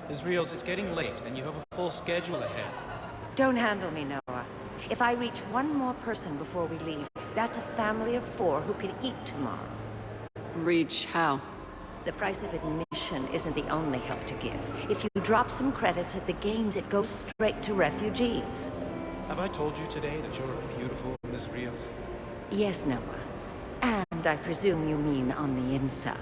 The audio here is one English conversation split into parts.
Israels, it's getting late, and you have a full schedule ahead. Don't handle me, Noah. If I reach one more person before we leave, that's a family of 4 who can eat tomorrow. Reach how? The price of admission isn't the only help to give. If you drop some credits at the games, it goes straight to refugees. Have I told you today that you're beautiful, Miss Rios? Yes, Noah. And I presume you mean on the inside.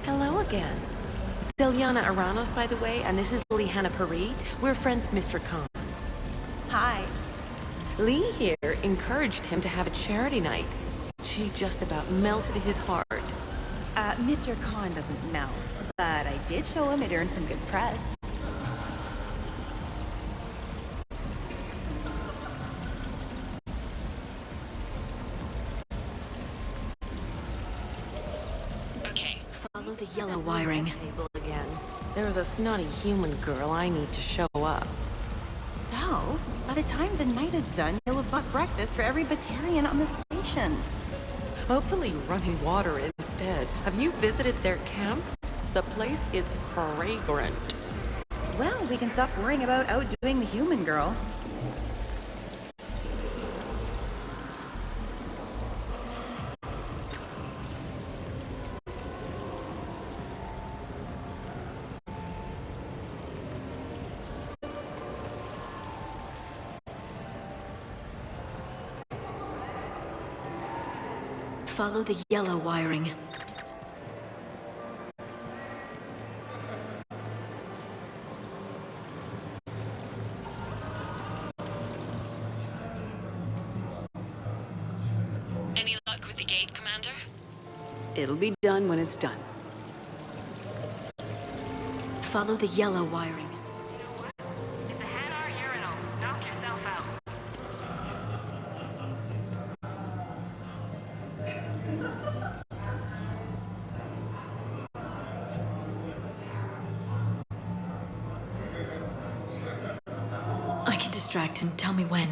Hello again. Celiana Aranos, by the way, and this is Lihanna Parit. We're friends of Mr. Khan. Hi. Lee here encouraged him to have a charity night. She just about melted his heart. Mr. Khan doesn't melt, but I did show him it earned some good press. Okay, follow the yellow wiring. Table again. There's a snotty human girl. I need to show up. So, by the time the night is done, you'll have bought breakfast for every Batarian on the station. Hopefully running water instead. Have you visited their camp? The place is fragrant. Well, we can stop worrying about outdoing the human girl. Follow the yellow wiring. Any luck with the gate, Commander? It'll be done when it's done. Follow the yellow wiring. If the head our urinal, knock yourself out. I can distract him. Tell me when.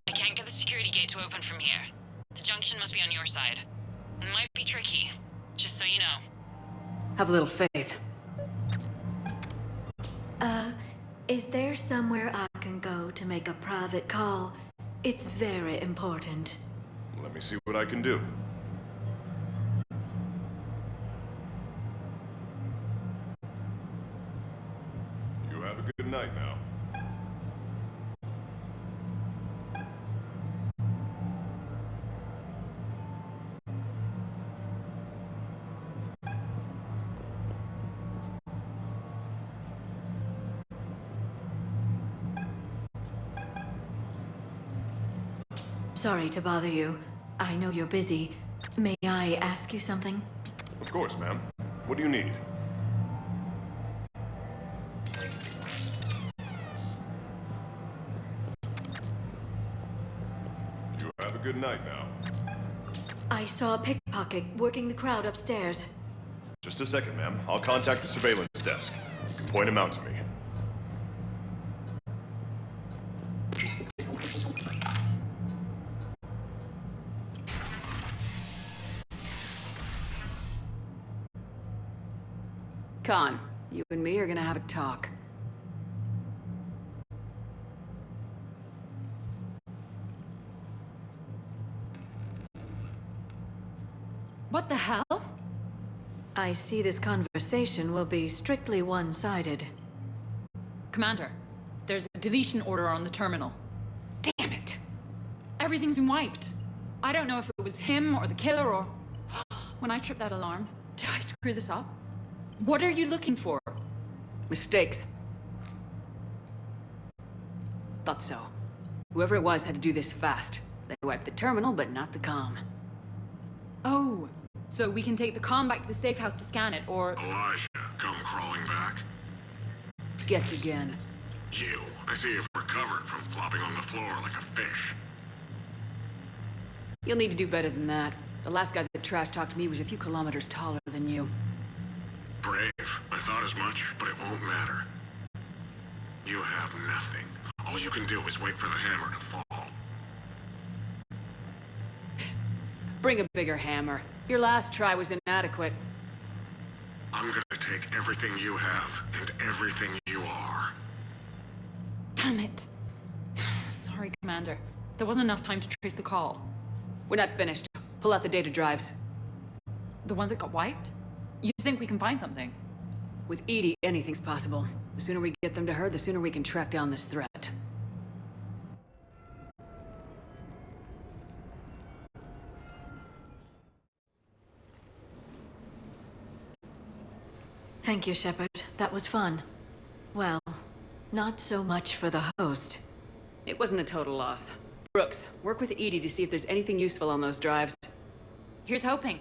I can't get the security gate to open from here. The junction must be on your side. It might be tricky, just so you know. Have a little faith. Is there somewhere I can go to make a private call? It's very important. Let me see what I can do. You have a good night now. Sorry to bother you. I know you're busy. May I ask you something? Of course, ma'am. What do you need? You have a good night now. I saw a pickpocket working the crowd upstairs. Just a second, ma'am. I'll contact the surveillance desk. You can point him out to me. Khan, you and me are gonna have a talk. What the hell? I see this conversation will be strictly one-sided. Commander, there's a deletion order on the terminal. Damn it! Everything's been wiped. I don't know if it was him or the killer or... When I tripped that alarm, did I screw this up? What are you looking for? Mistakes. Thought so. Whoever it was had to do this fast. They wiped the terminal, but not the comm. Oh, so we can take the comm back to the safe house to scan it, or... Elijah, come crawling back. Guess again. You. I see you've recovered from flopping on the floor like a fish. You'll need to do better than that. The last guy that trash-talked me was a few kilometers taller than you. Brave. I thought as much, but it won't matter. You have nothing. All you can do is wait for the hammer to fall. Bring a bigger hammer. Your last try was inadequate. I'm gonna take everything you have and everything you are. Damn it. Sorry, Commander. There wasn't enough time to trace the call. We're not finished. Pull out the data drives. The ones that got wiped? You think we can find something? With EDI, anything's possible. The sooner we get them to her, the sooner we can track down this threat. Thank you, Shepard. That was fun. Well, not so much for the host. It wasn't a total loss. Brooks, work with EDI to see if there's anything useful on those drives. Here's hoping.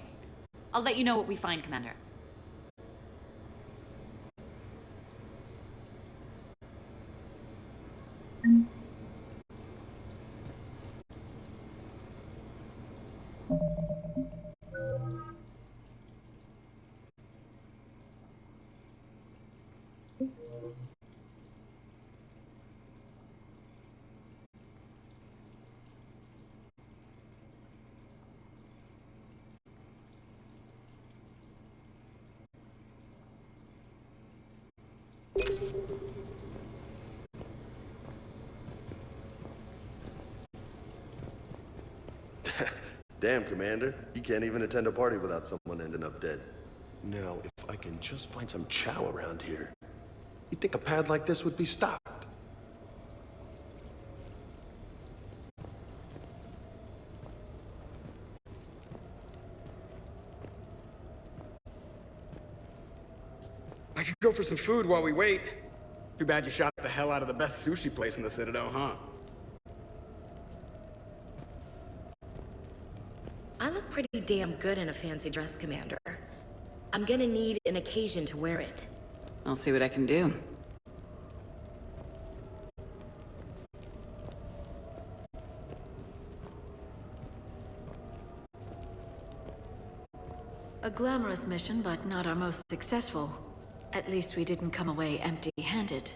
I'll let you know what we find, Commander. Damn, Commander. You can't even attend a party without someone ending up dead. Now, if I can just find some chow around here, you'd think a pad like this would be stocked. I could go for some food while we wait. Too bad you shot the hell out of the best sushi place in the Citadel, huh? I look pretty damn good in a fancy dress, Commander. I'm gonna need an occasion to wear it. I'll see what I can do. A glamorous mission, but not our most successful. At least we didn't come away empty-handed.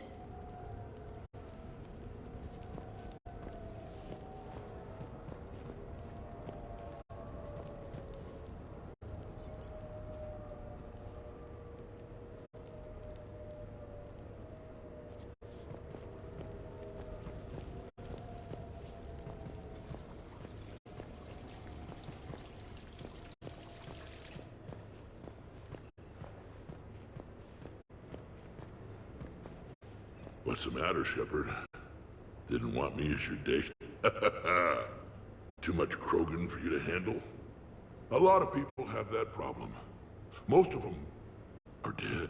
What's the matter, Shepard? Didn't want me as your date? Too much Krogan for you to handle? A lot of people have that problem. Most of them are dead.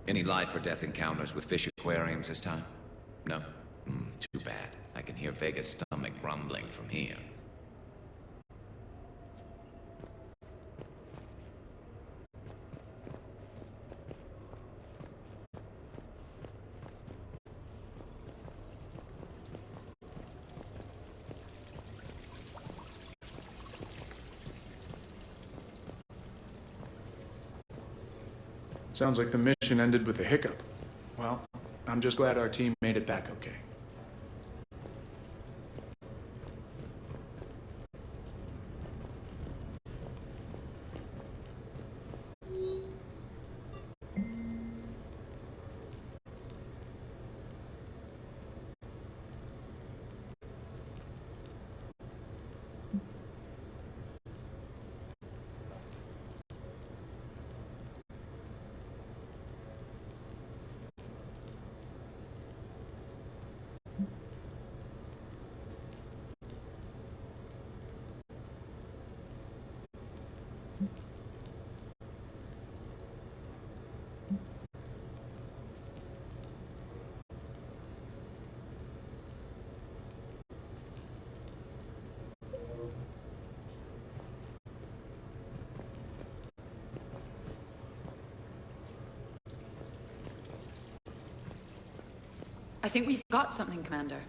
Any life or death encounters with fish aquariums this time? No? Too bad. I can hear Vega's stomach grumbling from here. Sounds like the mission ended with a hiccup. Well, I'm just glad our team made it back okay. I think we've got something, Commander.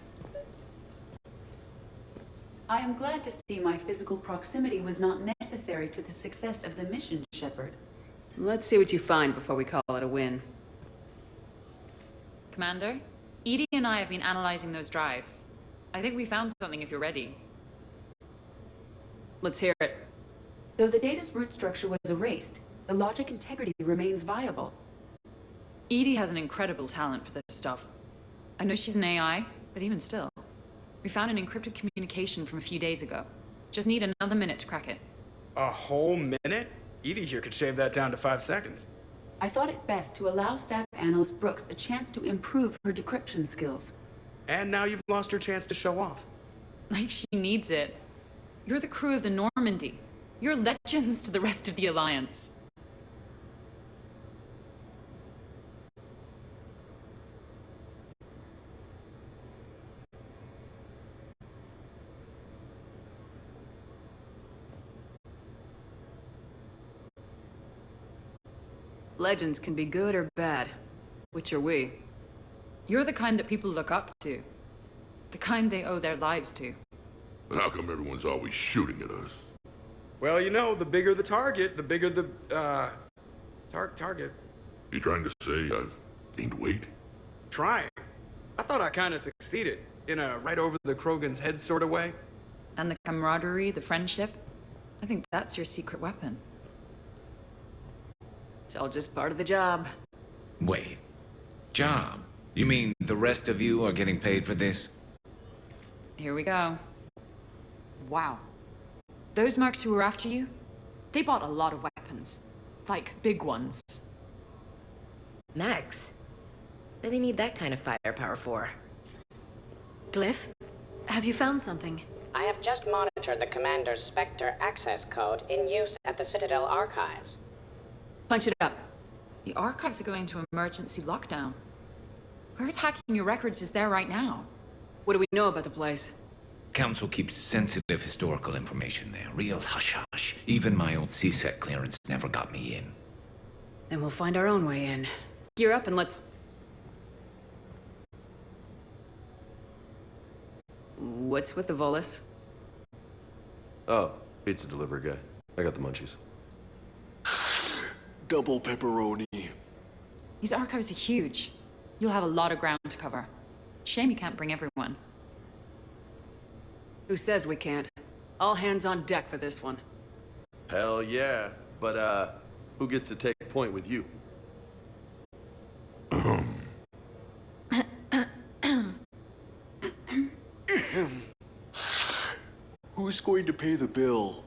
I am glad to see my physical proximity was not necessary to the success of the mission, Shepard. Let's see what you find before we call it a win. Commander, EDI and I have been analyzing those drives. I think we found something if you're ready. Let's hear it. Though the data's root structure was erased, the logic integrity remains viable. EDI has an incredible talent for this stuff. I know she's an AI, but even still. We found an encrypted communication from a few days ago. Just need another minute to crack it. A whole minute? EDI here could shave that down to 5 seconds. I thought it best to allow Staff Analyst Brooks a chance to improve her decryption skills. And now you've lost your chance to show off. Like she needs it. You're the crew of the Normandy. You're legends to the rest of the Alliance. Legends can be good or bad. Which are we? You're the kind that people look up to. The kind they owe their lives to. How come everyone's always shooting at us? Well, you know, the bigger the target, the bigger the, target. You trying to say I've gained weight? Trying. I thought I kind of succeeded, in a right over the Krogan's head sort of way. And the camaraderie, the friendship. I think that's your secret weapon. It's all just part of the job. Wait. Job? You mean the rest of you are getting paid for this? Here we go. Wow. Those mercs who were after you, they bought a lot of weapons. Like, big ones. Max? What do they need that kind of firepower for? Glyph, have you found something? I have just monitored the Commander's Spectre access code in use at the Citadel archives. Punch it up. The archives are going to emergency lockdown. Whoever's hacking your records is there right now. What do we know about the place? Council keeps sensitive historical information there. Real hush-hush. Even my old CSEC clearance never got me in. Then we'll find our own way in. Gear up and let's... What's with the Volus? Oh, pizza delivery guy. I got the munchies. Double pepperoni. These archives are huge. You'll have a lot of ground to cover. Shame you can't bring everyone. Who says we can't? All hands on deck for this one. Hell yeah. But, who gets to take point with you? Who's going to pay the bill?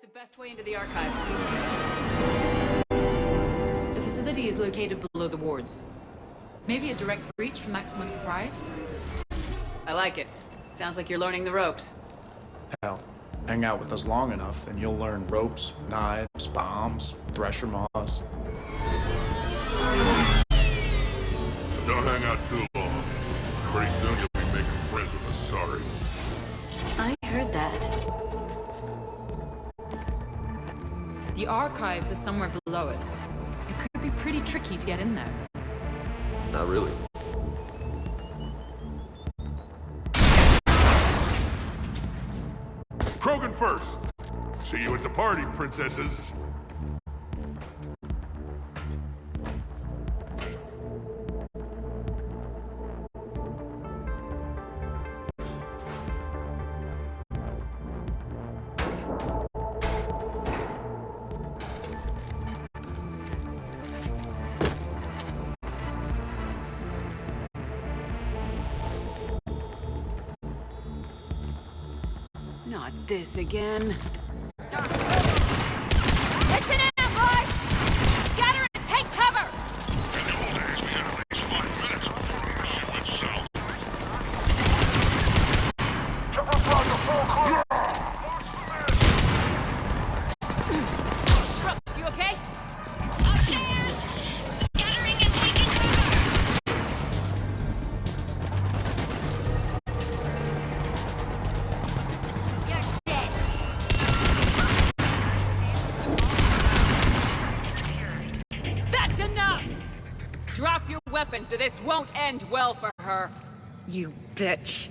the best way into the archives. The facility is located below the wards. Maybe a direct breach for maximum surprise? I like it. Sounds like you're learning the ropes. Hell, hang out with us long enough and you'll learn ropes, knives, bombs, thresher maws. Don't hang out too long. Pretty soon you'll be making friends with us, sorry. I heard that. The archives are somewhere below us. It could be pretty tricky to get in there. Not really. Krogan first! See you at the party, princesses! Not this again. It's an ambush! Scatter and take cover! In the old days, we had at least 5 minutes before the mission went south. Brooks, you okay? Upstairs! Scattering and taking cover! You're dead. That's enough! Drop your weapons or this won't end well for her. You bitch.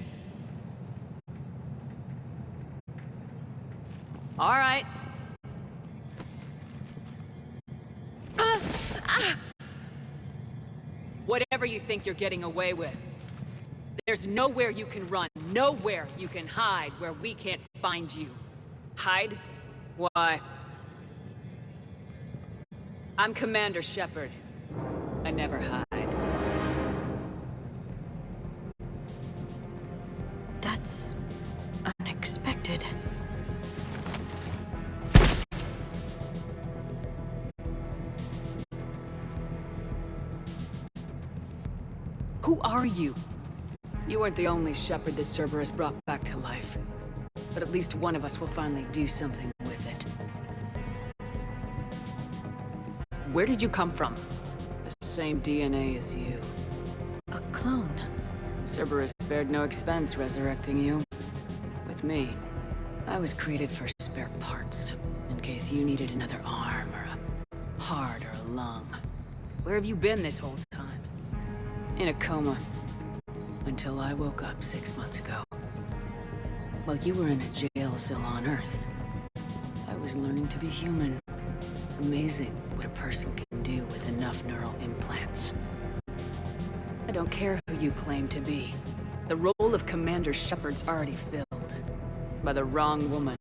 All right. Whatever you think you're getting away with. There's nowhere you can run, nowhere you can hide where we can't find you. Hide? Why? I'm Commander Shepard. I never hide. That's unexpected. Who are you? You weren't the only Shepard that Cerberus brought back to life. But at least one of us will finally do something with it. Where did you come from? The same DNA as you. A clone. Cerberus spared no expense resurrecting you. With me, I was created for spare parts, in case you needed another arm, or a heart, or a lung. Where have you been this whole time? In a coma. Until I woke up 6 months ago. While you were in a jail cell on Earth, I was learning to be human. Amazing what a person can do with enough neural implants. I don't care who you claim to be. The role of Commander Shepard's already filled. By the wrong woman.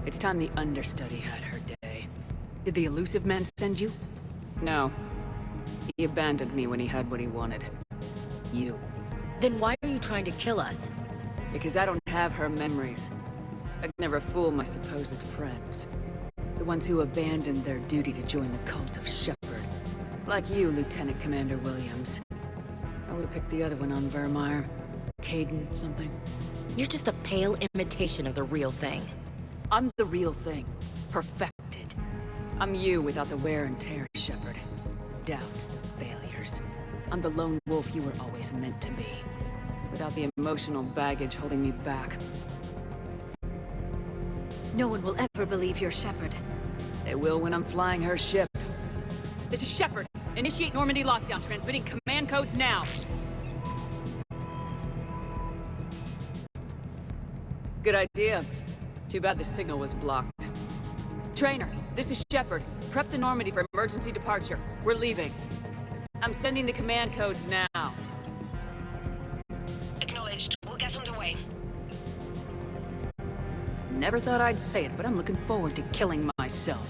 It's time the understudy had her day. Did the Elusive Man send you? No. He abandoned me when he had what he wanted. You. Then why are you trying to kill us? Because I don't have her memories. I'd never fool my supposed friends. The ones who abandoned their duty to join the cult of Shepard. Like you, Lieutenant Commander Williams. I would have picked the other one on Vermeer. Caden, something. You're just a pale imitation of the real thing. I'm the real thing. Perfected. I'm you without the wear and tear, Shepard. The doubts, the failures. I'm the lone wolf you were always meant to be. Without the emotional baggage holding me back. No one will ever believe you're Shepard. They will when I'm flying her ship. This is Shepard. Initiate Normandy lockdown, transmitting command codes now. Good idea. Too bad the signal was blocked. Trainer, this is Shepard. Prep the Normandy for emergency departure. We're leaving. I'm sending the command codes now. Acknowledged. We'll get underway. Never thought I'd say it, but I'm looking forward to killing myself.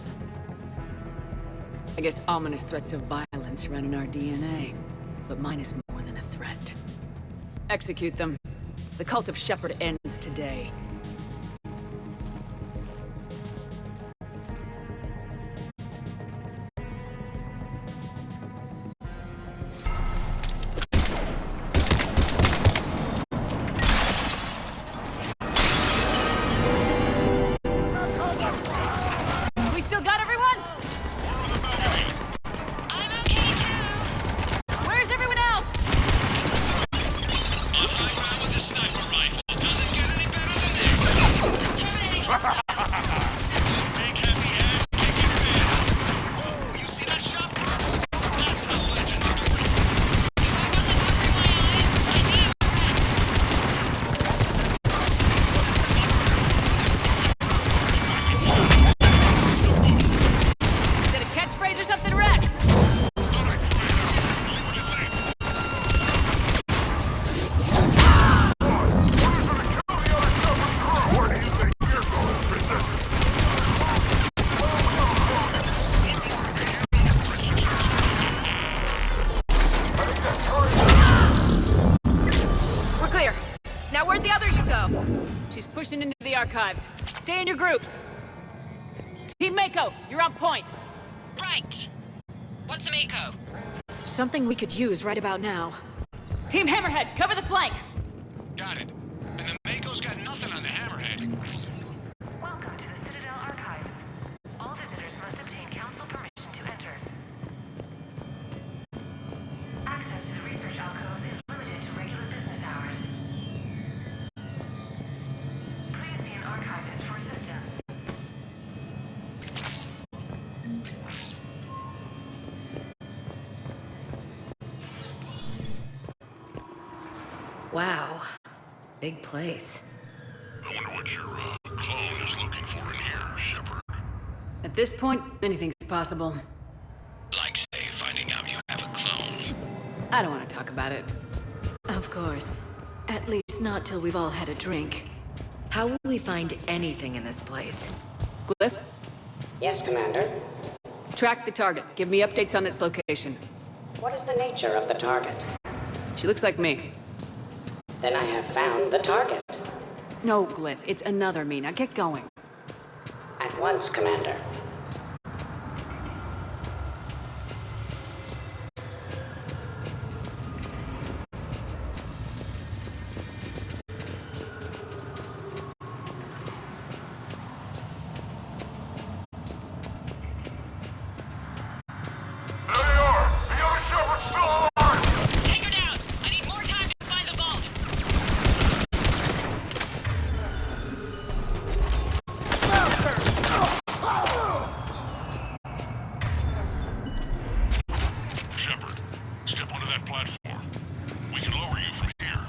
I guess ominous threats of violence run in our DNA, but mine is more than a threat. Execute them. The cult of Shepard ends today. She's pushing into the archives. Stay in your groups. Team Mako, you're on point. Right. What's a Mako? Something we could use right about now. Team Hammerhead, cover the flank. Got it. And the Mako's got nothing on the Hammerhead. Welcome to the Citadel Archives. All visitors must obtain council permission to enter. Access to the research alcoves is limited to regular business hours. Please see an archivist for assistance. Wow. Big place. I wonder what your, clone is looking for in here, Shepard. At this point, anything's possible. Like, say, finding out you have a clone. I don't want to talk about it. Of course. At least not till we've all had a drink. How will we find anything in this place? Glyph? Yes, Commander. Track the target. Give me updates on its location. What is the nature of the target? She looks like me. Then I have found the target. No, Glyph. It's another me. Now get going. At once, Commander. Take her down! I need more time to find the vault! Shepard, step onto that platform. We can lower you from here.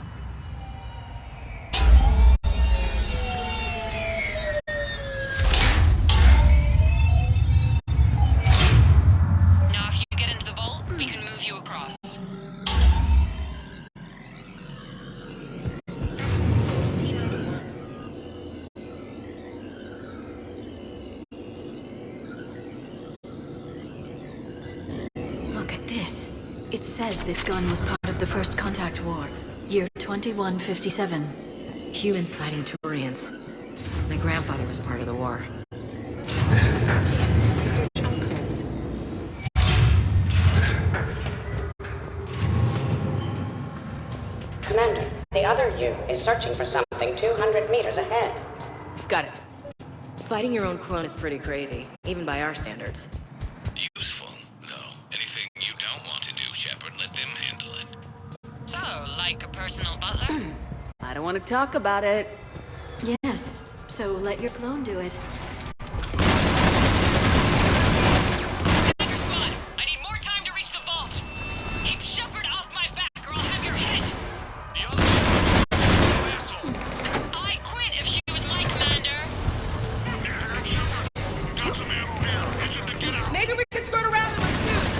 Now if you get into the vault, we can move you across. Look at this. It says this gun was part of the First Contact War, year 2157. Humans fighting Turians. My grandfather was part of the war. Research alcoves. Commander, the other you is searching for something 200 meters ahead. Got it. Fighting your own clone is pretty crazy, even by our standards. Useful, though. Anything you don't want to do, Shepard, let them handle it. So, like a personal butler? I don't want to talk about it. Yes, so let your clone do it. Tiger Squad, I need more time to reach the vault! Keep Shepard off my back or I'll have your head! The other asshole. I quit if she was my commander! Got some ammo here. Itching to get out. Maybe we could skirt around them with two.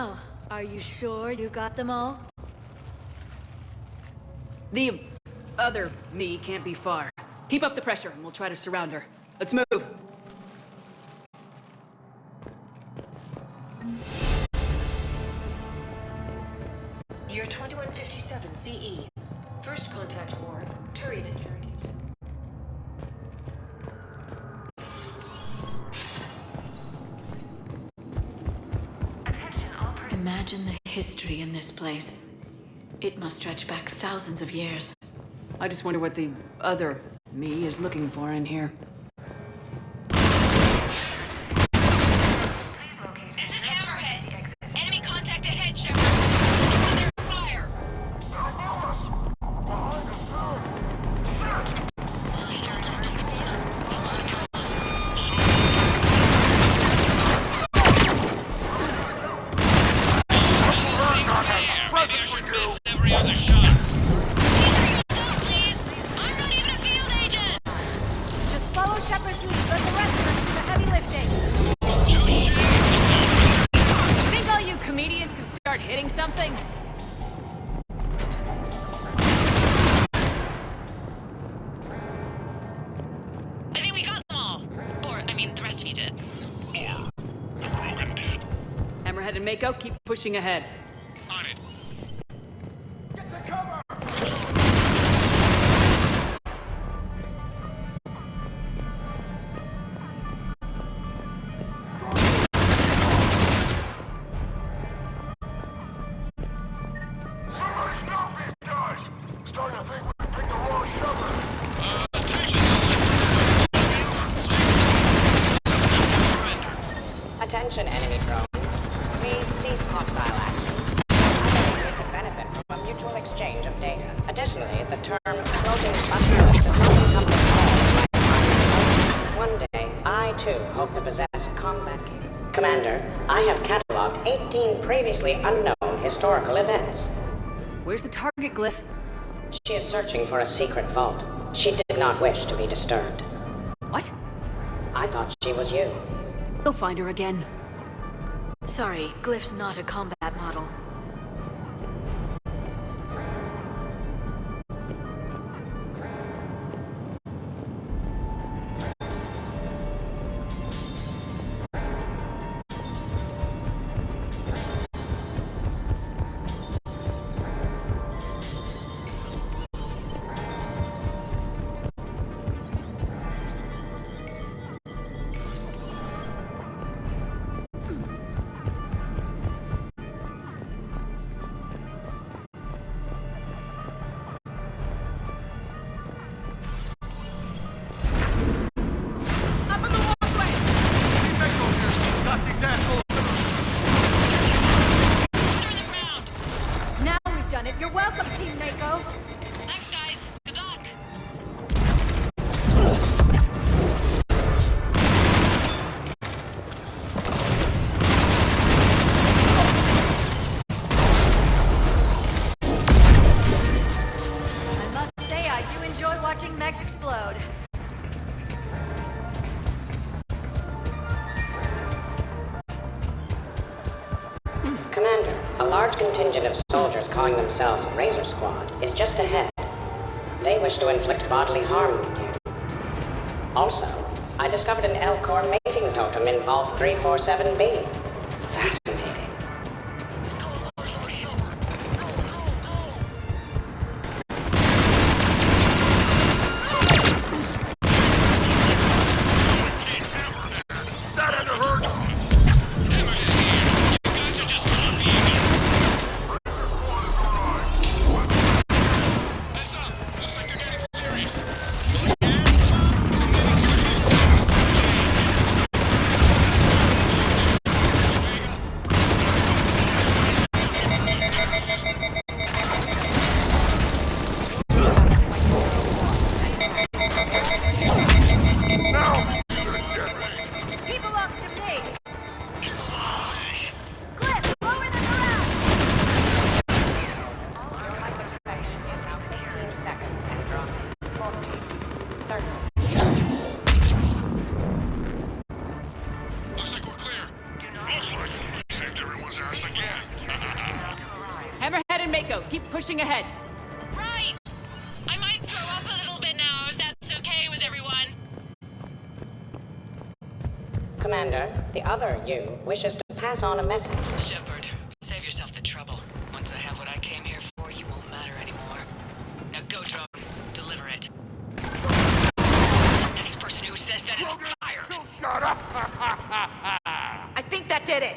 Now, are you sure you got them all? The other me can't be far. Keep up the pressure and we'll try to surround her. Let's move. Year 2157 CE. First contact ward, Turian interrogation. Imagine the history in this place. It must stretch back thousands of years. I just wonder what the other me is looking for in here. This is Hammerhead. Enemy contact ahead, Shepard. Under fire. Maybe I should miss every other shot. Please. I'm not even a field agent. Just follow Shepard's lead. Let the rest of us do the heavy lifting. Think all you comedians can start hitting something? I think we got them all. Or, I mean, the rest of you did. Hammerhead and Mako, keep pushing ahead. On it. Attention, enemy drone. Please cease hostile action. I believe we could benefit from a mutual exchange of data. Additionally, the term floating specialist does not encompass all of my. One day, I too hope to possess combat. Commander, I have cataloged 18 previously unknown historical events. Where's the target glyph? She is searching for a secret vault. She did not wish to be disturbed. What? I thought she was you. Go find her again. Sorry, Glyph's not a combat model. Now we've done it. You're welcome, Team Mako. Thanks, guys. Good luck. I must say, I do enjoy watching mechs explode. Commander, a large contingent of soldiers calling themselves Razor Squad is just ahead. They wish to inflict bodily harm on you. Also, I discovered an Elcor mating totem in Vault 347B. Fascinating. Mako, keep pushing ahead. Right! I might throw up a little bit now, if that's okay with everyone. Commander, the other you wishes to pass on a message. Shepard, save yourself the trouble. Once I have what I came here for, you won't matter anymore. Now go, drone. Deliver it. Next person who says that is fired. Shut up! I think that did it.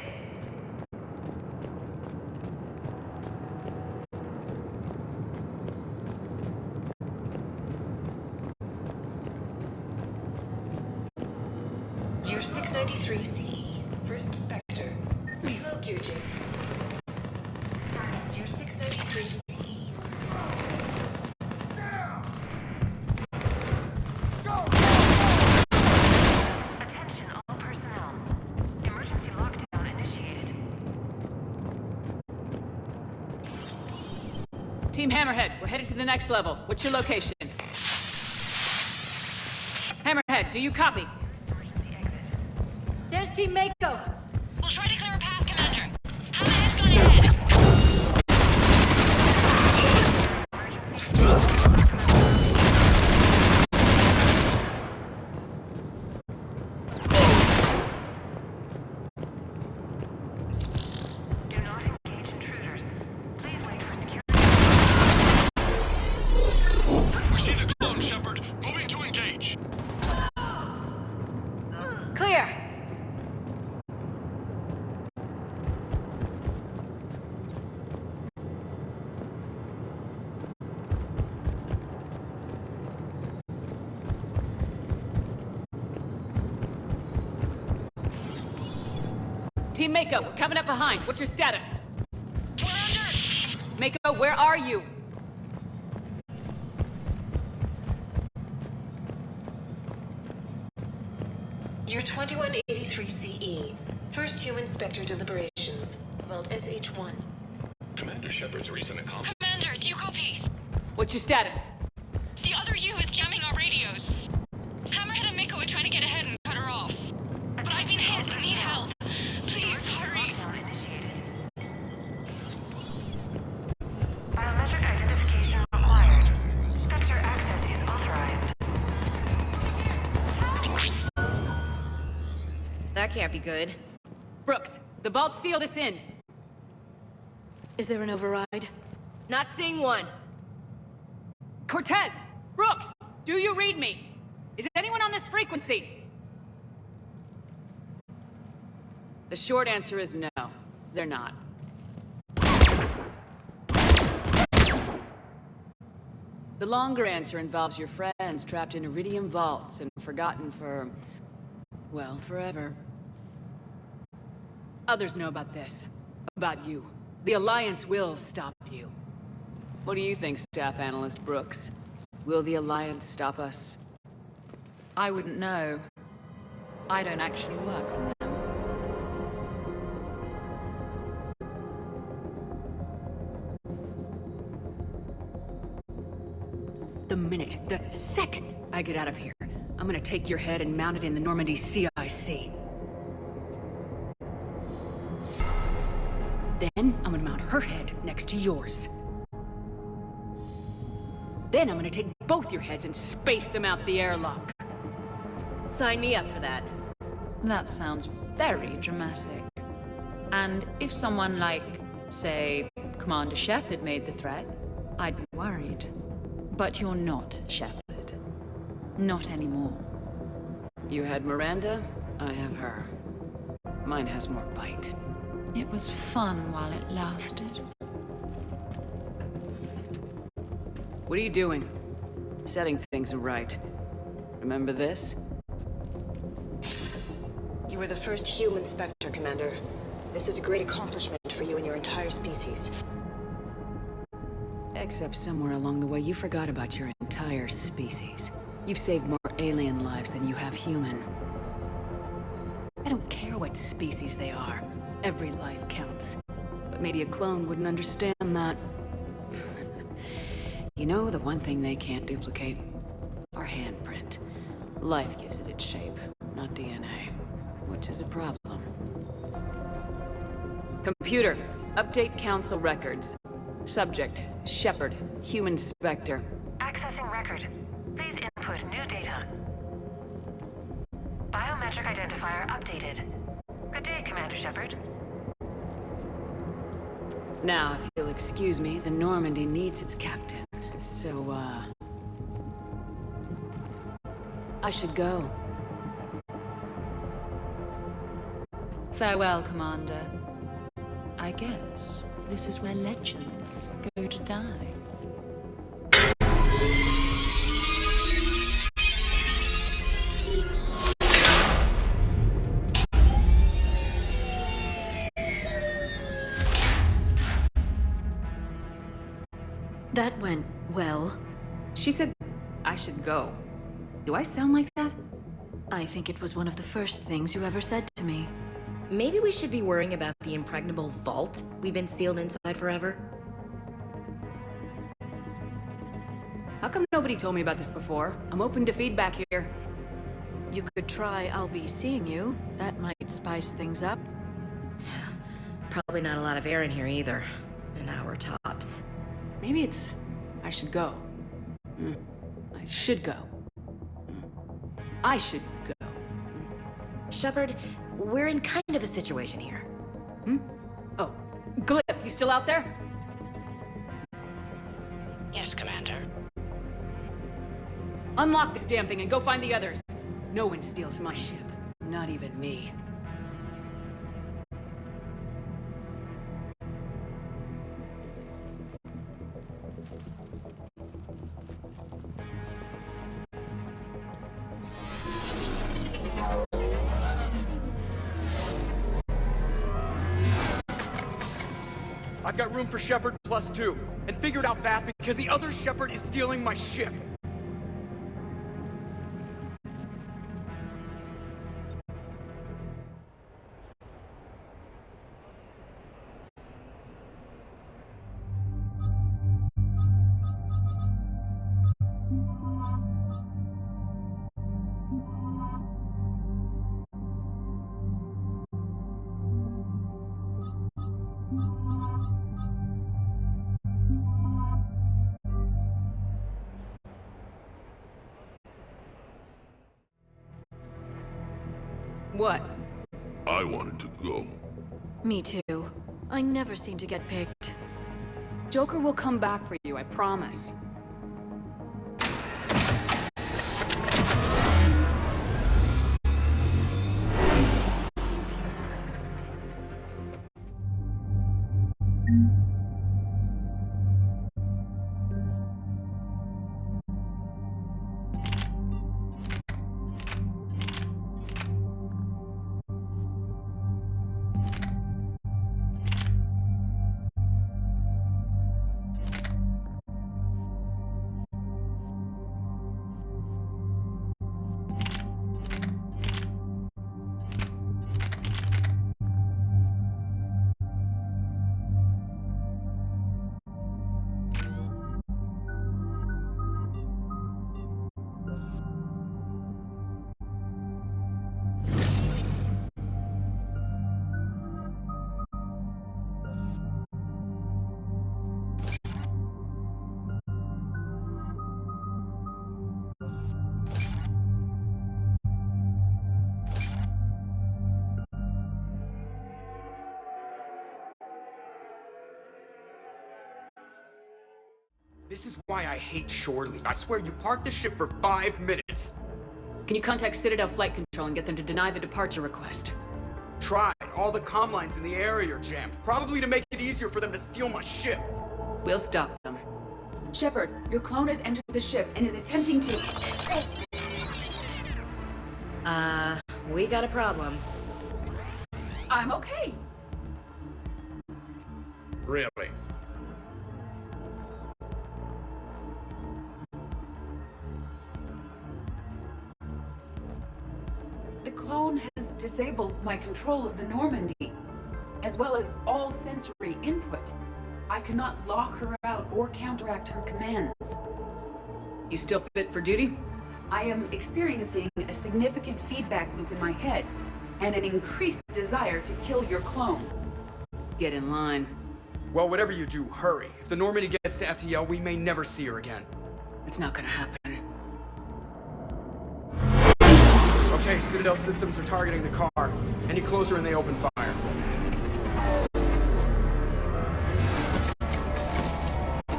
You're 693 CE. First Spectre. Reload gear, Jake. You're 693 CE. Attention all personnel. Emergency lockdown initiated. Team Hammerhead, we're headed to the next level. What's your location? Hammerhead, do you copy? There's Team Mako. We'll try to clear a path, Commander. Hammerhead's gone ahead. Do not engage intruders. Please wait for security. We see the clone, Shepard. Moving to engage. Clear. Team Mako, we're coming up behind. What's your status? We're under! Mako, where are you? You're 2183 CE. First human Spectre deliberations. Vault SH1. Commander Shepard's recent accomplishment. Commander, do you copy? What's your status? The other U is jamming our radios. Hammerhead and Mako are trying to get ahead and cut her off. But I've been hit and need help. Please, hurry. Biometric identification required. Spectre access is authorized. That can't be good. Brooks, the vault sealed us in. Is there an override? Not seeing one. Cortez! Brooks! Do you read me? Is anyone on this frequency? The short answer is no. They're not. The longer answer involves your friends trapped in Iridium vaults and forgotten for... well, forever. Others know about this. About you. The Alliance will stop you. What do you think, Staff Analyst Brooks? Will the Alliance stop us? I wouldn't know. I don't actually work for them. The minute, the second I get out of here, I'm gonna take your head and mount it in the Normandy CIC. Then, I'm gonna mount her head next to yours. Then I'm gonna take both your heads and space them out the airlock. Sign me up for that. That sounds very dramatic. And if someone like, say, Commander Shepard made the threat, I'd be worried. But you're not Shepard. Not anymore. You had Miranda, I have her. Mine has more bite. It was fun while it lasted. What are you doing? Setting things right. Remember this? You were the first human Spectre, Commander. This is a great accomplishment for you and your entire species. Except somewhere along the way you forgot about your entire species. You've saved more alien lives than you have human. I don't care what species they are. Every life counts. But maybe a clone wouldn't understand that. You know, the one thing they can't duplicate? Our handprint. Life gives it its shape, not DNA. Which is a problem. Computer, update Council records. Subject, Shepard, human Spectre. Accessing record. Please input new data. Biometric identifier updated. Good day, Commander Shepard. Now, if you'll excuse me, the Normandy needs its captain. So, I should go. Farewell, Commander. I guess this is where legends go to die. That went well. She said I should go. Do I sound like that? I think it was one of the first things you ever said to me. Maybe we should be worrying about the impregnable vault we've been sealed inside forever. How come nobody told me about this before? I'm open to feedback here. You could try I'll be seeing you. That might spice things up. Probably not a lot of air in here either. An hour tops. Maybe it's... I should go. I should go. I should go. Shepard, we're in kind of a situation here. Oh, Glyph, you still out there? Yes, Commander. Unlock this damn thing and go find the others. No one steals my ship. Not even me. I've got room for Shepard +2, and figure it out fast because the other Shepard is stealing my ship. What? I wanted to go. Me too. I never seem to get picked. Joker will come back for you, I promise. This is why I hate Shore Leave. I swear you parked the ship for 5 minutes. Can you contact Citadel Flight Control and get them to deny the departure request? Tried. All the comm lines in the area are jammed. Probably to make it easier for them to steal my ship. We'll stop them. Shepard, your clone has entered the ship and is attempting to... We got a problem. I'm okay. Really? The clone has disabled my control of the Normandy, as well as all sensory input. I cannot lock her out or counteract her commands. You still fit for duty? I am experiencing a significant feedback loop in my head, and an increased desire to kill your clone. Get in line. Well, whatever you do, hurry. If the Normandy gets to FTL, we may never see her again. It's not gonna happen. Okay, Citadel systems are targeting the car. Any closer and they open fire.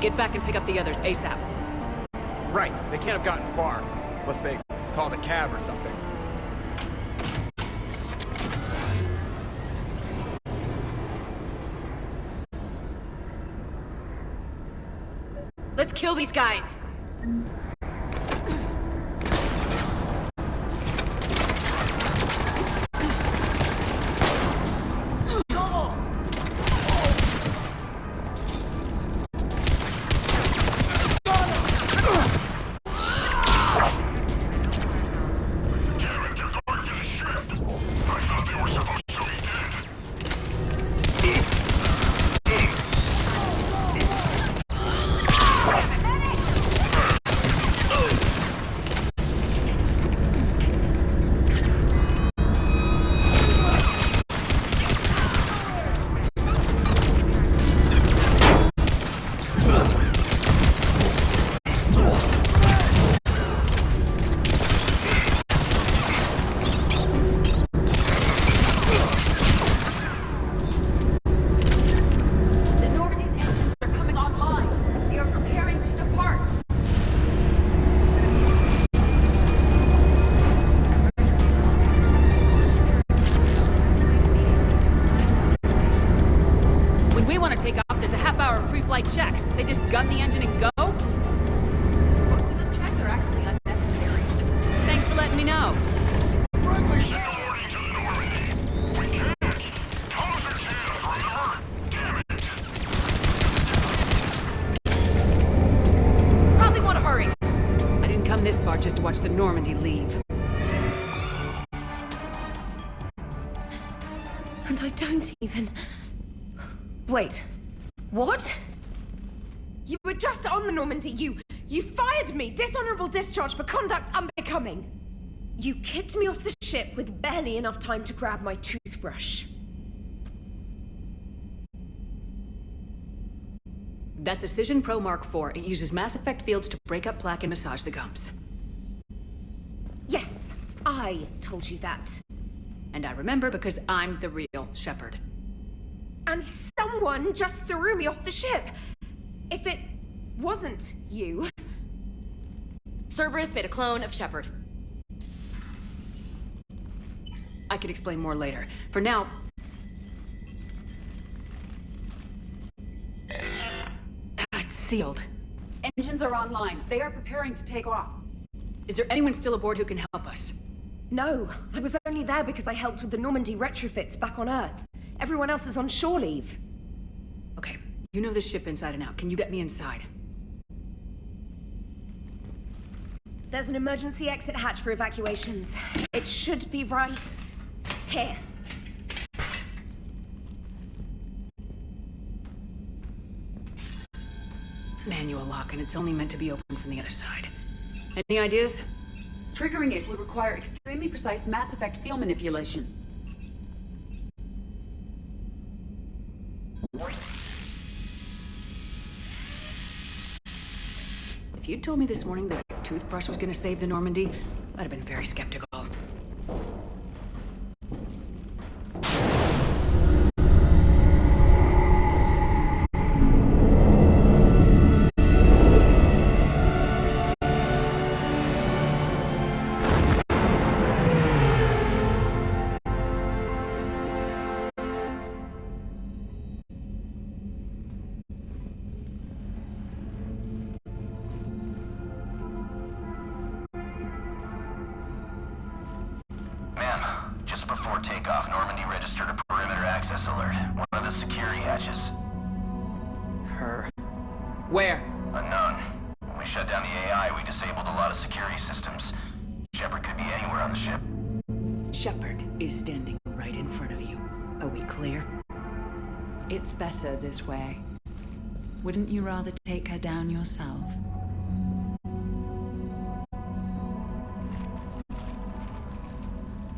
Get back and pick up the others ASAP. Right, they can't have gotten far. Unless they called a cab or something. Let's kill these guys! Checks. They just gun the engine and go? Most of those checks are actually unnecessary. Thanks for letting me know. Probably want to hurry. I didn't come this far just to watch the Normandy leave. And I don't even... Wait. What? You were just on the Normandy. You fired me. Dishonorable discharge for conduct unbecoming. You kicked me off the ship with barely enough time to grab my toothbrush. That's Cision Pro Mark IV. It uses mass effect fields to break up plaque and massage the gums. Yes, I told you that. And I remember because I'm the real Shepard. And someone just threw me off the ship. If it wasn't you... Cerberus made a clone of Shepard. I can explain more later. For now... It's sealed. Engines are online. They are preparing to take off. Is there anyone still aboard who can help us? No, I was only there because I helped with the Normandy retrofits back on Earth. Everyone else is on shore leave. Okay, you know this ship inside and out. Can you get me inside? There's an emergency exit hatch for evacuations. It should be right here. Manual lock, and it's only meant to be opened from the other side. Any ideas? Triggering it would require extremely precise Mass Effect field manipulation. If you'd told me this morning that a toothbrush was gonna save the Normandy, I'd have been very skeptical. Before takeoff, Normandy registered a perimeter access alert. One of the security hatches. Her. Where? Unknown. When we shut down the AI, we disabled a lot of security systems. Shepard could be anywhere on the ship. Shepard is standing right in front of you. Are we clear? It's better this way. Wouldn't you rather take her down yourself?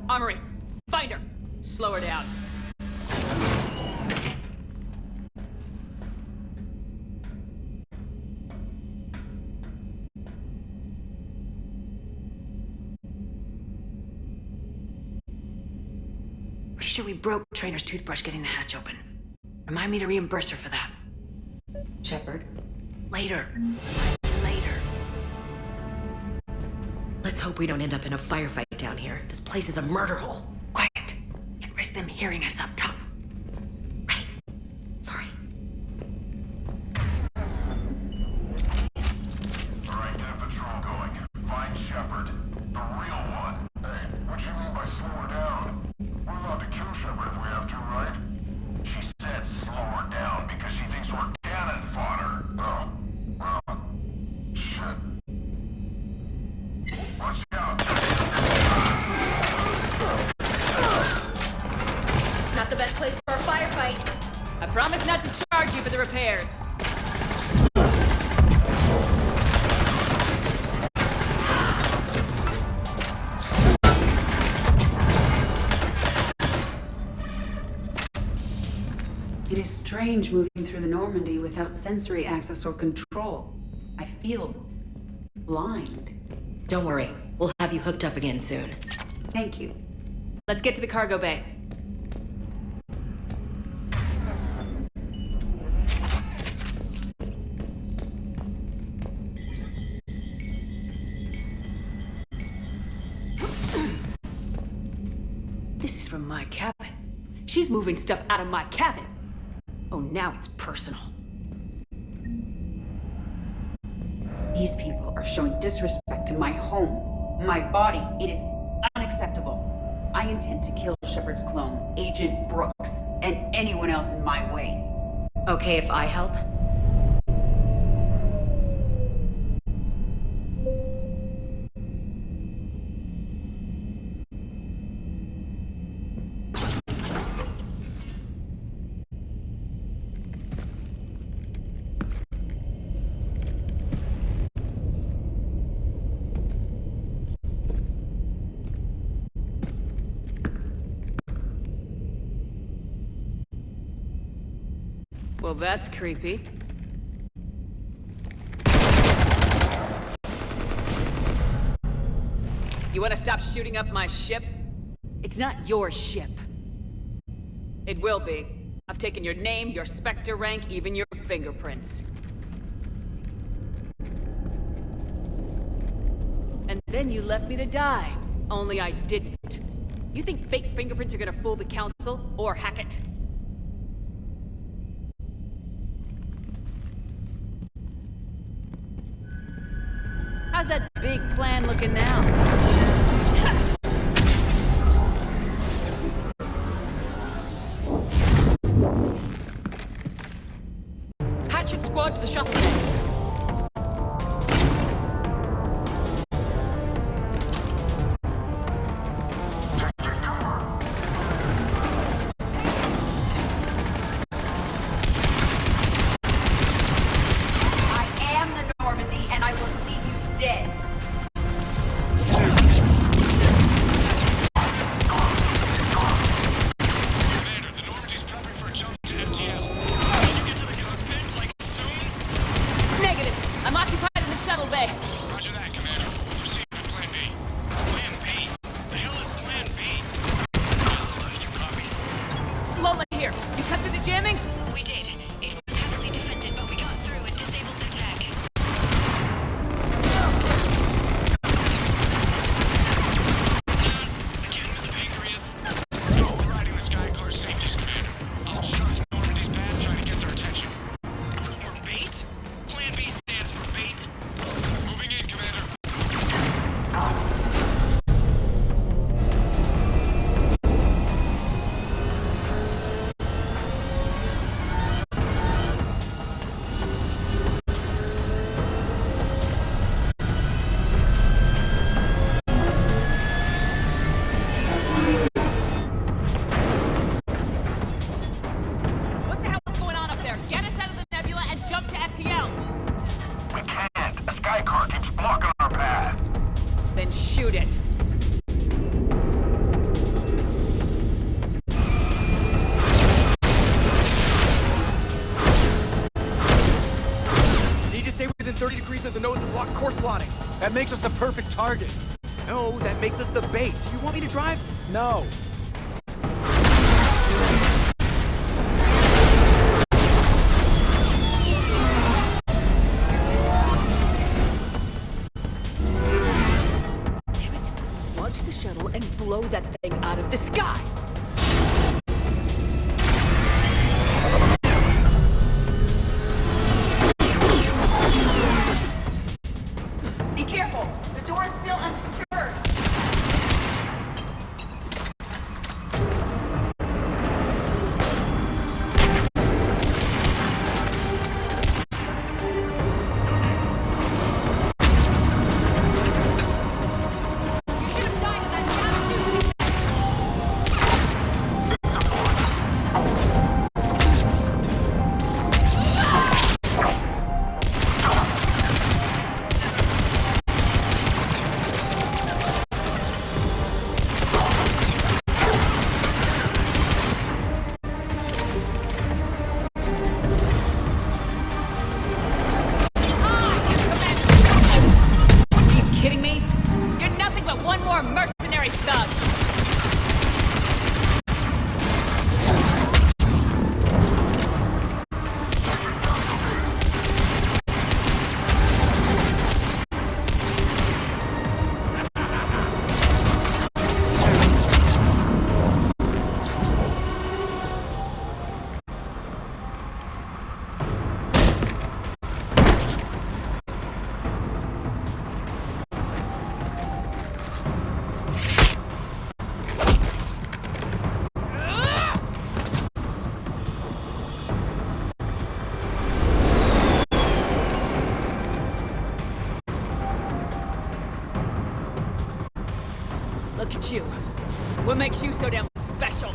Armory! Find her! Slow her down. Pretty sure we broke Trainer's toothbrush getting the hatch open. Remind me to reimburse her for that. Shepard. Later. Later. Let's hope we don't end up in a firefight down here. This place is a murder hole. Quiet. Can't risk them hearing us up top. Right. Sorry. Alright, get a patrol going. Find Shepard. The real one. Hey, what you mean by slow her down? We're allowed to kill Shepard if we have to, right? She said slow her down because she thinks we're cannon fodder. Oh, well, shit. Watch out. Not the best place for a firefight. I promise not to charge you for the repairs. It is strange moving through the Normandy without sensory access or control. I feel blind. Don't worry. We'll have you hooked up again soon. Thank you. Let's get to the cargo bay. This is from my cabin. She's moving stuff out of my cabin. Oh, now it's personal. These people are showing disrespect to my home, my body. It is unacceptable. I intend to kill Shepard's clone, Agent Brooks, and anyone else in my way. Okay if I help? Well, that's creepy. You want to stop shooting up my ship? It's not your ship. It will be. I've taken your name, your Spectre rank, even your fingerprints. And then you left me to die. Only I didn't. You think fake fingerprints are gonna fool the Council or Hackett? How's that big plan looking now? Hatchet squad to the shuttle bay. That makes us the perfect target. No, that makes us the bait. Do you want me to drive? No. that thing out of the sky! Be careful! The door is still unsecured! Look at you. What makes you so damn special?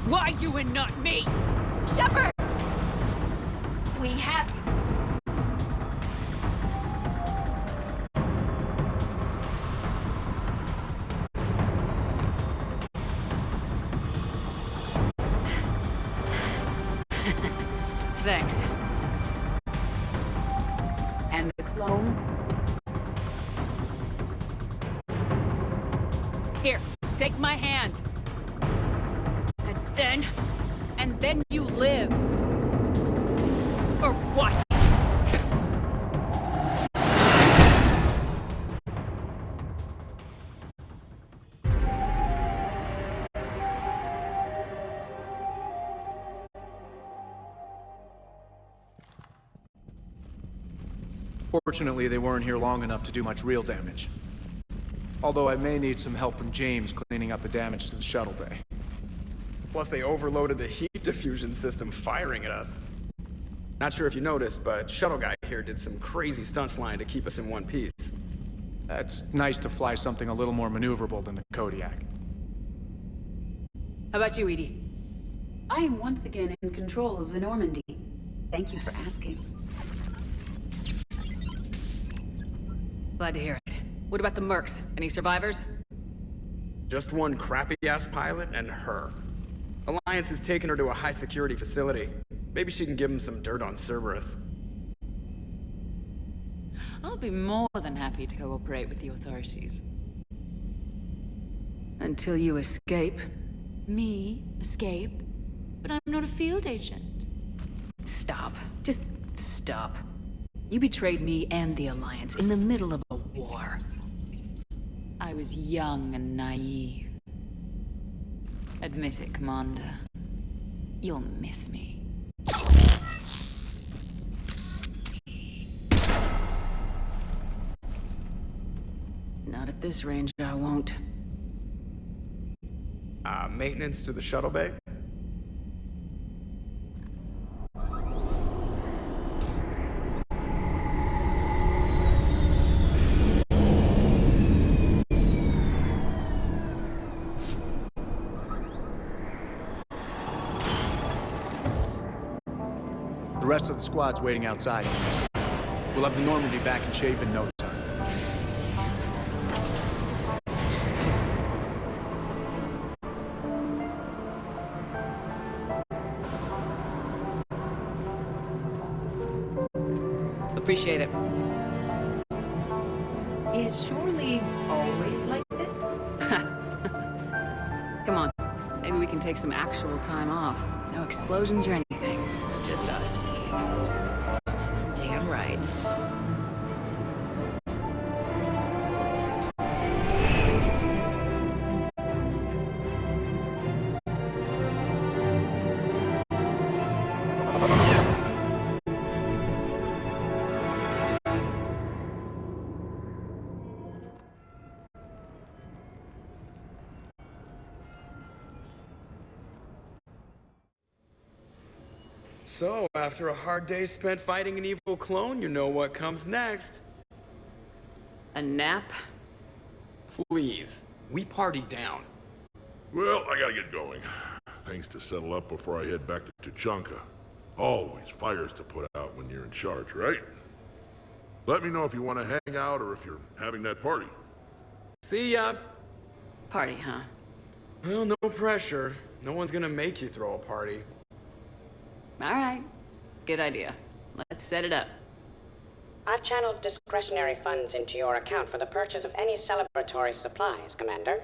Why you and not me? Shepard! We have you. Thanks. And the clone? Here, take my hand. And then you live. Or what? Fortunately, they weren't here long enough to do much real damage. Although I may need some help from James cleaning up the damage to the shuttle bay. Plus, they overloaded the heat diffusion system, firing at us. Not sure if you noticed, but Shuttle Guy here did some crazy stunt flying to keep us in one piece. It's nice to fly something a little more maneuverable than the Kodiak. How about you, Edie? I am once again in control of the Normandy. Thank you for asking. Glad to hear it. What about the mercs? Any survivors? Just one crappy-ass pilot and her. Alliance has taken her to a high-security facility. Maybe she can give him some dirt on Cerberus. I'll be more than happy to cooperate with the authorities. Until you escape. Me? Escape? But I'm not a field agent. Stop. Just stop. You betrayed me and the Alliance in the middle of a war. I was young and naive. Admit it, Commander. You'll miss me. Not at this range, I won't. Maintenance to the shuttle bay? The rest of the squad's waiting outside. We'll have the Normandy back in shape in no time. Appreciate it. Is shore leave always like this? Come on. Maybe we can take some actual time off. No explosions or anything. Just us. Damn right. So, after a hard day spent fighting an evil clone, you know what comes next. A nap? Please. We partied down. Well, I gotta get going. Things to settle up before I head back to Tuchanka. Always fires to put out when you're in charge, right? Let me know if you want to hang out or if you're having that party. See ya! Party, huh? Well, no pressure. No one's gonna make you throw a party. Alright. Good idea. Let's set it up. I've channeled discretionary funds into your account for the purchase of any celebratory supplies, Commander.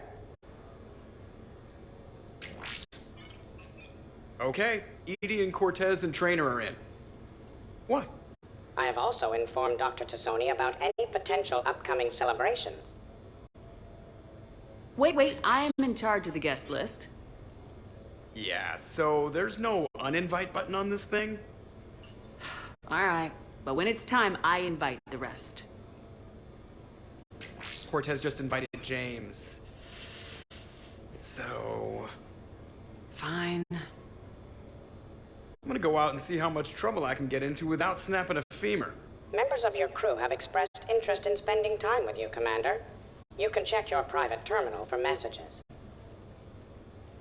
Okay, Edie and Cortez and Traynor are in. What? I have also informed Dr. Tassoni about any potential upcoming celebrations. Wait, I am in charge of the guest list. Yeah, so there's no uninvite button on this thing? Alright, but when it's time, I invite the rest. Cortez just invited James. So... Fine. I'm gonna go out and see how much trouble I can get into without snapping a femur. Members of your crew have expressed interest in spending time with you, Commander. You can check your private terminal for messages.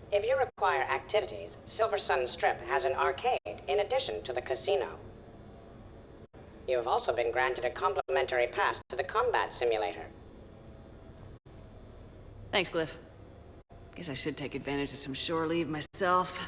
If you require activities, Silver Sun Strip has an arcade in addition to the casino. You have also been granted a complimentary pass to the combat simulator. Thanks, Glyph. Guess I should take advantage of some shore leave myself.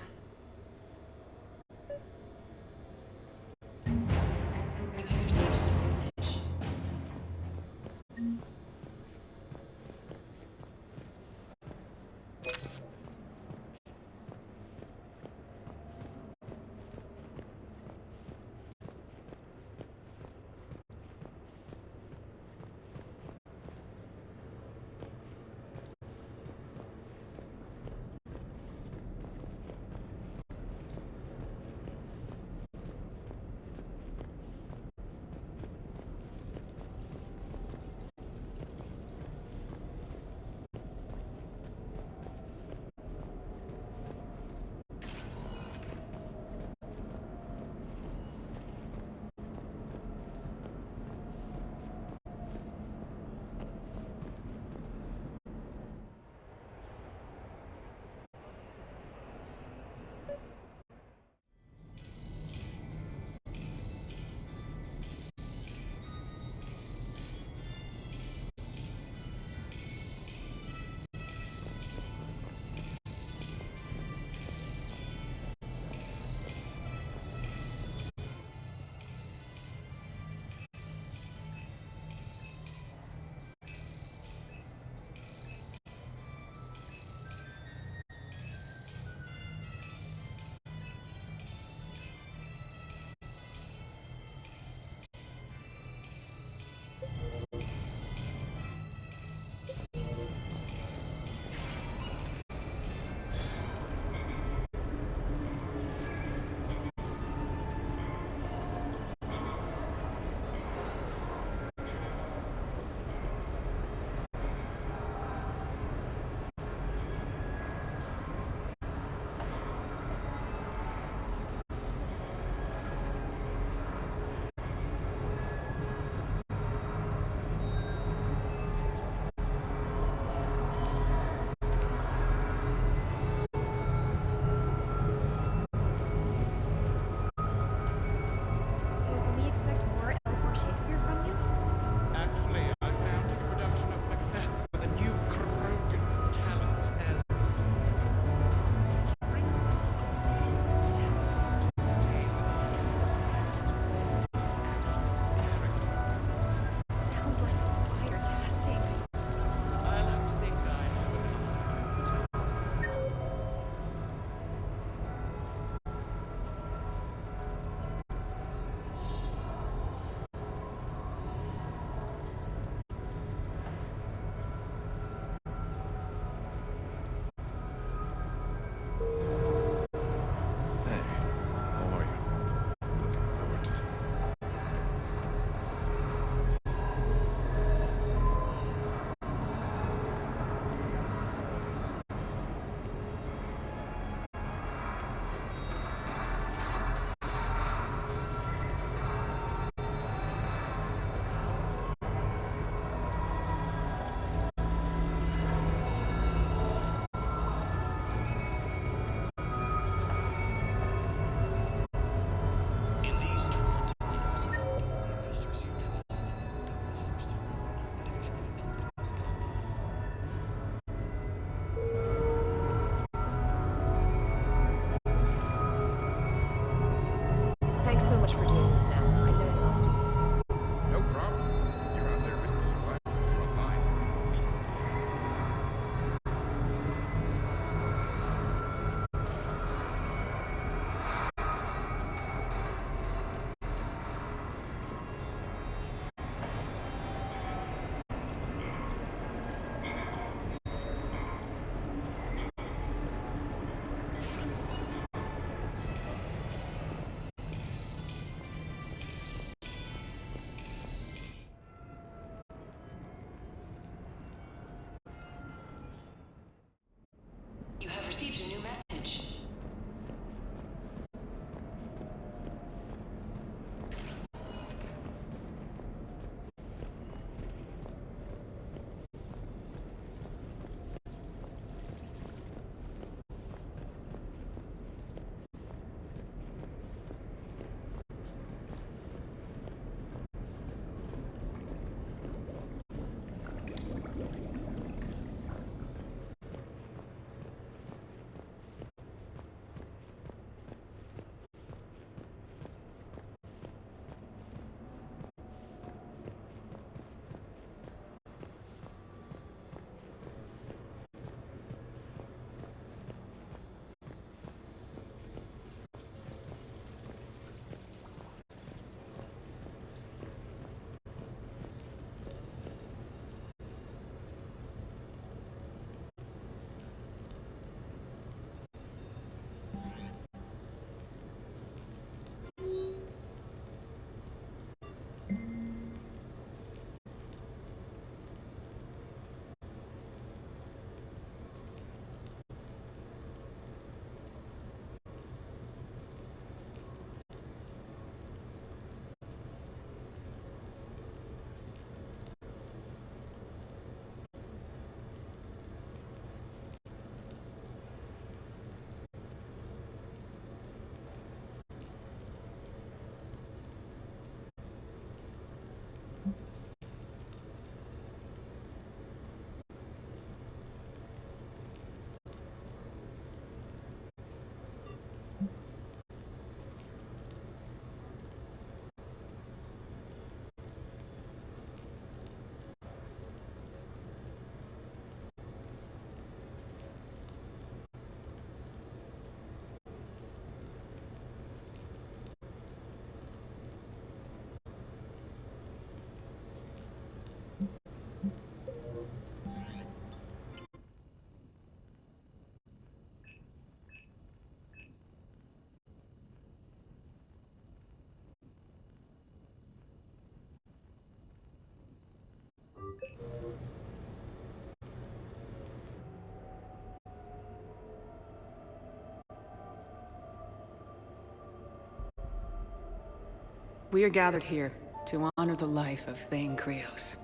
We are gathered here to honor the life of Thane Krios.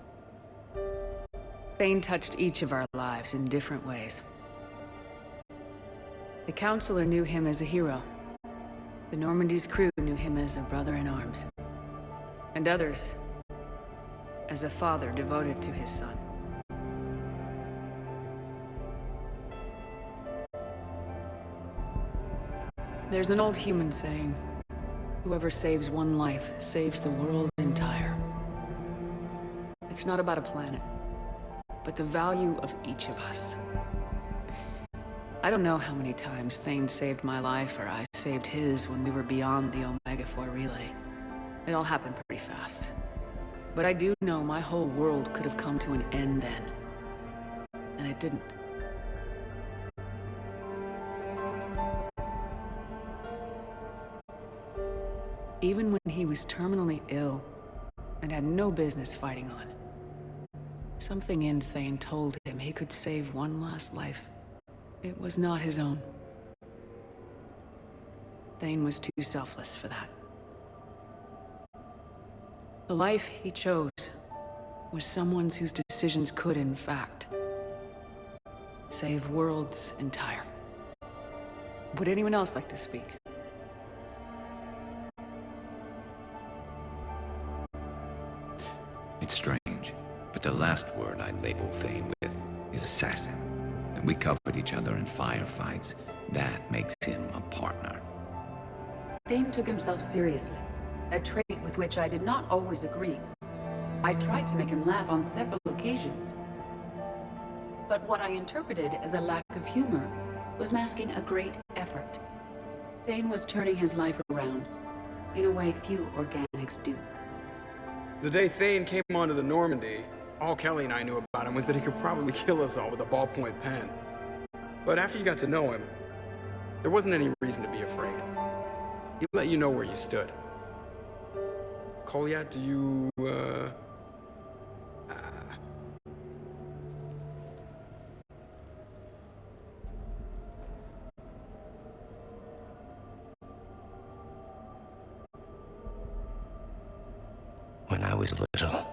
Thane touched each of our lives in different ways. The Counselor knew him as a hero. The Normandy's crew knew him as a brother in arms. And others as a father devoted to his son. There's an old human saying, whoever saves one life saves the world entire. It's not about a planet, but the value of each of us. I don't know how many times Thane saved my life or I saved his when we were beyond the Omega-4 relay. It all happened pretty fast. But I do know my whole world could have come to an end then. And it didn't. Even when he was terminally ill and had no business fighting on, something in Thane told him he could save one last life. It was not his own. Thane was too selfless for that. The life he chose was someone's whose decisions could, in fact, save worlds entire. Would anyone else like to speak? It's strange, but the last word I'd label Thane with is assassin. And we covered each other in firefights. That makes him a partner. Thane took himself seriously, a trait with which I did not always agree. I tried to make him laugh on several occasions. But what I interpreted as a lack of humor was masking a great effort. Thane was turning his life around, in a way few organics do. The day Thane came onto the Normandy, all Kelly and I knew about him was that he could probably kill us all with a ballpoint pen. But after you got to know him, there wasn't any reason to be afraid. He let you know where you stood. Kolyat, do you, When I was little,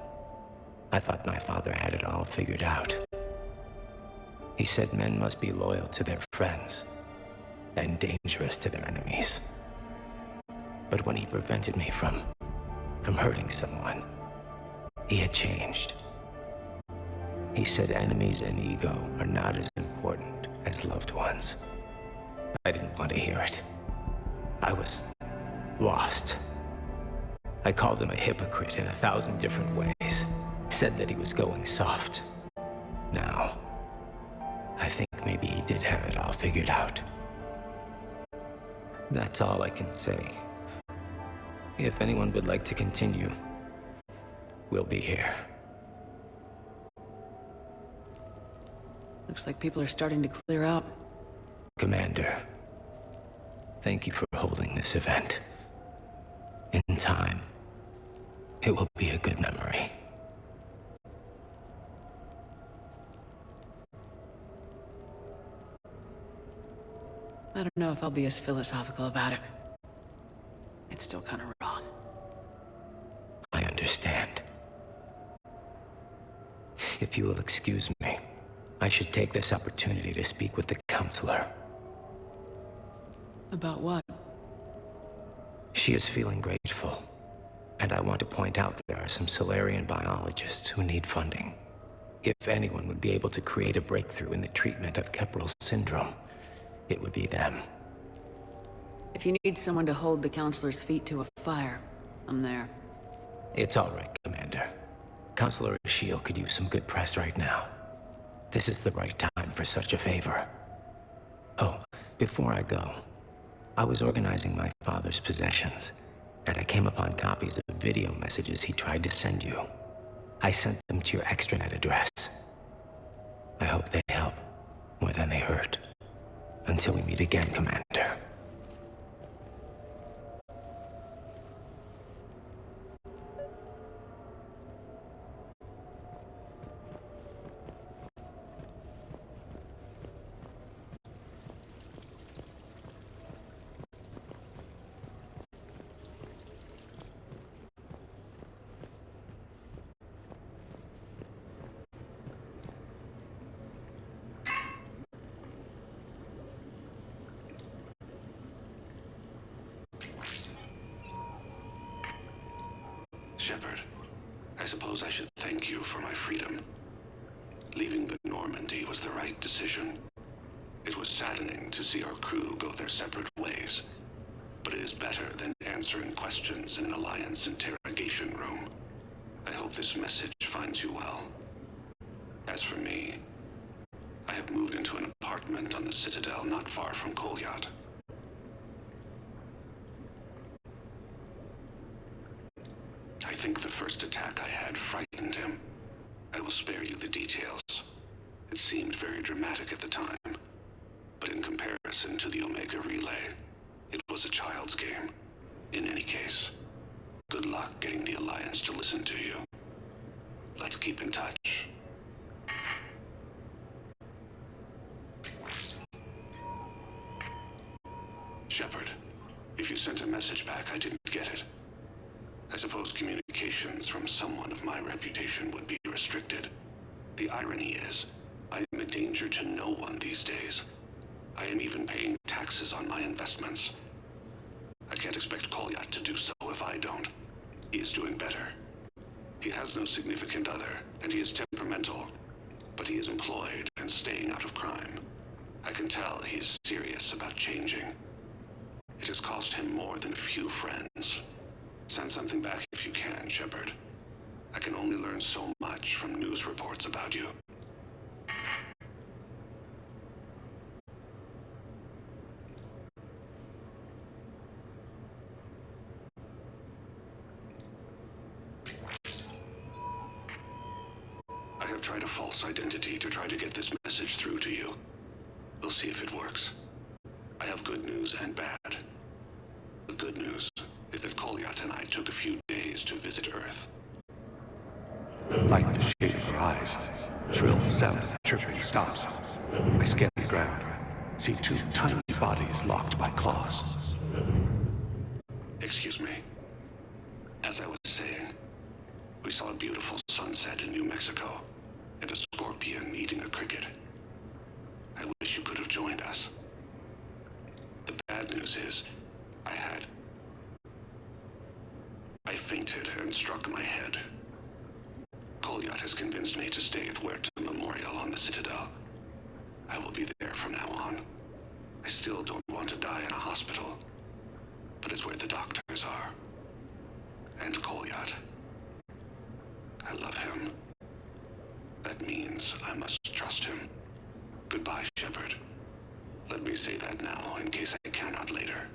I thought my father had it all figured out. He said men must be loyal to their friends and dangerous to their enemies. But when he prevented me from hurting someone, he had changed. He said enemies and ego are not as important as loved ones. I didn't want to hear it. I was lost. I called him a hypocrite in 1,000 different ways. Said that he was going soft. Now, I think maybe he did have it all figured out. That's all I can say. If anyone would like to continue, we'll be here. Looks like people are starting to clear out. Commander, thank you for holding this event. In time, it will be a good memory. I don't know if I'll be as philosophical about it. It's still kind of raw. I understand. If you will excuse me, I should take this opportunity to speak with the Counselor. About what? She is feeling grateful, and I want to point out there are some Solarian biologists who need funding. If anyone would be able to create a breakthrough in the treatment of Keppel syndrome, it would be them. If you need someone to hold the Counselor's feet to a fire, I'm there. It's all right, Commander. Counselor Ashiel could use some good press right now. This is the right time for such a favor. Oh, before I go, I was organizing my father's possessions, and I came upon copies of video messages he tried to send you. I sent them to your extranet address. I hope they help more than they hurt. Until we meet again, Commander. Shepard, I suppose I should thank you for my freedom. Leaving the Normandy was the right decision. It was saddening to see our crew go their separate ways, but it is better than answering questions in an Alliance interrogation room. I hope this message finds you well. As for me, I have moved into an apartment on the Citadel not far from Kolyat. I think the first attack I had frightened him. I will spare you the details. It seemed very dramatic at the time, but in comparison to the Omega Relay, it was a child's game. In any case, good luck getting the Alliance to listen to you. Let's keep in touch. Shepard, if you sent a message back, I didn't get it. I suppose communications from someone of my reputation would be restricted. The irony is, I am a danger to no one these days. I am even paying taxes on my investments. I can't expect Kolyat to do so if I don't. He is doing better. He has no significant other, and he is temperamental. But he is employed and staying out of crime. I can tell he is serious about changing. It has cost him more than a few friends. Send something back if you can, Shepard. I can only learn so much from news reports about you. I have tried a false identity to try to get this message through to you. We'll see if it works. I have good news and bad. The good news is that Kolyat and I took a few days to visit Earth. Like the shade of her eyes, shrill sound of chirping stops. I scan the ground, see two tiny bodies locked by claws. Excuse me. As I was saying, we saw a beautiful sunset in New Mexico, and a scorpion eating a cricket. I wish you could have joined us. The bad news is, I fainted and struck my head. Kolyat has convinced me to stay at Huerta Memorial on the Citadel. I will be there from now on. I still don't want to die in a hospital, but it's where the doctors are. And Kolyat. I love him. That means I must trust him. Goodbye, Shepard. Let me say that now, in case I cannot later.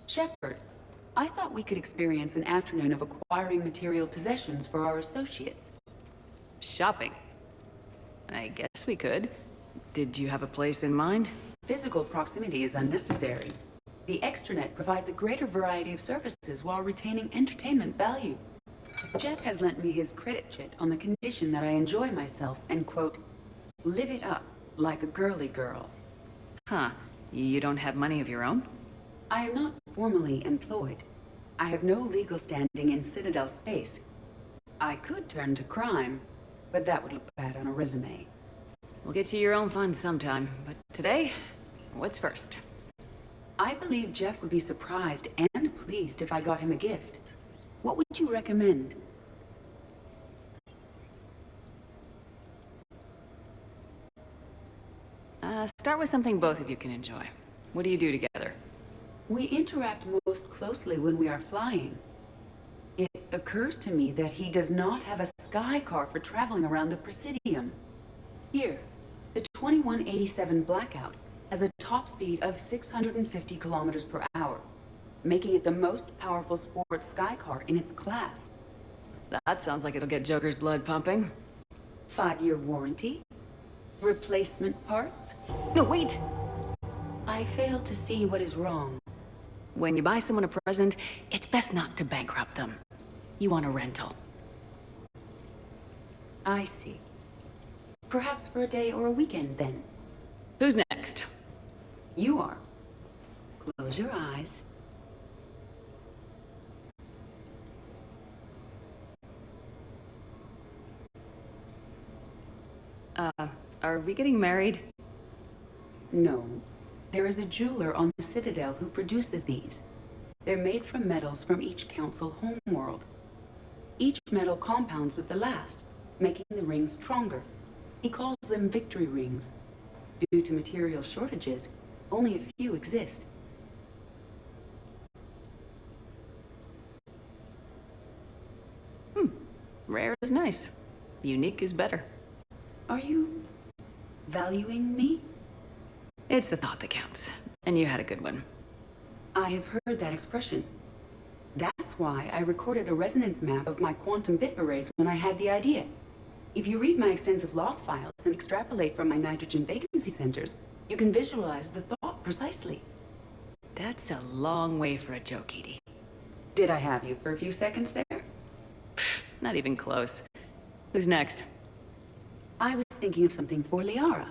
Shepard, I thought we could experience an afternoon of acquiring material possessions for our associates. Shopping? I guess we could. Did you have a place in mind? Physical proximity is unnecessary. The extranet provides a greater variety of services while retaining entertainment value. Jeff has lent me his credit chit on the condition that I enjoy myself and, quote, live it up like a girly girl. Huh. You don't have money of your own? I am not formally employed. I have no legal standing in Citadel space. I could turn to crime, but that would look bad on a resume. We'll get you your own funds sometime, but today, what's first? I believe Jeff would be surprised and pleased if I got him a gift. What would you recommend? Start with something both of you can enjoy. What do you do together? We interact most closely when we are flying. It occurs to me that he does not have a sky car for traveling around the Presidium. Here, the 2187 Blackout has a top speed of 650 kilometers per hour, making it the most powerful sports sky car in its class. That sounds like it'll get Joker's blood pumping. 5-year warranty? Replacement parts? No, wait! I fail to see what is wrong. When you buy someone a present, it's best not to bankrupt them. You want a rental. I see. Perhaps for a day or a weekend, then. Who's next? You are. Close your eyes. Are we getting married? No. There is a jeweler on the Citadel who produces these. They're made from metals from each council homeworld. Each metal compounds with the last, making the rings stronger. He calls them victory rings. Due to material shortages, only a few exist. Rare is nice. Unique is better. Are you valuing me? It's the thought that counts. And you had a good one. I have heard that expression. That's why I recorded a resonance map of my quantum bit arrays when I had the idea. If you read my extensive log files and extrapolate from my nitrogen vacancy centers, you can visualize the thought precisely. That's a long way for a joke, Edie. Did I have you for a few seconds there? Not even close. Who's next? I was thinking of something for Liara.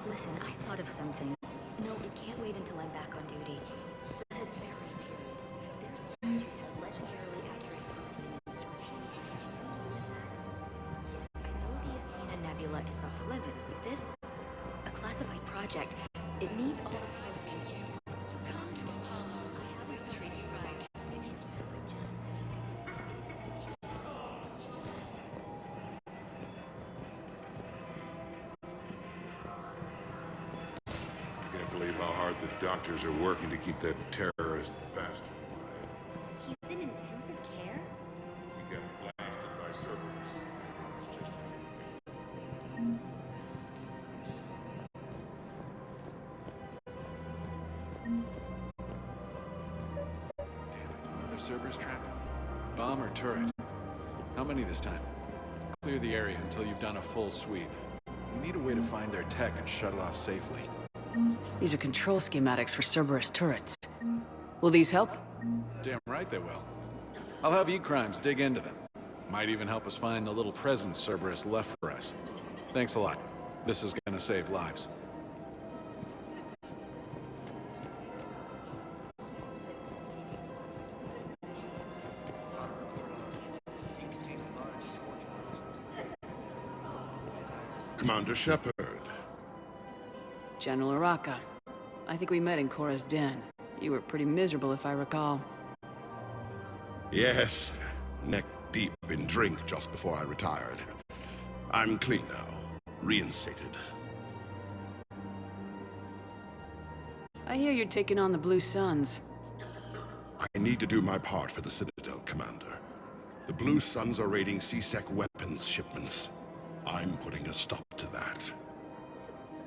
Listen, I thought of something. No, it can't wait until I'm back on duty. The Hesperian period. Their statues have legendarily accurate Prothean inscriptions. Use that. Yes, I know the Athena Nebula is off limits, but this... a classified project. It needs all the private intent. Come to Apollo's. I haven't treated you right. I can't believe how hard the doctors are working to keep that terrorist bastard. He's in intensive care? He got blasted by Cerberus. It's just... Another Cerberus trap? Bomb or turret? How many this time? Clear the area until you've done a full sweep. We need a way to find their tech and shuttle off safely. These are control schematics for Cerberus turrets. Will these help? Damn right they will. I'll have E-Crimes dig into them. Might even help us find the little presents Cerberus left for us. Thanks a lot. This is gonna save lives. Commander Shepard. General Araka. I think we met in Korra's den. You were pretty miserable, if I recall. Yes, neck deep in drink just before I retired. I'm clean now, reinstated. I hear you're taking on the Blue Suns. I need to do my part for the Citadel, Commander. The Blue Suns are raiding C-Sec weapons shipments. I'm putting a stop to that.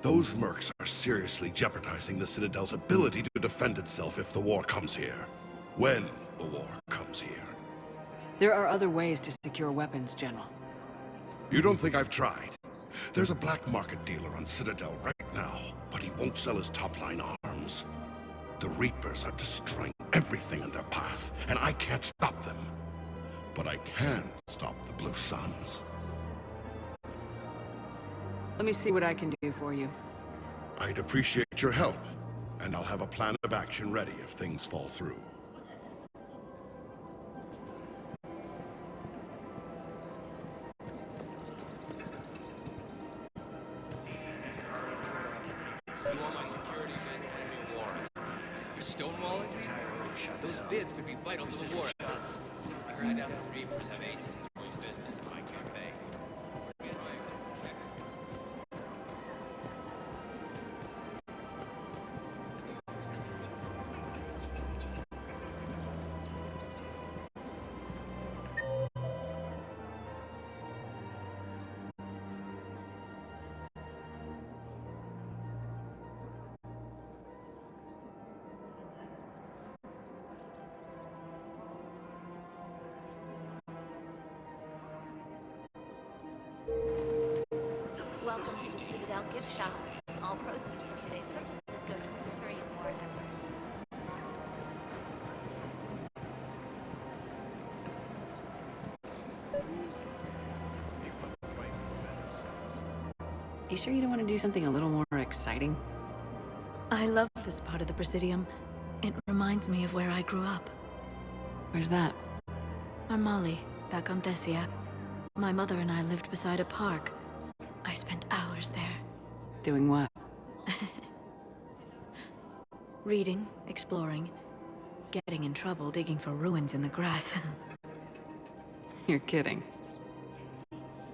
Those mercs are seriously jeopardizing the Citadel's ability to defend itself if the war comes here. When the war comes here. There are other ways to secure weapons, General. You don't think I've tried? There's a black market dealer on Citadel right now, but he won't sell his top-line arms. The Reapers are destroying everything in their path, and I can't stop them. But I can stop the Blue Suns. Let me see what I can do for you. I'd appreciate your help, and I'll have a plan of action ready if things fall through. You want my security bids, bring me a warrant. You're stonewalling me? Those bids could be vital to the war. I heard down the Reapers have agents to do business in my campaign. Welcome to the Citadel gift shop. All proceeds from today's purchases go to the Centurion War effort. You sure you don't want to do something a little more exciting? I love this part of the Presidium. It reminds me of where I grew up. Where's that? Armali, back on Thessia. My mother and I lived beside a park. I spent hours there. Doing what? Reading, exploring, getting in trouble digging for ruins in the grass. You're kidding.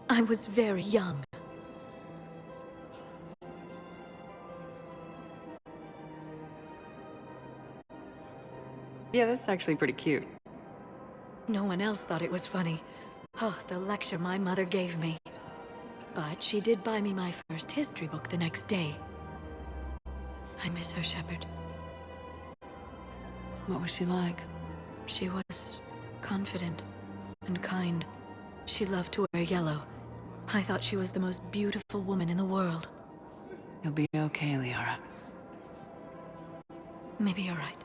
I was very young. Yeah, that's actually pretty cute. No one else thought it was funny. Oh, the lecture my mother gave me. But she did buy me my first history book the next day. I miss her, Shepard. What was she like? She was confident and kind. She loved to wear yellow. I thought she was the most beautiful woman in the world. You'll be okay, Liara. Maybe you're right.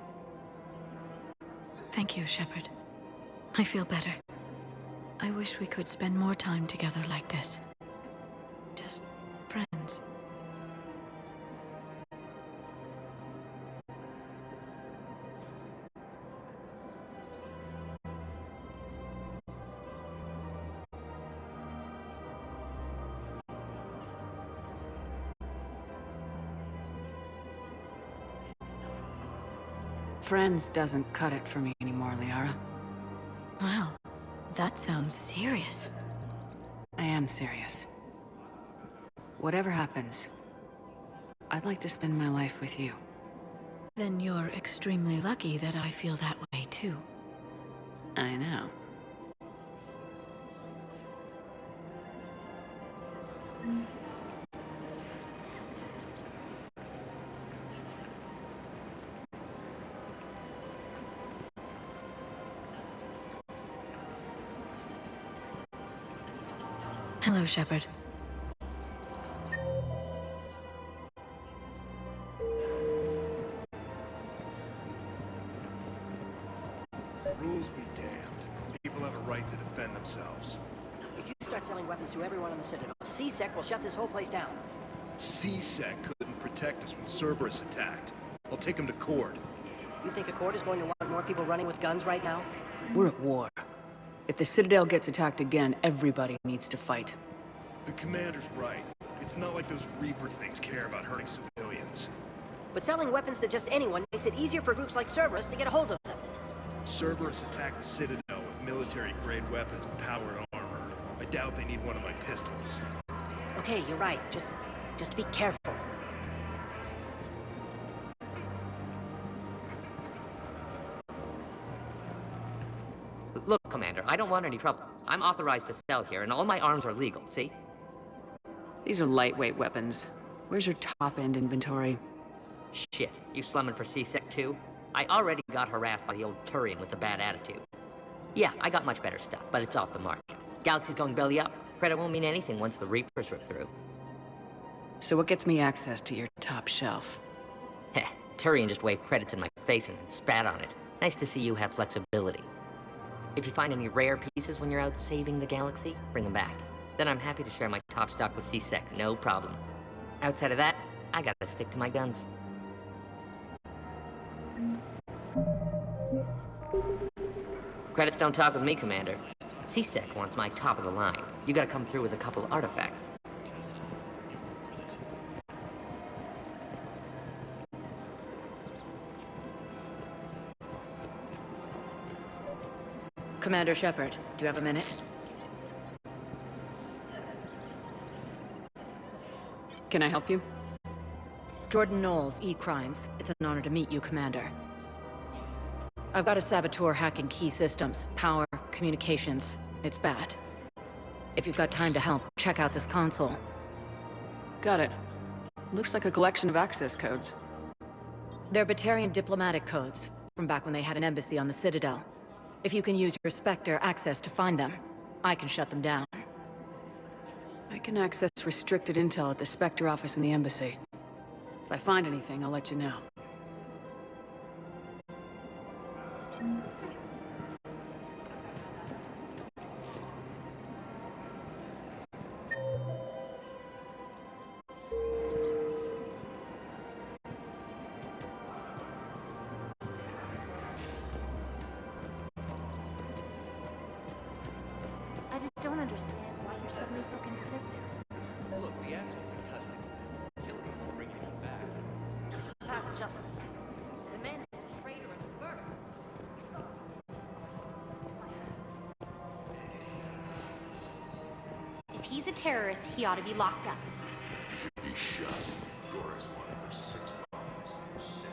Thank you, Shepard. I feel better. I wish we could spend more time together like this. Just friends. Friends doesn't cut it for me anymore, Liara. Wow, that sounds serious. I am serious. Whatever happens, I'd like to spend my life with you. Then you're extremely lucky that I feel that way, too. I know. Hello, Shepard. Rules be damned. People have a right to defend themselves. If you start selling weapons to everyone on the Citadel, C-Sec will shut this whole place down. C-Sec couldn't protect us when Cerberus attacked. I'll take them to court. You think Accord is going to want more people running with guns right now? We're at war. If the Citadel gets attacked again, everybody needs to fight. The commander's right. It's not like those Reaper things care about hurting civilians. But selling weapons to just anyone makes it easier for groups like Cerberus to get a hold of them. Cerberus attacked the Citadel with military-grade weapons and powered armor. I doubt they need one of my pistols. Okay, you're right. Just be careful. Look, Commander, I don't want any trouble. I'm authorized to sell here, and all my arms are legal, see? These are lightweight weapons. Where's your top-end inventory? Shit, you slumming for C-Sec too? I already got harassed by the old Turian with the bad attitude. Yeah, I got much better stuff, but it's off the market. Galaxy's going belly up. Credit won't mean anything once the Reapers rip through. So what gets me access to your top shelf? Heh, Turian just waved credits in my face and spat on it. Nice to see you have flexibility. If you find any rare pieces when you're out saving the galaxy, bring them back. Then I'm happy to share my top stock with C-Sec, no problem. Outside of that, I gotta stick to my guns. Credits don't talk with me, Commander. C-Sec wants my top of the line. You gotta come through with a couple artifacts. Commander Shepard, do you have a minute? Can I help you? Jordan Knowles, E-Crimes. It's an honor to meet you, Commander. I've got a saboteur hacking key systems, power, communications. It's bad. If you've got time to help, check out this console. Got it. Looks like a collection of access codes. They're Batarian diplomatic codes, from back when they had an embassy on the Citadel. If you can use your Spectre access to find them, I can shut them down. I can access restricted intel at the Spectre office in the embassy. If I find anything, I'll let you know. I just don't understand why you're suddenly so conflicted. Look, the asshole's a cousin. Kill him or bring him back. It's not justice. The man is a traitor at birth. If he's a terrorist, he ought to be locked up. He should be shot. Gore's wanted for 6 bombs. 6.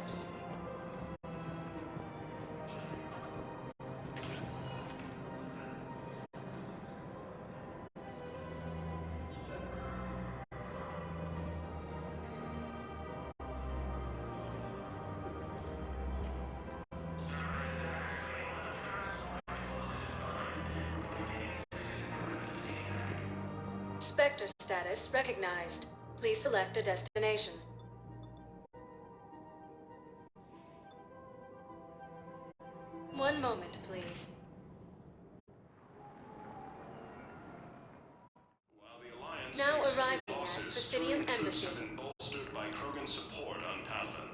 Spectre status recognized. Please select a destination. One moment, please. Now arriving at Presidium Embassy. Have been bolstered by Krogan support on Palvin.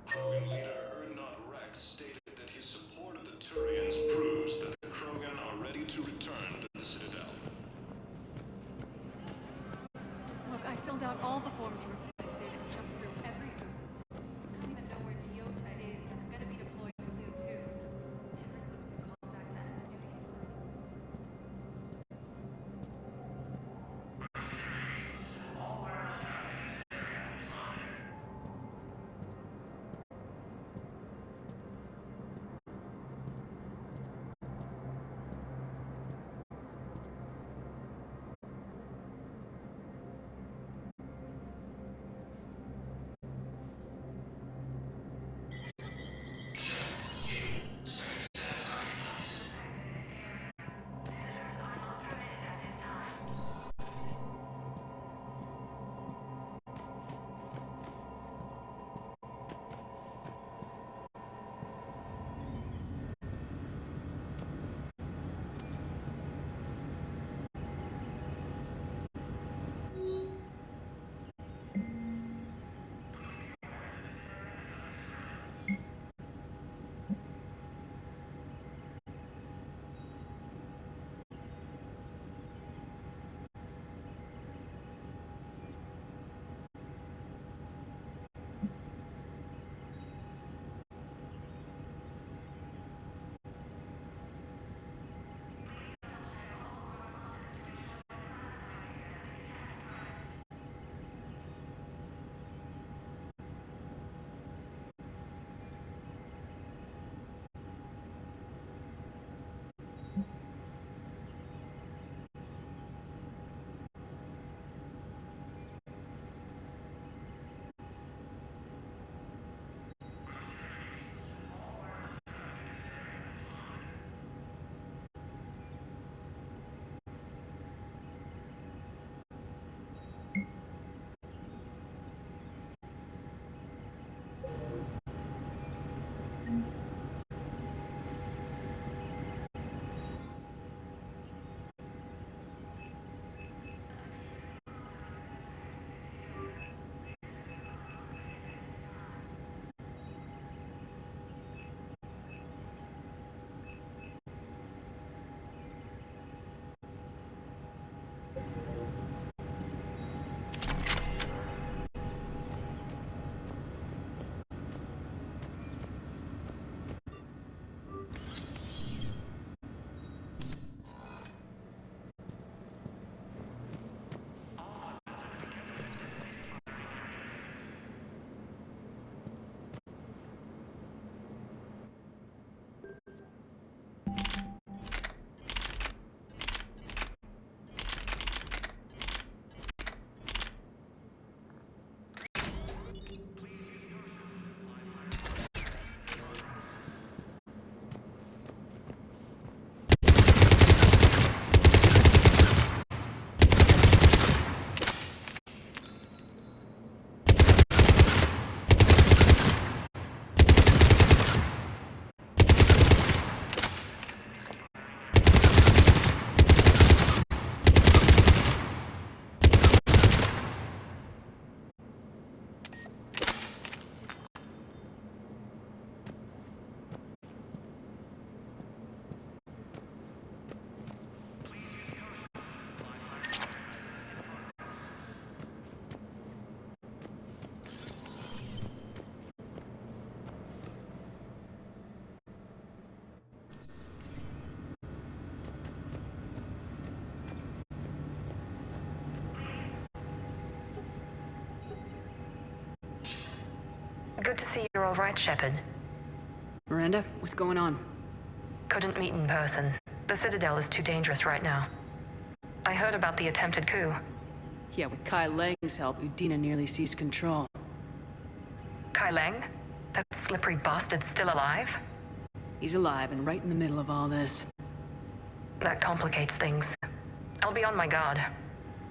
Krogan leader Erdnot Rex stated that his support of the Turians proves that the Krogan are ready to return to the Citadel. Look, I filled out all the forms you requested and jumped through every hoop. Good to see you're all right, Shepard. Miranda, what's going on? Couldn't meet in person. The Citadel is too dangerous right now. I heard about the attempted coup. Yeah, with Kai Lang's help, Udina nearly seized control. Kai Lang? That slippery bastard's still alive? He's alive and right in the middle of all this. That complicates things. I'll be on my guard.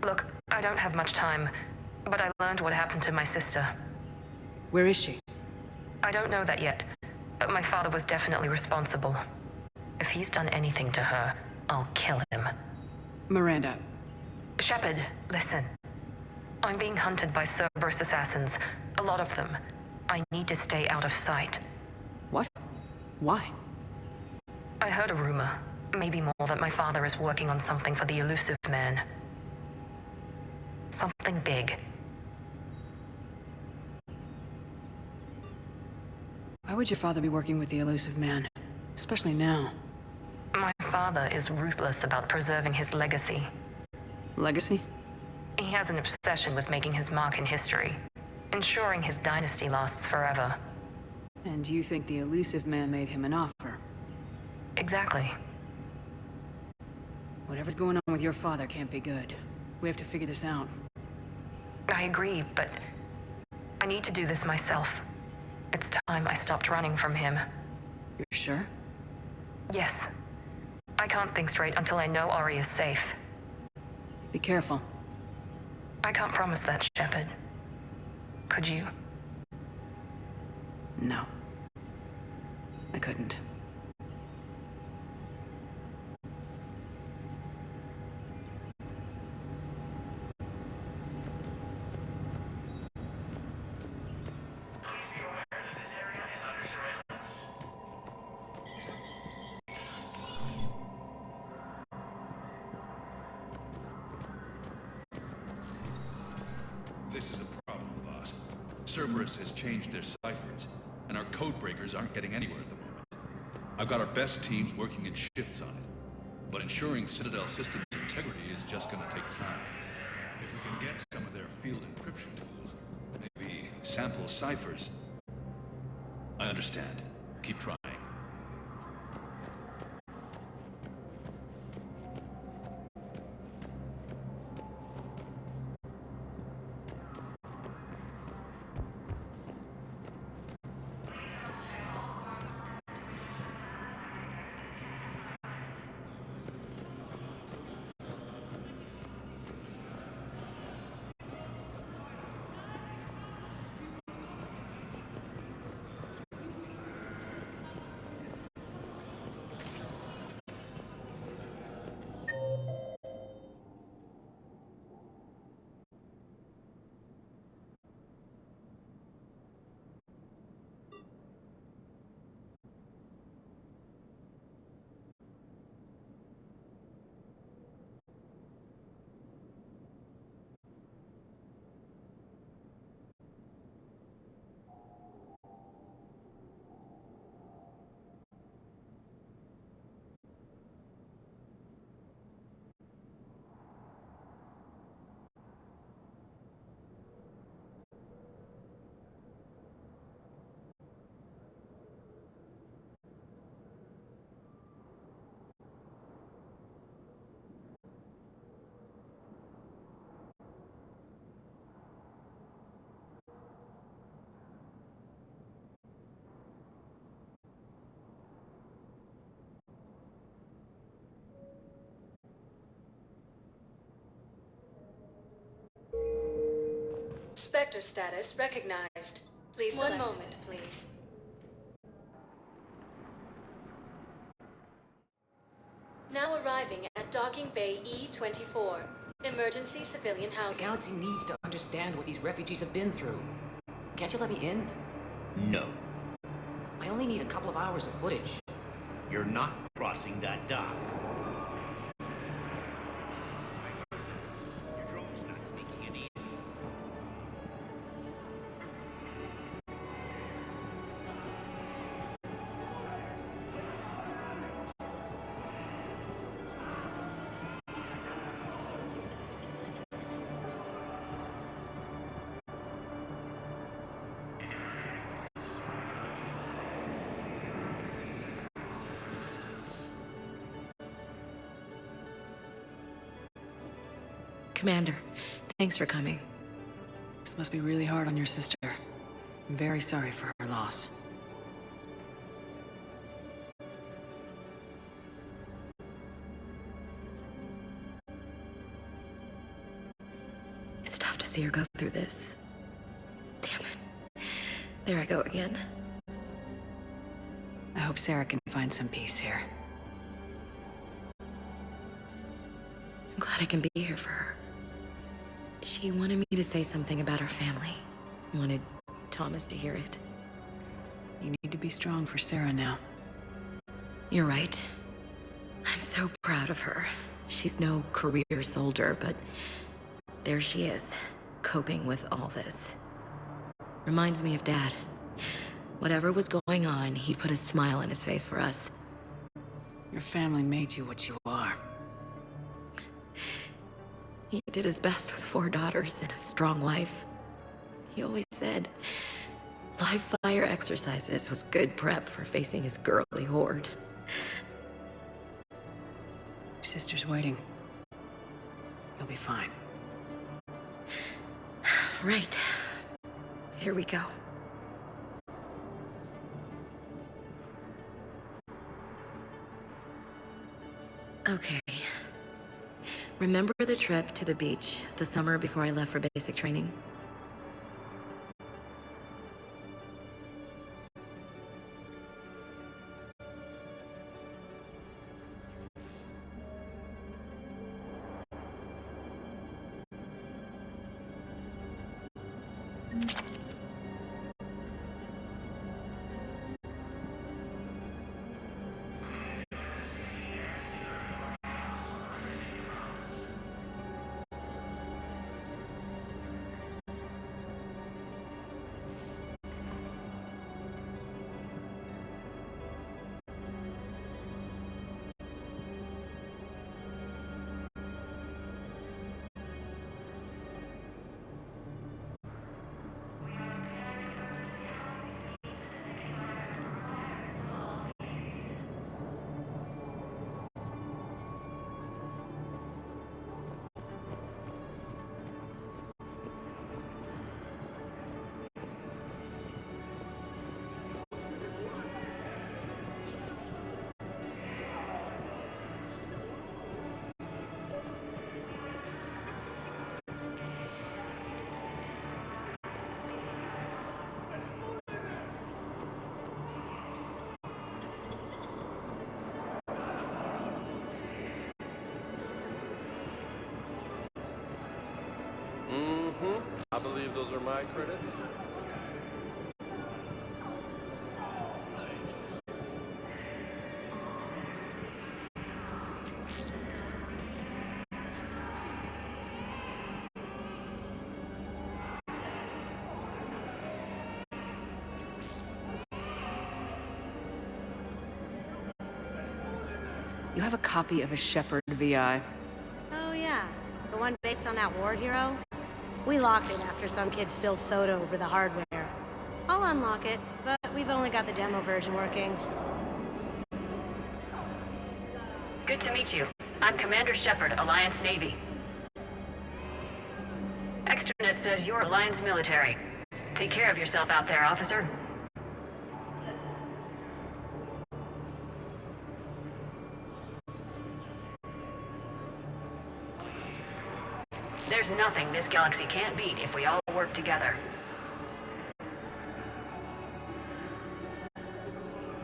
Look, I don't have much time, but I learned what happened to my sister. Where is she? I don't know that yet, but my father was definitely responsible. If he's done anything to her, I'll kill him. Miranda. Shepard, listen. I'm being hunted by Cerberus assassins. A lot of them. I need to stay out of sight. What? Why? I heard a rumor. Maybe more, that my father is working on something for the Elusive Man. Something big. Why would your father be working with the Elusive Man? Especially now. My father is ruthless about preserving his legacy. Legacy? He has an obsession with making his mark in history, ensuring his dynasty lasts forever. And you think the Elusive Man made him an offer? Exactly. Whatever's going on with your father can't be good. We have to figure this out. I agree, but I need to do this myself. It's time I stopped running from him. You're sure? Yes. I can't think straight until I know Ori is safe. Be careful. I can't promise that, Shepard. Could you? No. I couldn't. This is a problem, boss. Cerberus has changed their ciphers, and our code breakers aren't getting anywhere at the moment. I've got our best teams working in shifts on it, but ensuring Citadel systems integrity is just gonna take time. If we can get some of their field encryption tools, maybe sample ciphers. I understand. Keep trying. Spectre status recognized. Please One moment, please. Now arriving at Docking Bay E-24. Emergency civilian housing. The Galaxy needs to understand what these refugees have been through. Can't you let me in? No. I only need a couple of hours of footage. You're not crossing that dock. Your drone's not sneaking in either. Commander, thanks for coming. This must be really hard on your sister. I'm very sorry for her loss. It's tough to see her go through this. Damn it. There I go again. I hope Sarah can find some peace here. I'm glad I can be here for her. She wanted me to say something about her family. Wanted Thomas to hear it. You need to be strong for Sarah now. You're right. I'm so proud of her. She's no career soldier, but there she is, coping with all this. Reminds me of Dad. Whatever was going on, he put a smile on his face for us. Your family made you what you are. He did his best with 4 daughters and a strong wife. He always said live fire exercises was good prep for facing his girly horde. Your sister's waiting. You'll be fine. Right. Here we go. Okay. Remember the trip to the beach the summer before I left for basic training? I believe those are my credits. You have a copy of a Shepard VI. Oh yeah, the one based on that war hero? We locked it after some kid spilled soda over the hardware. I'll unlock it, but we've only got the demo version working. Good to meet you. I'm Commander Shepard, Alliance Navy. Extranet says you're Alliance military. Take care of yourself out there, officer. There's nothing this galaxy can't beat if we all work together.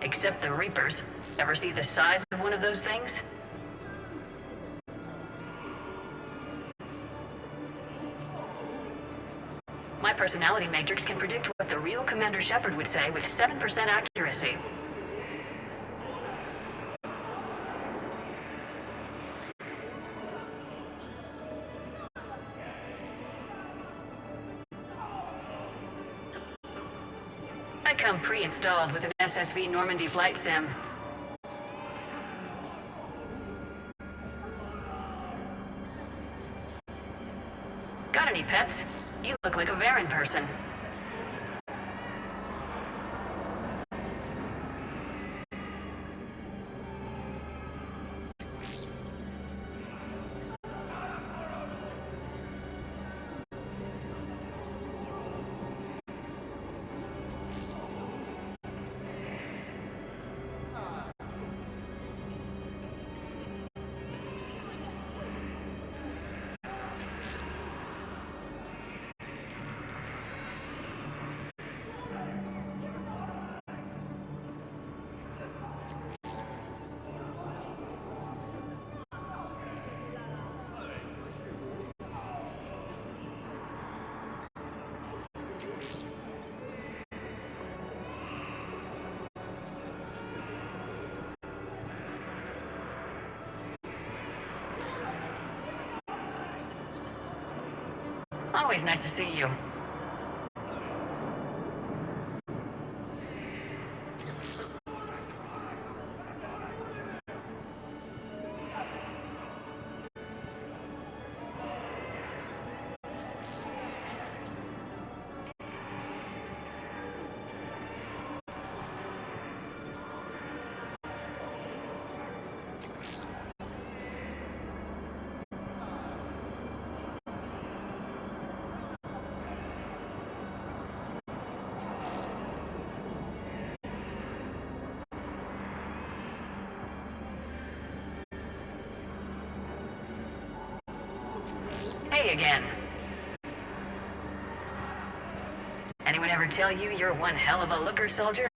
Except the Reapers. Ever see the size of one of those things? My personality matrix can predict what the real Commander Shepard would say with 7% accuracy. I come pre-installed with an SSV Normandy flight sim. Got any pets? You look like a Varen person. Always nice to see you. Hey again. Anyone ever tell you you're one hell of a looker, soldier?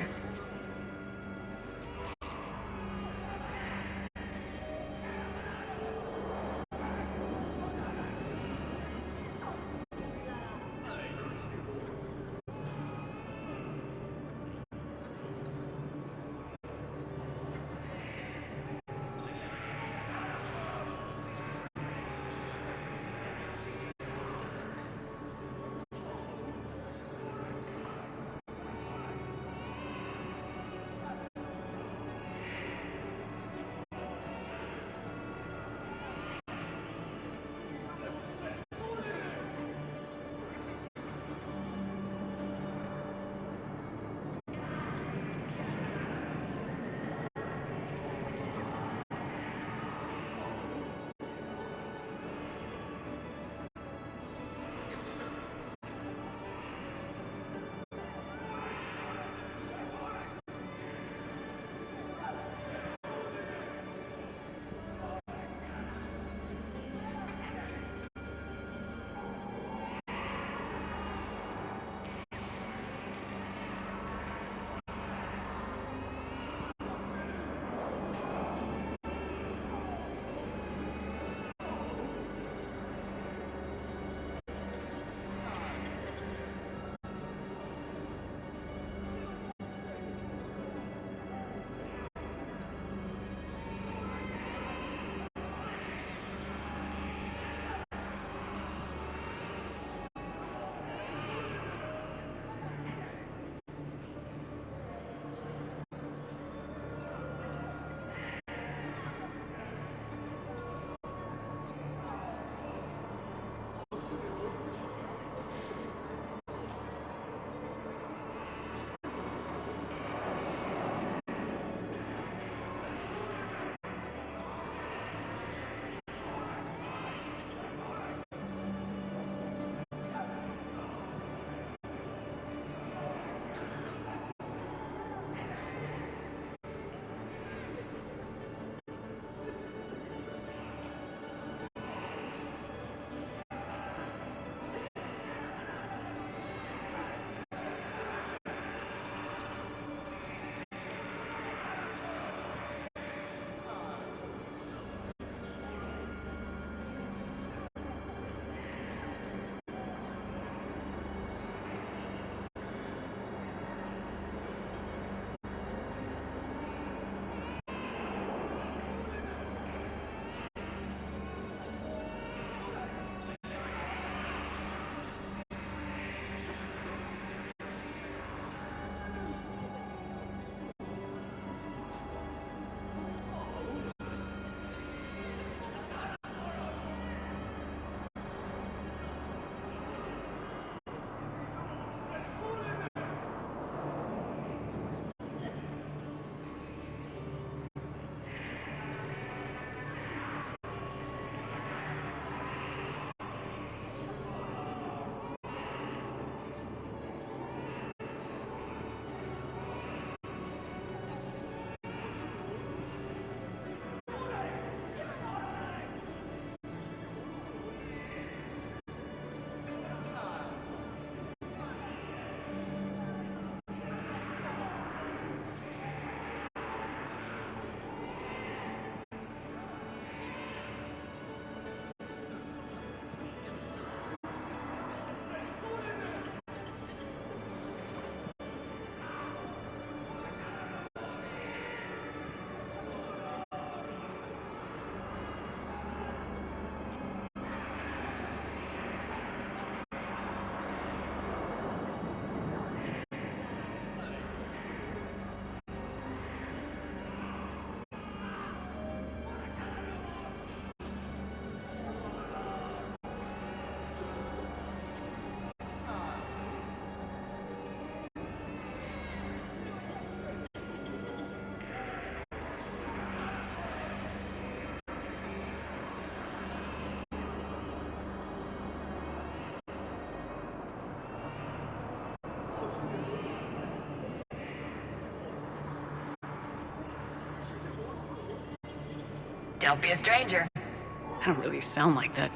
Don't be a stranger. I don't really sound like that,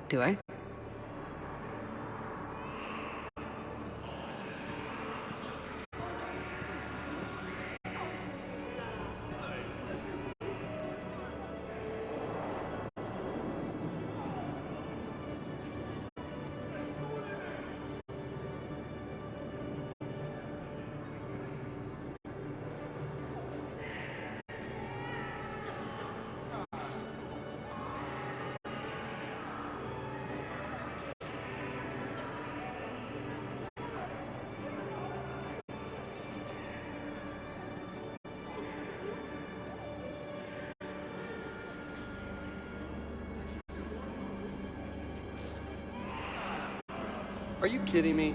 do I? Are you kidding me?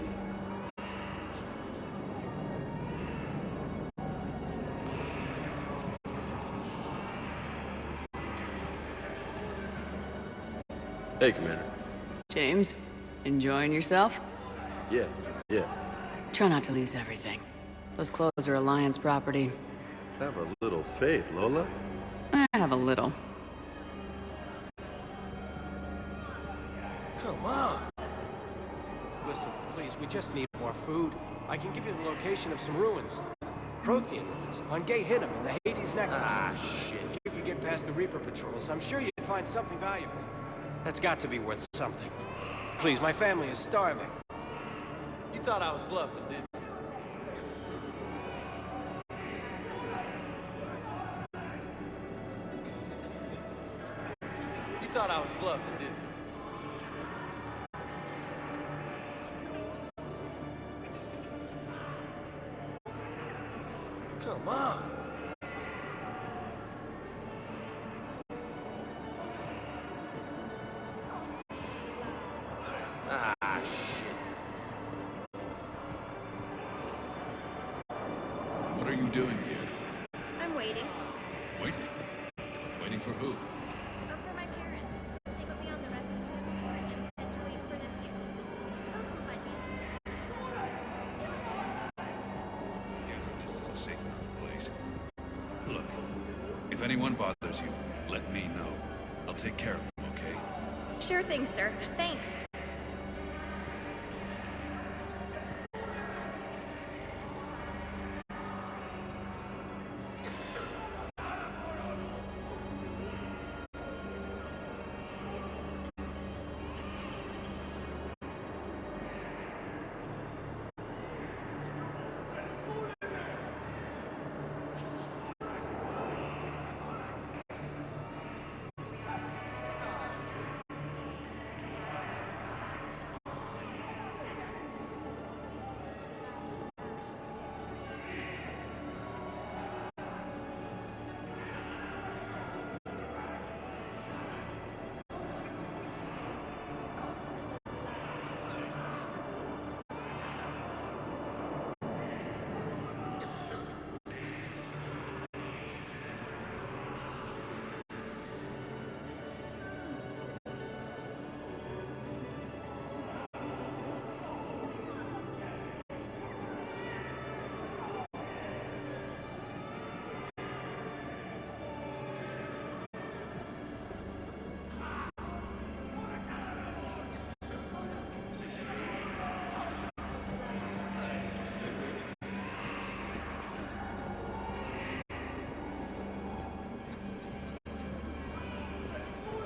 Hey, Commander. James, enjoying yourself? Yeah. Try not to lose everything. Those clothes are Alliance property. Have a little faith, Lola. I have a little. Come on! Listen, please, we just need more food. I can give you the location of some ruins. Prothean ruins, on Gay Hinnom in the Hades Nexus. Ah, shit. If you could get past the Reaper patrols, I'm sure you'd find something valuable. That's got to be worth something. Please, my family is starving. You thought I was bluffing, didn't you? You thought I was bluffing, didn't you? Come on! Ah, shit. What are you doing here? I'm waiting. Waiting? Waiting for who? Oh, for my parents. They put me on the rescue transport and said to wait for them here. They'll come find me. Yes, this is a safe enough place. Look, if anyone bothers you, let me know. I'll take care of them, okay? Sure thing, sir. Thanks.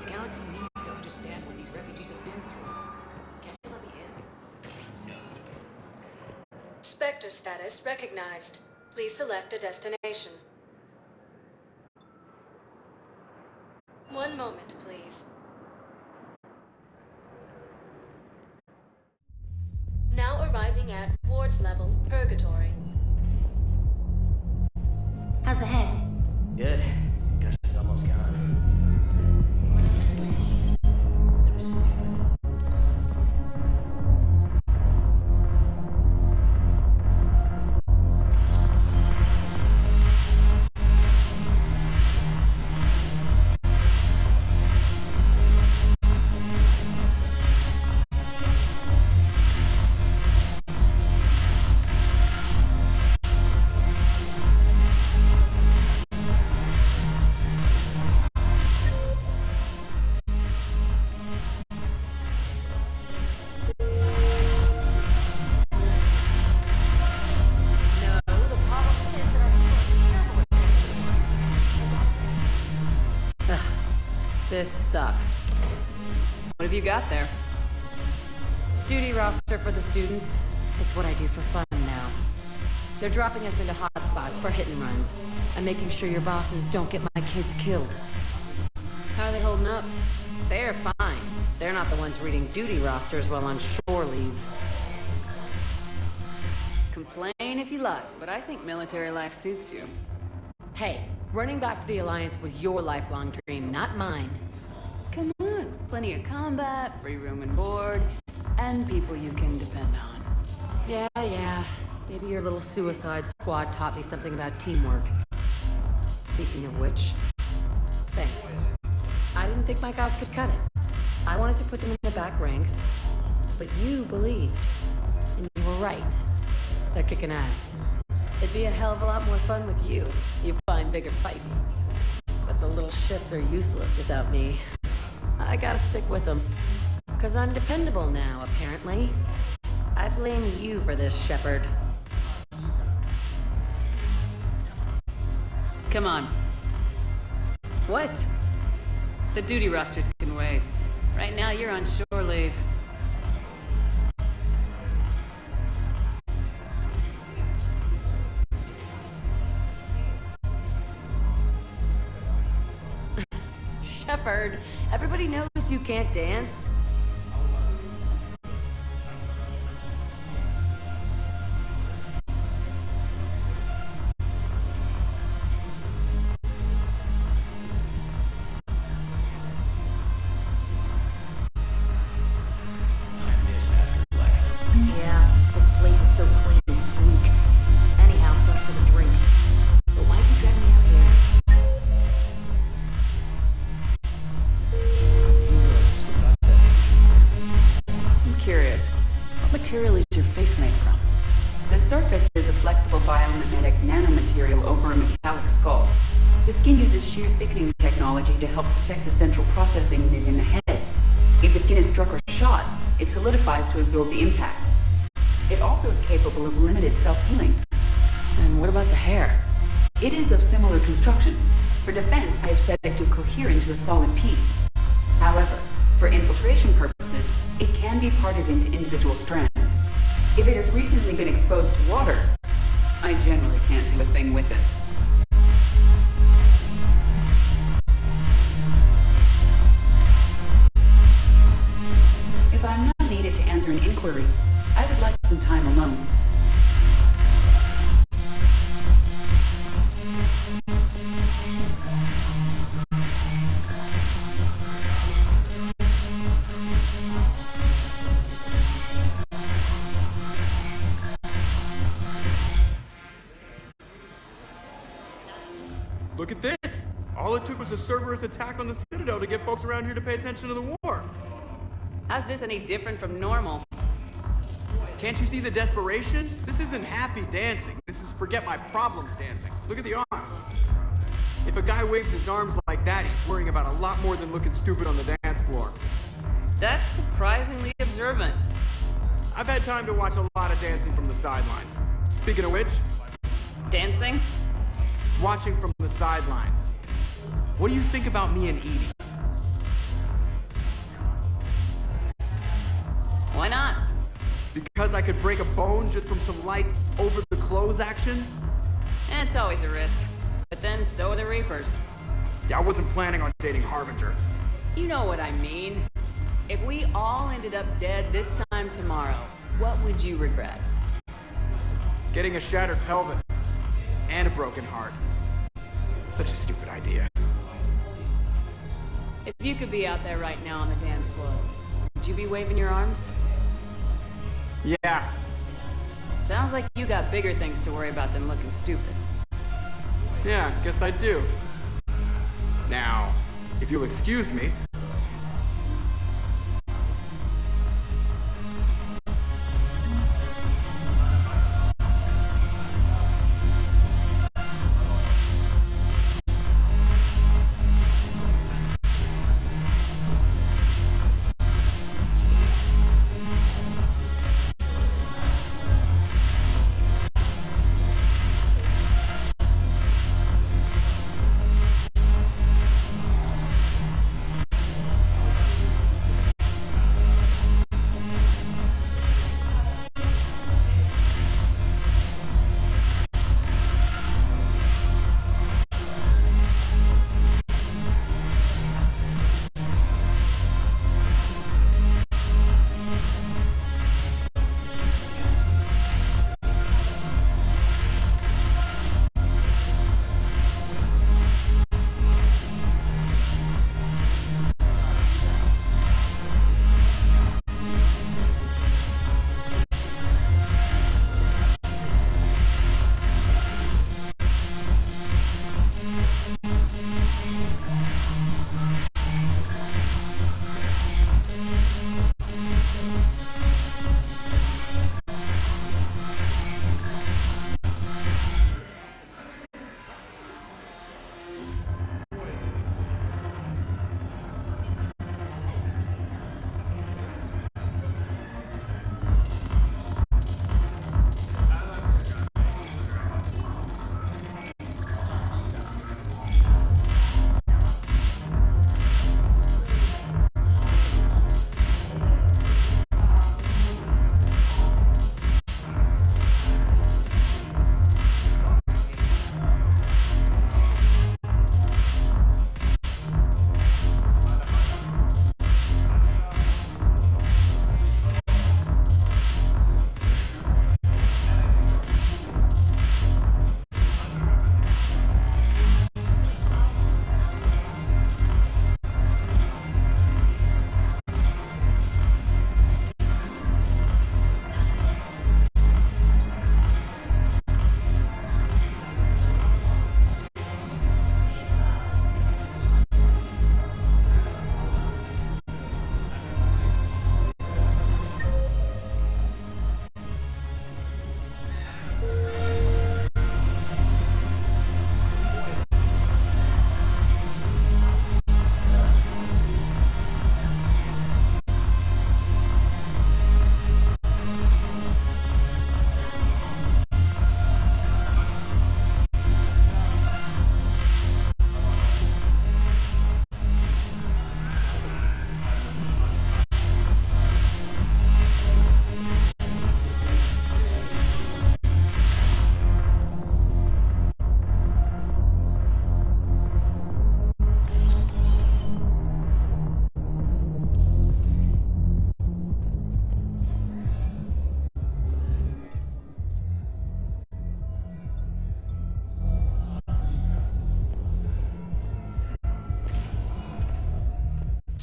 The galaxy needs to understand what these refugees have been through. Can't you let me in? Spectre status recognized. Please select a destination. One moment, please. Now arriving at Ward's level, Purgatory. How's the head? Good. Concussion's almost gone. This sucks. What have you got there? Duty roster for the students. It's what I do for fun now. They're dropping us into hotspots for hit and runs. I'm making sure your bosses don't get my kids killed. How are they holding up? They're fine. They're not the ones reading duty rosters while on shore leave. Complain if you like, but I think military life suits you. Hey, running back to the Alliance was your lifelong dream, not mine. Come on, plenty of combat, free room and board, and people you can depend on. Yeah. Maybe your little suicide squad taught me something about teamwork. Speaking of which, thanks. I didn't think my guys could cut it. I wanted to put them in the back ranks, but you believed. And you were right. They're kicking ass. It'd be a hell of a lot more fun with you. You find bigger fights. But the little shits are useless without me. I gotta stick with them. 'Cause I'm dependable now, apparently. I blame you for this, Shepard. Come on. What? The duty rosters can wait. Right now, you're on shore leave. Shepard, everybody knows you can't dance. Yeah, this place is so clean it squeaks. Anyhow, thanks for the drink. But why'd you drag me out here? I'm curious, what material is your face made from? The surface is a flexible biomimetic nanomaterial over a metallic skull. The skin uses shear thickening technology to help protect the central processing unit in the head. If the skin is struck or shot, it solidifies to absorb the impact. It also is capable of limited self-healing. And what about the hair? It is of similar construction. For defense, I have set it to cohere into a solid piece. However, for infiltration purposes, it can be parted into individual strands. If it has recently been exposed to water, I generally can't do a thing with it. If I'm not needed to answer an inquiry, I would like some time alone. Look at this! All it took was a Cerberus attack on the Citadel to get folks around here to pay attention to the war. How's this any different from normal? Can't you see the desperation? This isn't happy dancing. This is forget my problems dancing. Look at the arms. If a guy waves his arms like that, he's worrying about a lot more than looking stupid on the dance floor. That's surprisingly observant. I've had time to watch a lot of dancing from the sidelines. Speaking of which... Dancing? Watching from the sidelines. What do you think about me and Edie? Why not? Because I could break a bone just from some light over-the-clothes action? It's always a risk. But then so are the Reapers. Yeah, I wasn't planning on dating Harbinger. You know what I mean. If we all ended up dead this time tomorrow, what would you regret? Getting a shattered pelvis. And a broken heart. Such a stupid idea. If you could be out there right now on the dance floor, would you be waving your arms? Yeah. Sounds like you got bigger things to worry about than looking stupid. Yeah, guess I do. Now, if you'll excuse me,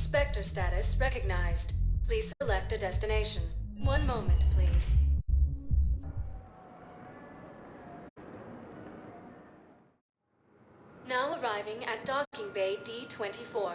Spectre status recognized. Please select a destination. One moment, please. Now arriving at Docking Bay D-24.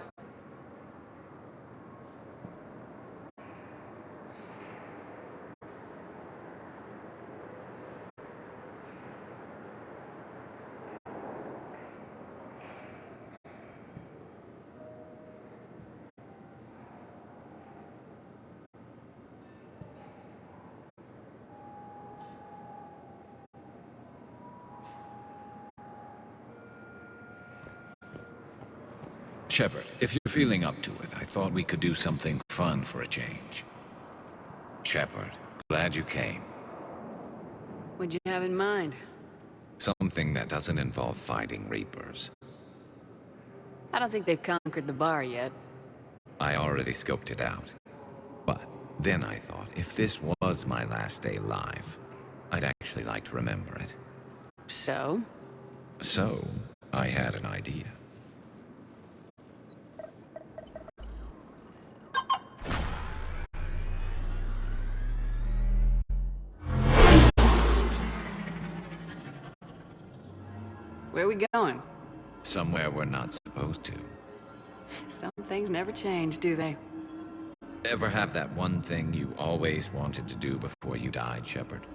Shepard, if you're feeling up to it, I thought we could do something fun for a change. Shepard, glad you came. What'd you have in mind? Something that doesn't involve fighting Reapers. I don't think they've conquered the bar yet. I already scoped it out. But then I thought, if this was my last day live, I'd actually like to remember it. So? So, I had an idea. Where are we going? Somewhere we're not supposed to. Some things never change, do they? Ever have that one thing you always wanted to do before you died, Shepard?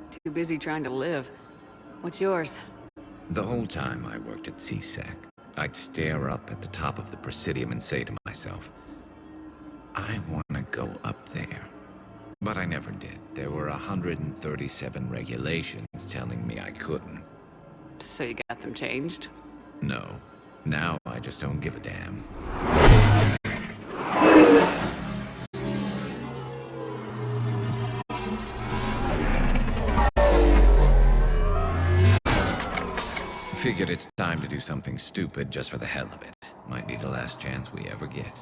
Too busy trying to live. What's yours? The whole time I worked at CSEC, I'd stare up at the top of the Presidium and say to myself, I want to go up there. But I never did. There were 137 regulations telling me I couldn't. So you got them changed? No. Now I just don't give a damn. Figured it's time to do something stupid just for the hell of it. Might be the last chance we ever get.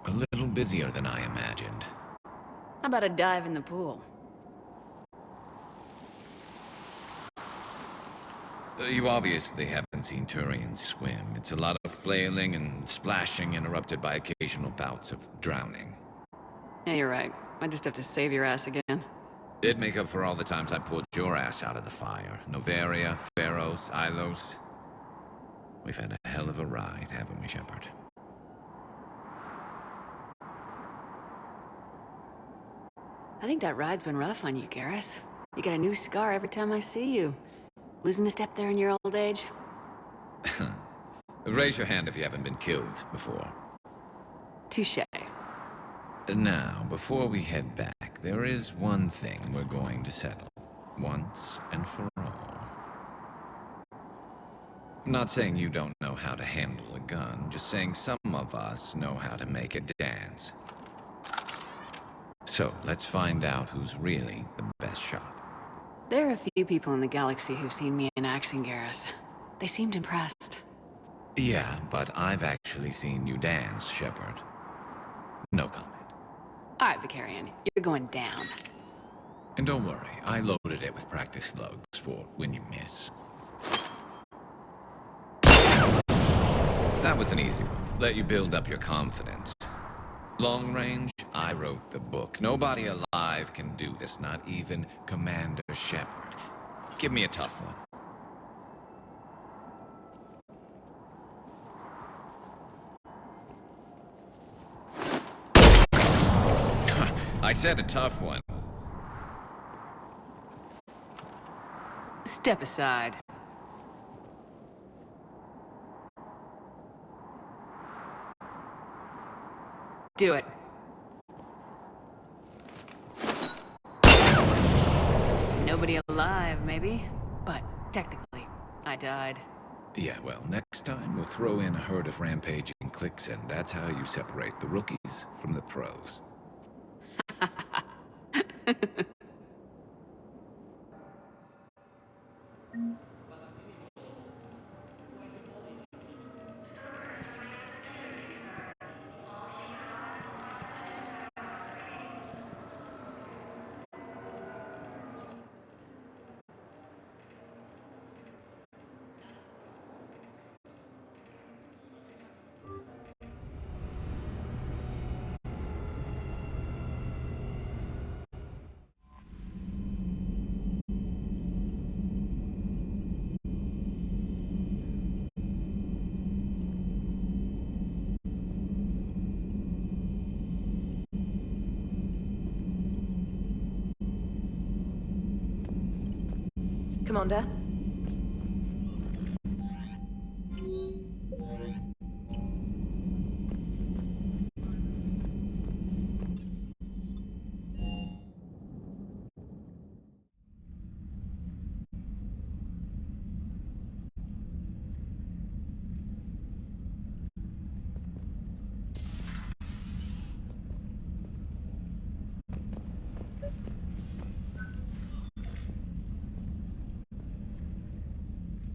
A little busier than I imagined. How about a dive in the pool? You obviously haven't seen Turians swim. It's a lot of flailing and splashing interrupted by occasional bouts of drowning. Yeah, you're right. I just have to save your ass again. It'd make up for all the times I pulled your ass out of the fire. Noveria, Pharos, Ilos. We've had a hell of a ride, haven't we, Shepard? I think that ride's been rough on you, Garrus. You get a new scar every time I see you. Losing a step there in your old age? Raise your hand if you haven't been killed before. Touché. Now, before we head back, there is one thing we're going to settle. Once and for all. I'm not saying you don't know how to handle a gun, just saying some of us know how to make it dance. So, let's find out who's really the best shot. There are a few people in the galaxy who've seen me in action, Garrus. They seemed impressed. Yeah, but I've actually seen you dance, Shepard. No comment. All right, Vicarian, you're going down. And don't worry, I loaded it with practice slugs for when you miss. That was an easy one. Let you build up your confidence. Long range, I wrote the book. Nobody alive can do this, not even Commander Shepard. Give me a tough one. I said a tough one. Step aside. Do it. Nobody alive, maybe? But technically, I died. Yeah, well, next time we'll throw in a herd of rampaging cliques, and that's how you separate the rookies from the pros. Commander?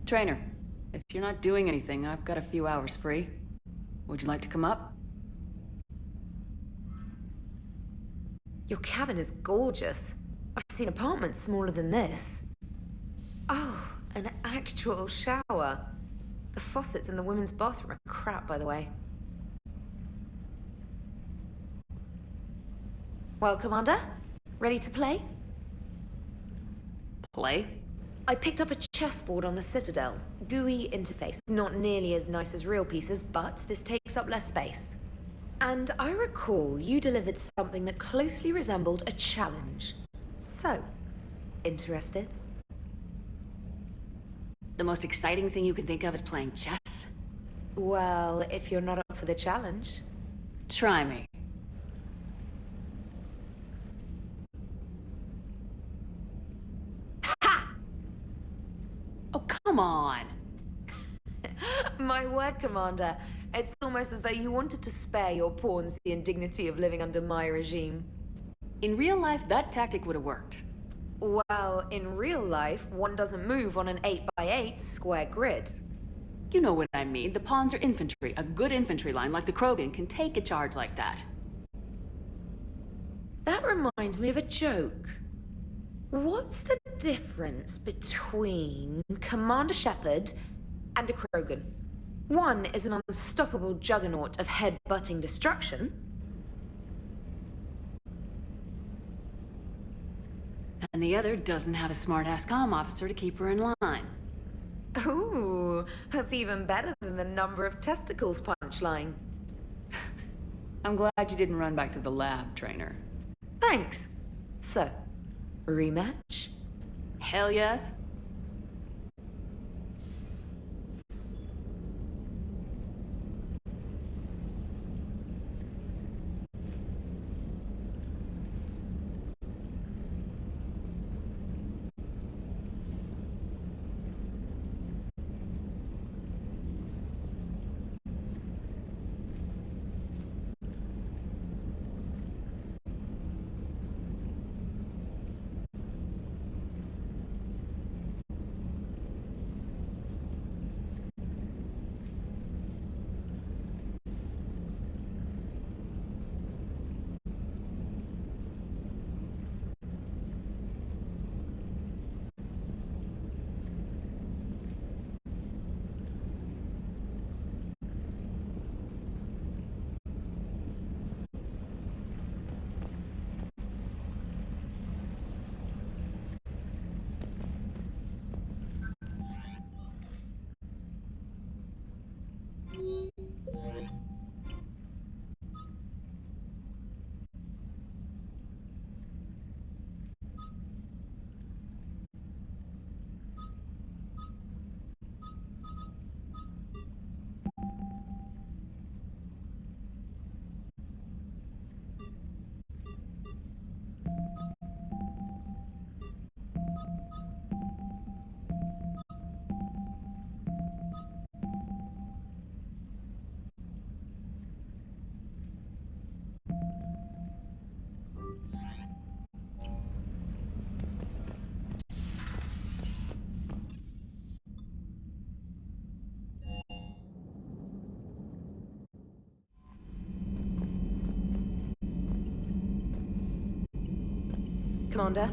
Trainer, if you're not doing anything, I've got a few hours free. Would you like to come up? Your cabin is gorgeous. I've seen apartments smaller than this. Oh, an actual shower. The faucets in the women's bathroom are crap, by the way. Well, Commander, ready to play? Play? I picked up a chessboard on the Citadel. GUI interface. Not nearly as nice as real pieces, but this takes up less space. And I recall you delivered something that closely resembled a challenge. So, interested? The most exciting thing you can think of is playing chess? Well, if you're not up for the challenge. Try me. Oh, come on! My word, Commander. It's almost as though you wanted to spare your pawns the indignity of living under my regime. In real life, that tactic would have worked. Well, in real life, one doesn't move on an 8x8 square grid. You know what I mean. The pawns are infantry. A good infantry line like the Krogan can take a charge like that. That reminds me of a joke. What's the difference between Commander Shepard and a Krogan? One is an unstoppable juggernaut of head-butting destruction. And the other doesn't have a smart-ass comm officer to keep her in line. Ooh, that's even better than the number of testicles punchline. I'm glad you didn't run back to the lab, Trainer. Thanks. So, rematch? Hell yes. Commander?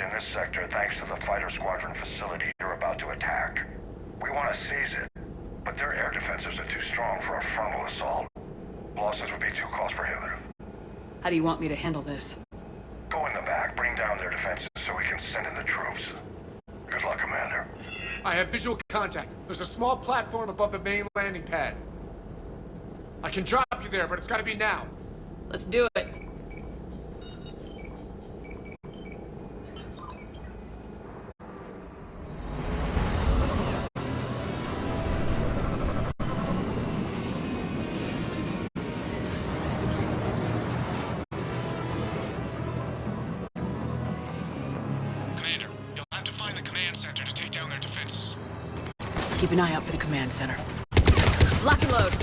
in this sector thanks to the fighter squadron facility you're about to attack. We want to seize it, but their air defenses are too strong for a frontal assault. Losses would be too cost prohibitive. How do you want me to handle this? Go in the back, bring down their defenses so we can send in the troops. Good luck, Commander. I have visual contact. There's a small platform above the main landing pad. I can drop you there, but it's gotta be now. Let's do it. Commander, you'll have to find the command center to take down their defenses. Keep an eye out for the command center. Lock and load.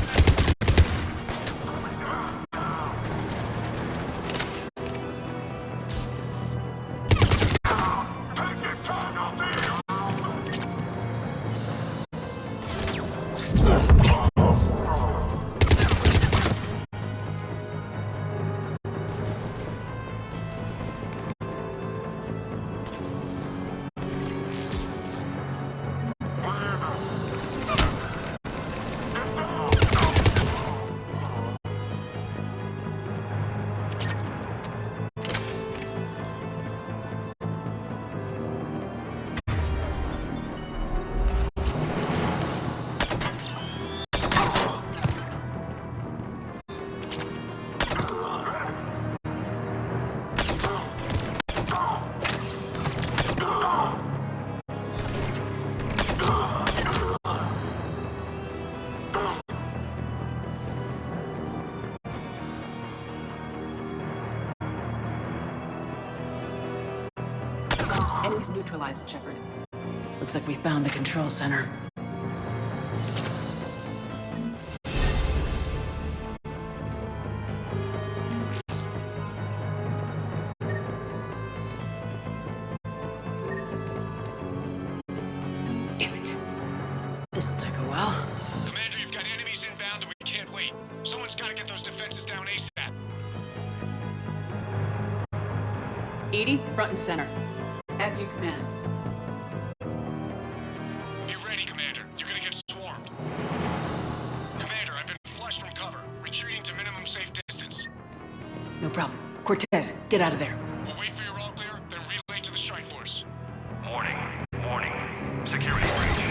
Enemies neutralized, Shepard. Looks like we found the control center. Damn it. This'll take a while. Commander, you've got enemies inbound and we can't wait. Someone's gotta get those defenses down ASAP. EDI, front and center. As you command. Be ready, Commander. You're gonna get swarmed. Commander, I've been flushed from cover. Retreating to minimum safe distance. No problem. Cortez, get out of there. We'll wait for your all clear, then relay to the strike force. Warning. Warning. Security breach.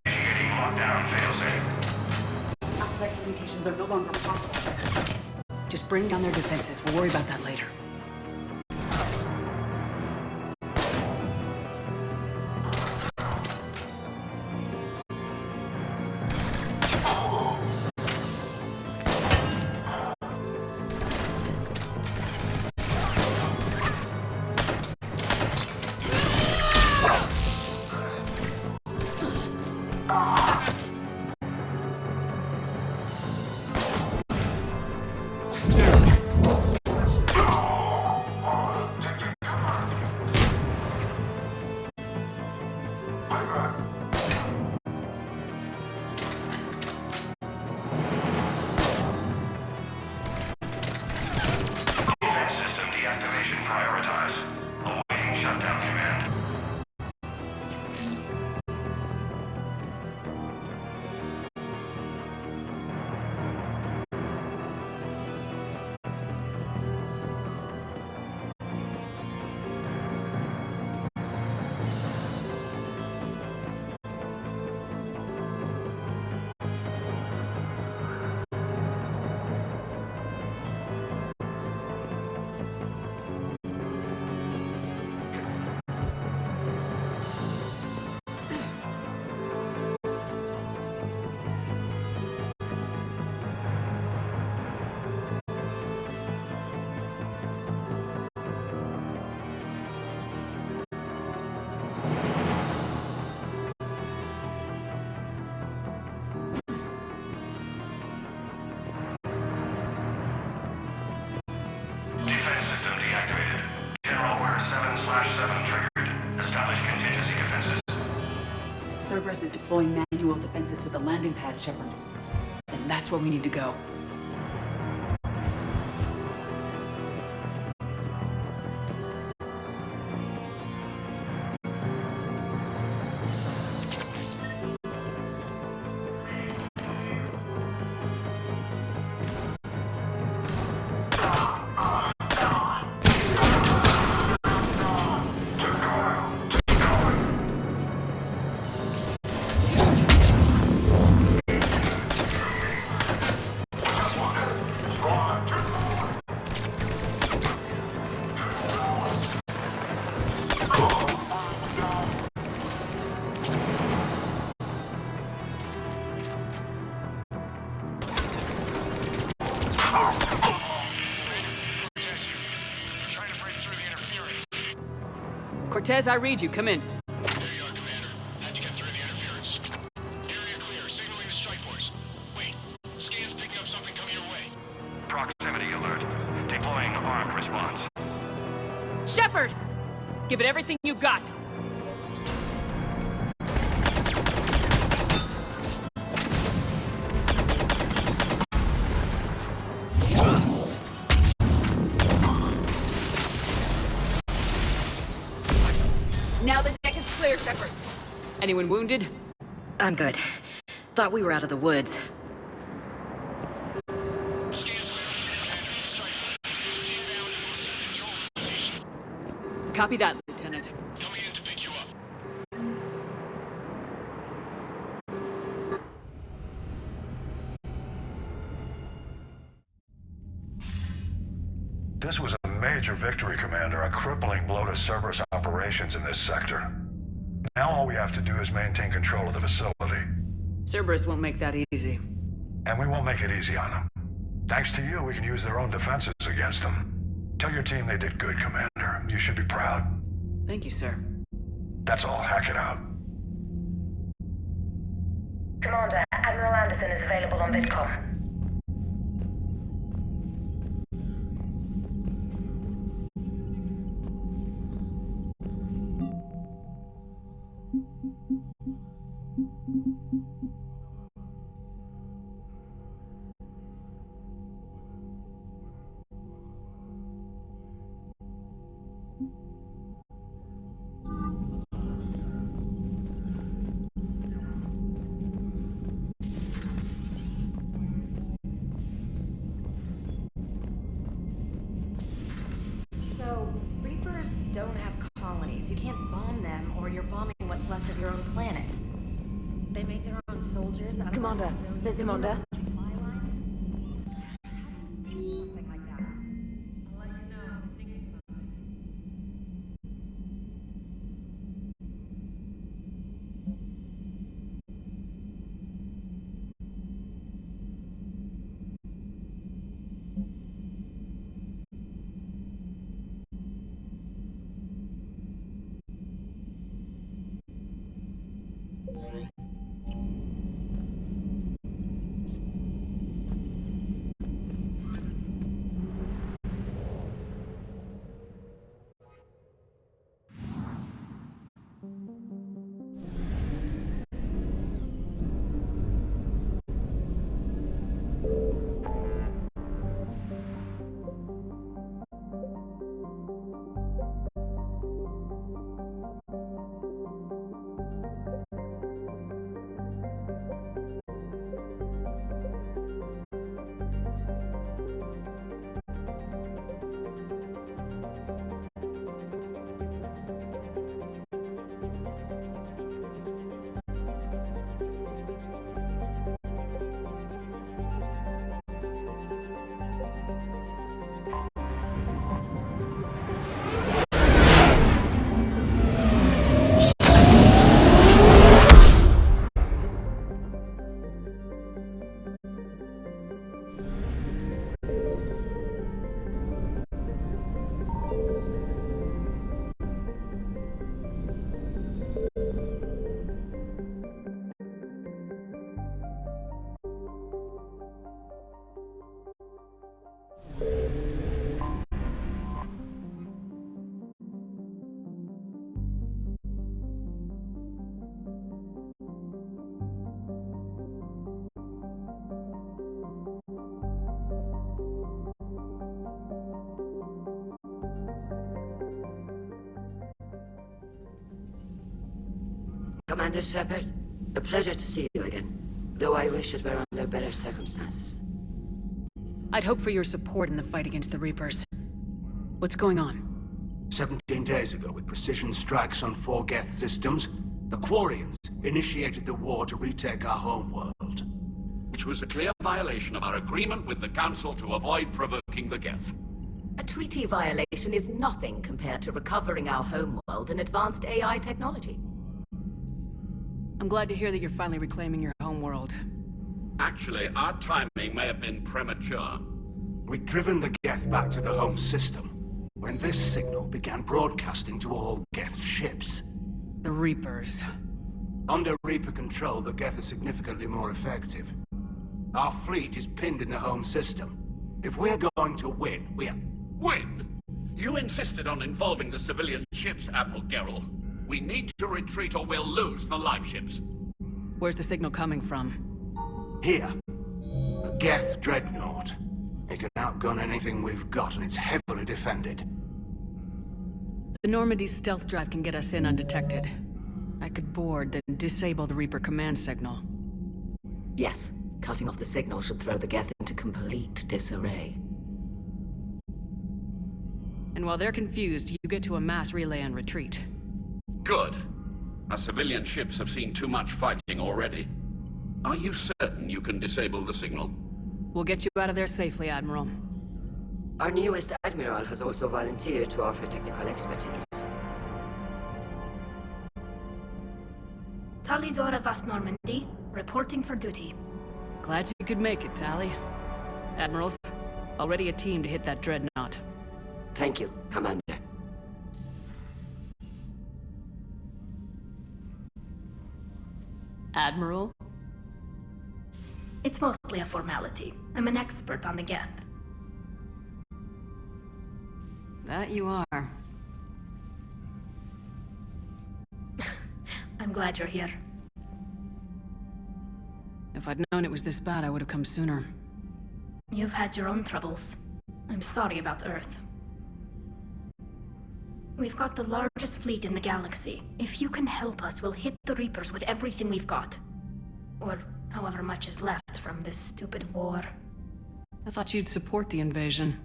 Initiating lockdown failsafe. Outside communications are no longer possible. Just bring down their defenses. We'll worry about that later. Cerberus is deploying manual defenses to the landing pad, Shepard. And that's where we need to go. Cortez, I read you. Come in. There you are, Commander. How'd you get through the interference? Area clear. Signaling the strike force. Wait. Scan's picking up something coming your way. Proximity alert. Deploying armed response. Shepard! Give it everything you got. Now the deck is clear, Shepard. Anyone wounded? I'm good. Thought we were out of the woods. Copy that, Lieutenant. Coming in to pick you up. This was a major victory, Commander. A crippling blow to Cerberus operations in this sector. Now all we have to do is maintain control of the facility. Cerberus won't make that easy. And we won't make it easy on them. Thanks to you, we can use their own defenses against them. Tell your team they did good, Commander. You should be proud. Thank you, sir. That's all. Hack it out. Commander, Admiral Anderson is available on VidCom. So, Reapers don't have colonies. You can't bomb them, or you're bombing what's left of your own planet. They make their own soldiers out of... Commander, there's Commander. Something like that. I'll let you know if I think of something. Commander Shepard, a pleasure to see you again, though I wish it were under better circumstances. I'd hope for your support in the fight against the Reapers. What's going on? 17 days ago, with precision strikes on 4 Geth systems, the Quarians initiated the war to retake our homeworld. Which was a clear violation of our agreement with the Council to avoid provoking the Geth. A treaty violation is nothing compared to recovering our homeworld and advanced AI technology. I'm glad to hear that you're finally reclaiming your homeworld. Actually, our timing may have been premature. We'd driven the Geth back to the home system. when this signal began broadcasting to all Geth ships. The Reapers. Under Reaper control, the Geth are significantly more effective. Our fleet is pinned in the home system. If we're going to win, Win? You insisted on involving the civilian ships, Admiral Gerrel. We need to retreat or we'll lose the live ships. Where's the signal coming from? Here. A Geth dreadnought. It can outgun anything we've got, and it's heavily defended. The Normandy's stealth drive can get us in undetected. I could board, then disable the Reaper command signal. Yes, cutting off the signal should throw the Geth into complete disarray. And while they're confused, you get to a mass relay and retreat. Good. Our civilian ships have seen too much fighting already. Are you certain you can disable the signal? We'll get you out of there safely, Admiral. Our newest Admiral has also volunteered to offer technical expertise. Talizora Vast Normandy, reporting for duty. Glad you could make it, Tali. Admirals, already a team to hit that dreadnought. Thank you, Commander. Admiral? It's mostly a formality. I'm an expert on the Geth. That you are. I'm glad you're here. If I'd known it was this bad, I would have come sooner. You've had your own troubles. I'm sorry about Earth. We've got the largest fleet in the galaxy. If you can help us, we'll hit the Reapers with everything we've got. Or however much is left from this stupid war. I thought you'd support the invasion.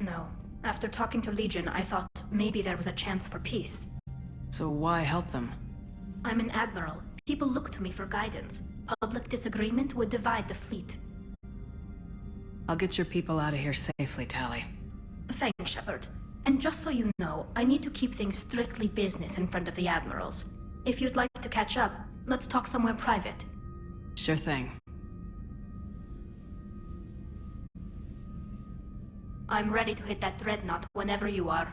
No. After talking to Legion, I thought maybe there was a chance for peace. So why help them? I'm an admiral. People look to me for guidance. Public disagreement would divide the fleet. I'll get your people out of here safely, Tali. Thanks, Shepard. And just so you know, I need to keep things strictly business in front of the admirals. If you'd like to catch up, let's talk somewhere private. Sure thing. I'm ready to hit that dreadnought whenever you are.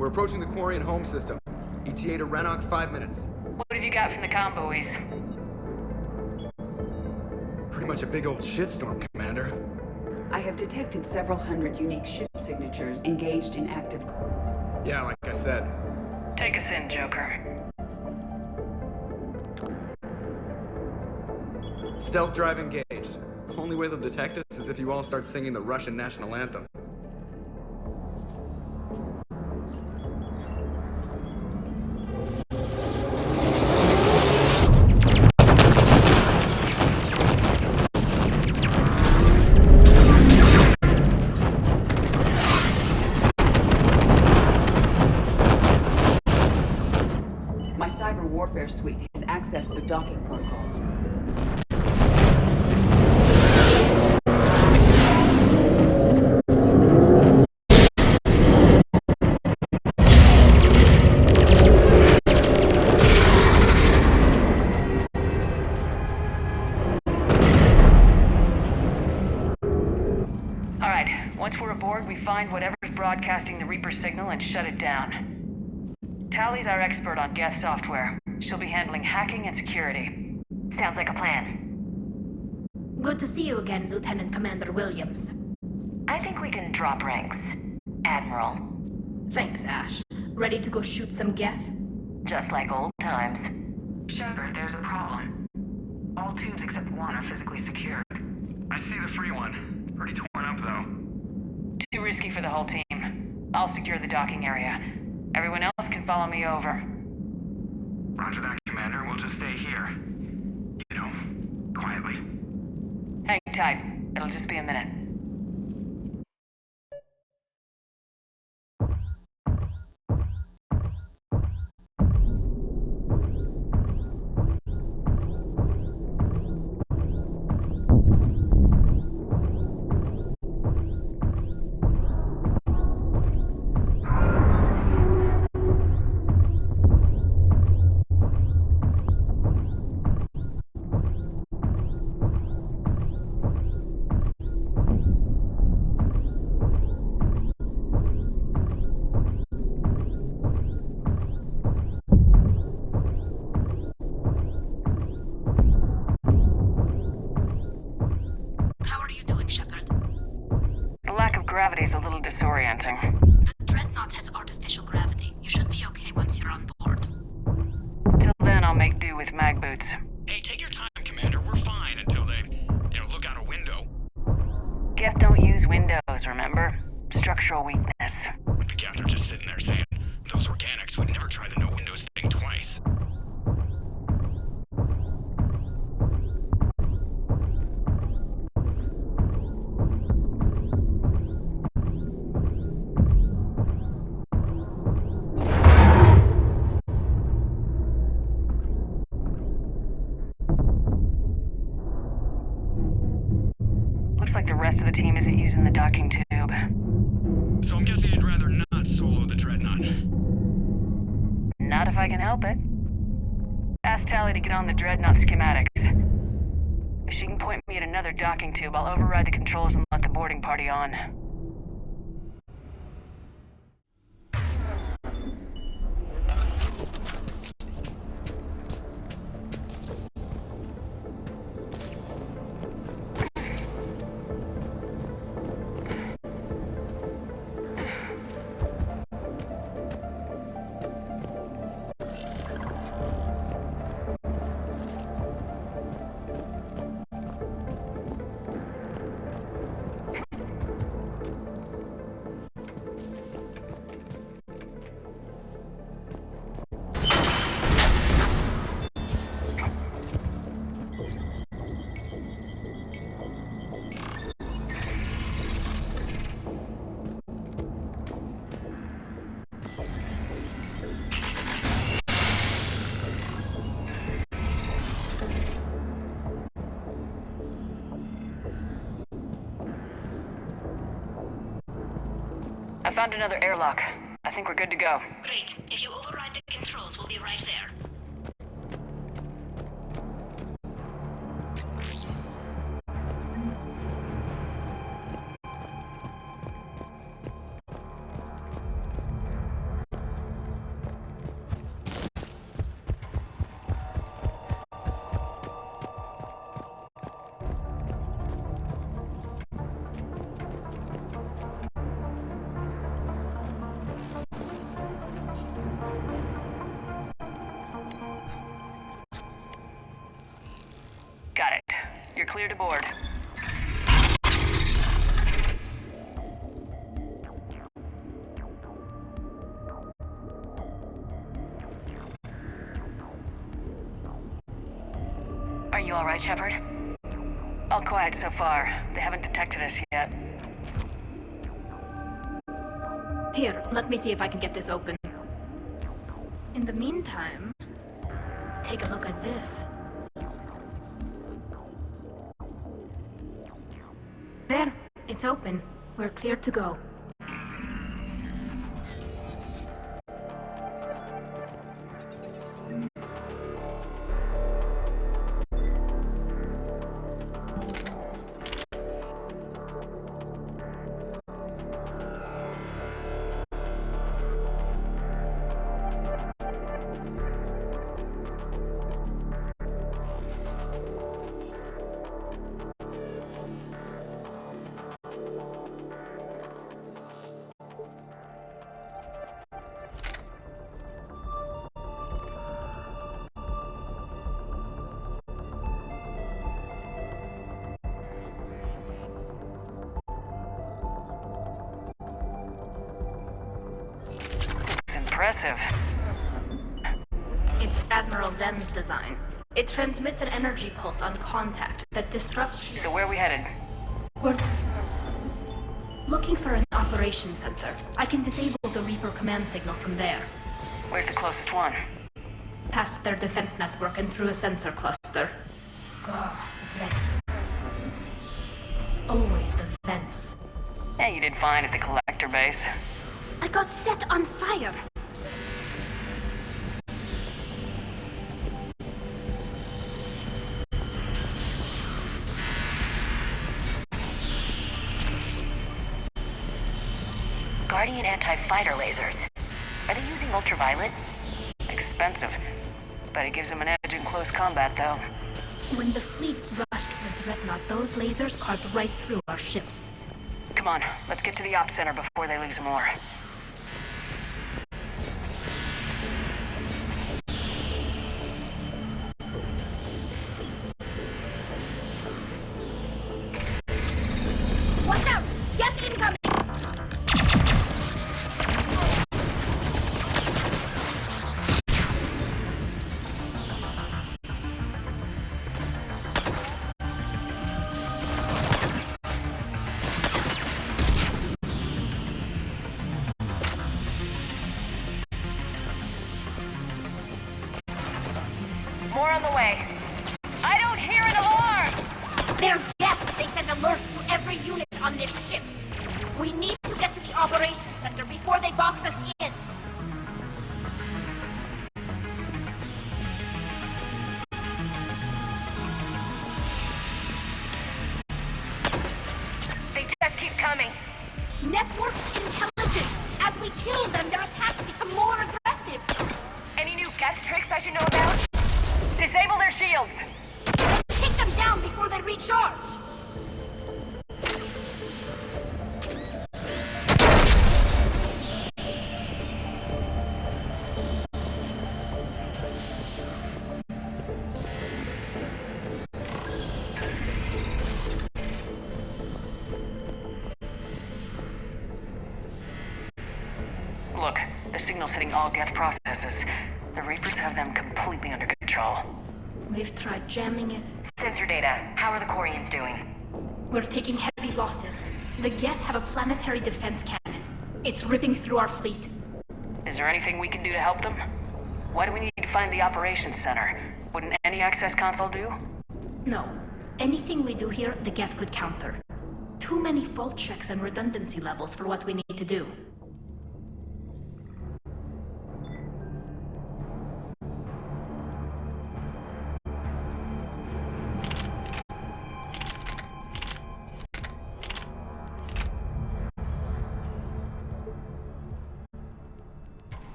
We're approaching the Quarian home system. ETA to Renok, 5 minutes. What have you got from the comm buoys? Pretty much a big old shitstorm, Commander. I have detected several hundred unique ship signatures engaged in active... Yeah, like I said. Take us in, Joker. Stealth drive engaged. Only way they'll detect us is if you all start singing the Russian national anthem. My cyber warfare suite has accessed the docking protocols. Alright, once we're aboard, we find whatever's broadcasting the Reaper signal and shut it down. Tally's our expert on Geth software. She'll be handling hacking and security. Sounds like a plan. Good to see you again, Lieutenant Commander Williams. I think we can drop ranks, Admiral. Thanks, Ash. Ready to go shoot some Geth? Just like old times. Shepard, there's a problem. All tubes except one are physically secured. I see the free one. Pretty torn up, though. Too risky for the whole team. I'll secure the docking area. Everyone else can follow me over. Roger that, Commander. We'll just stay here. You know, quietly. Hang tight. It'll just be a minute. Gravity's a little disorienting. The Dreadnought has artificial gravity. You should be okay once you're on board. Till then, I'll make do with mag boots. Hey, take your time, Commander. We're fine until they, look out a window. Geth don't use windows, remember? Structural weakness. The Geth are just sitting there saying, those organics would never try the no windows thing twice. Looks like the rest of the team isn't using the docking tube. So I'm guessing you'd rather not solo the Dreadnought. Not if I can help it. Ask Tally to get on the Dreadnought schematics. If she can point me at another docking tube, I'll override the controls and let the boarding party on. I found another airlock. I think we're good to go. Great. If you override the controls, we'll be right there. clear to board. Are you alright, Shepard? All quiet so far. They haven't detected us yet. Here, let me see if I can get this open. In the meantime, take a look at this. There, it's open. We're clear to go. Impressive. It's Admiral Zen's design. It transmits an energy pulse on contact that disrupts... So where are we headed? We're looking for an operations center. I can disable the Reaper command signal from there. Where's the closest one? Past their defense network and through a sensor cluster. God, it's always the vents. Yeah, you did fine at the collector base. I got set on fire! Guardian anti-fighter lasers. Are they using ultraviolet? Expensive. But it gives them an edge in close combat, though. When the fleet rushed for Dreadnought, those lasers carved right through our ships. Come on, let's get to the ops center before they lose more. Watch out! Gas incoming! More on the way. I don't hear an alarm! There's death! They sent alerts to every unit on this ship. We need to get to the operations center before they box us in. They just keep coming. Network intelligence! As we kill them, their attacks become more aggressive! Any new gas tricks I should know about? Disable their shields! Take them down before they recharge! Look, the signal's hitting all Geth processes. The Reapers have them completely under control. We've tried jamming it. Sensor data. How are the Quarians doing? We're taking heavy losses. The Geth have a planetary defense cannon. It's ripping through our fleet. Is there anything we can do to help them? Why do we need to find the operations center? Wouldn't any access console do? No. Anything we do here, the Geth could counter. Too many fault checks and redundancy levels for what we need to do.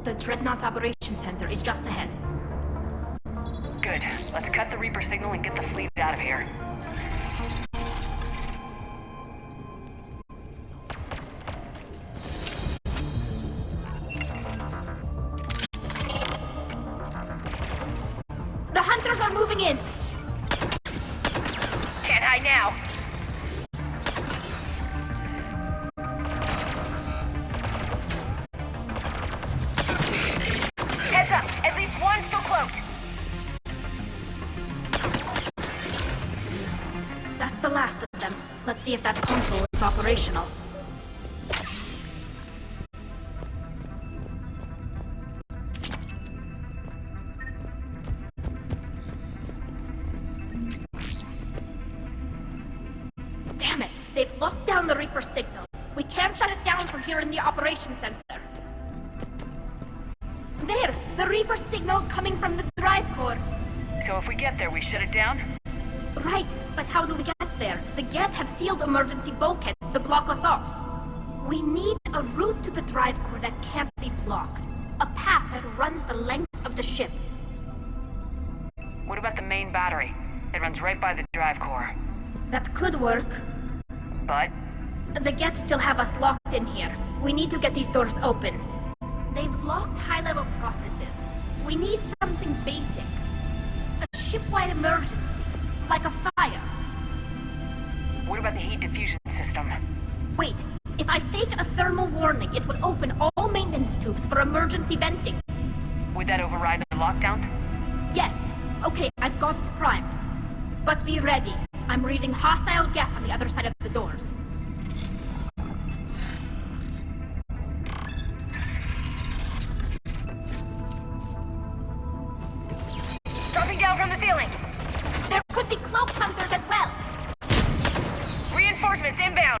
The Dreadnought Operations Center is just ahead. Good. Let's cut the Reaper signal and get the fleet out of here. moving in. Can't hide now. Heads up! At least one still cloaked! That's the last of them. Let's see if that console is operational. Damn it! They've locked down the Reaper signal. We can't shut it down from here in the operations center. There! The Reaper signal's coming from the drive core. So if we get there, we shut it down? Right, but how do we get there? The Geth have sealed emergency bulkheads to block us off. We need a route to the drive core that can't be blocked. A path that runs the length of the ship. What about the main battery? It runs right by the drive core. That could work. But? The Geth still have us locked in here. We need to get these doors open. They've locked high-level processes. We need something basic. A ship-wide emergency. Like a fire. What about the heat diffusion system? Wait, if I faked a thermal warning, it would open all maintenance tubes for emergency venting. Would that override the lockdown? Yes. Okay, I've got it primed. But be ready. I'm reading hostile Geth on the other side of the doors. Dropping down from the ceiling! There could be cloak hunters as well! Reinforcements inbound!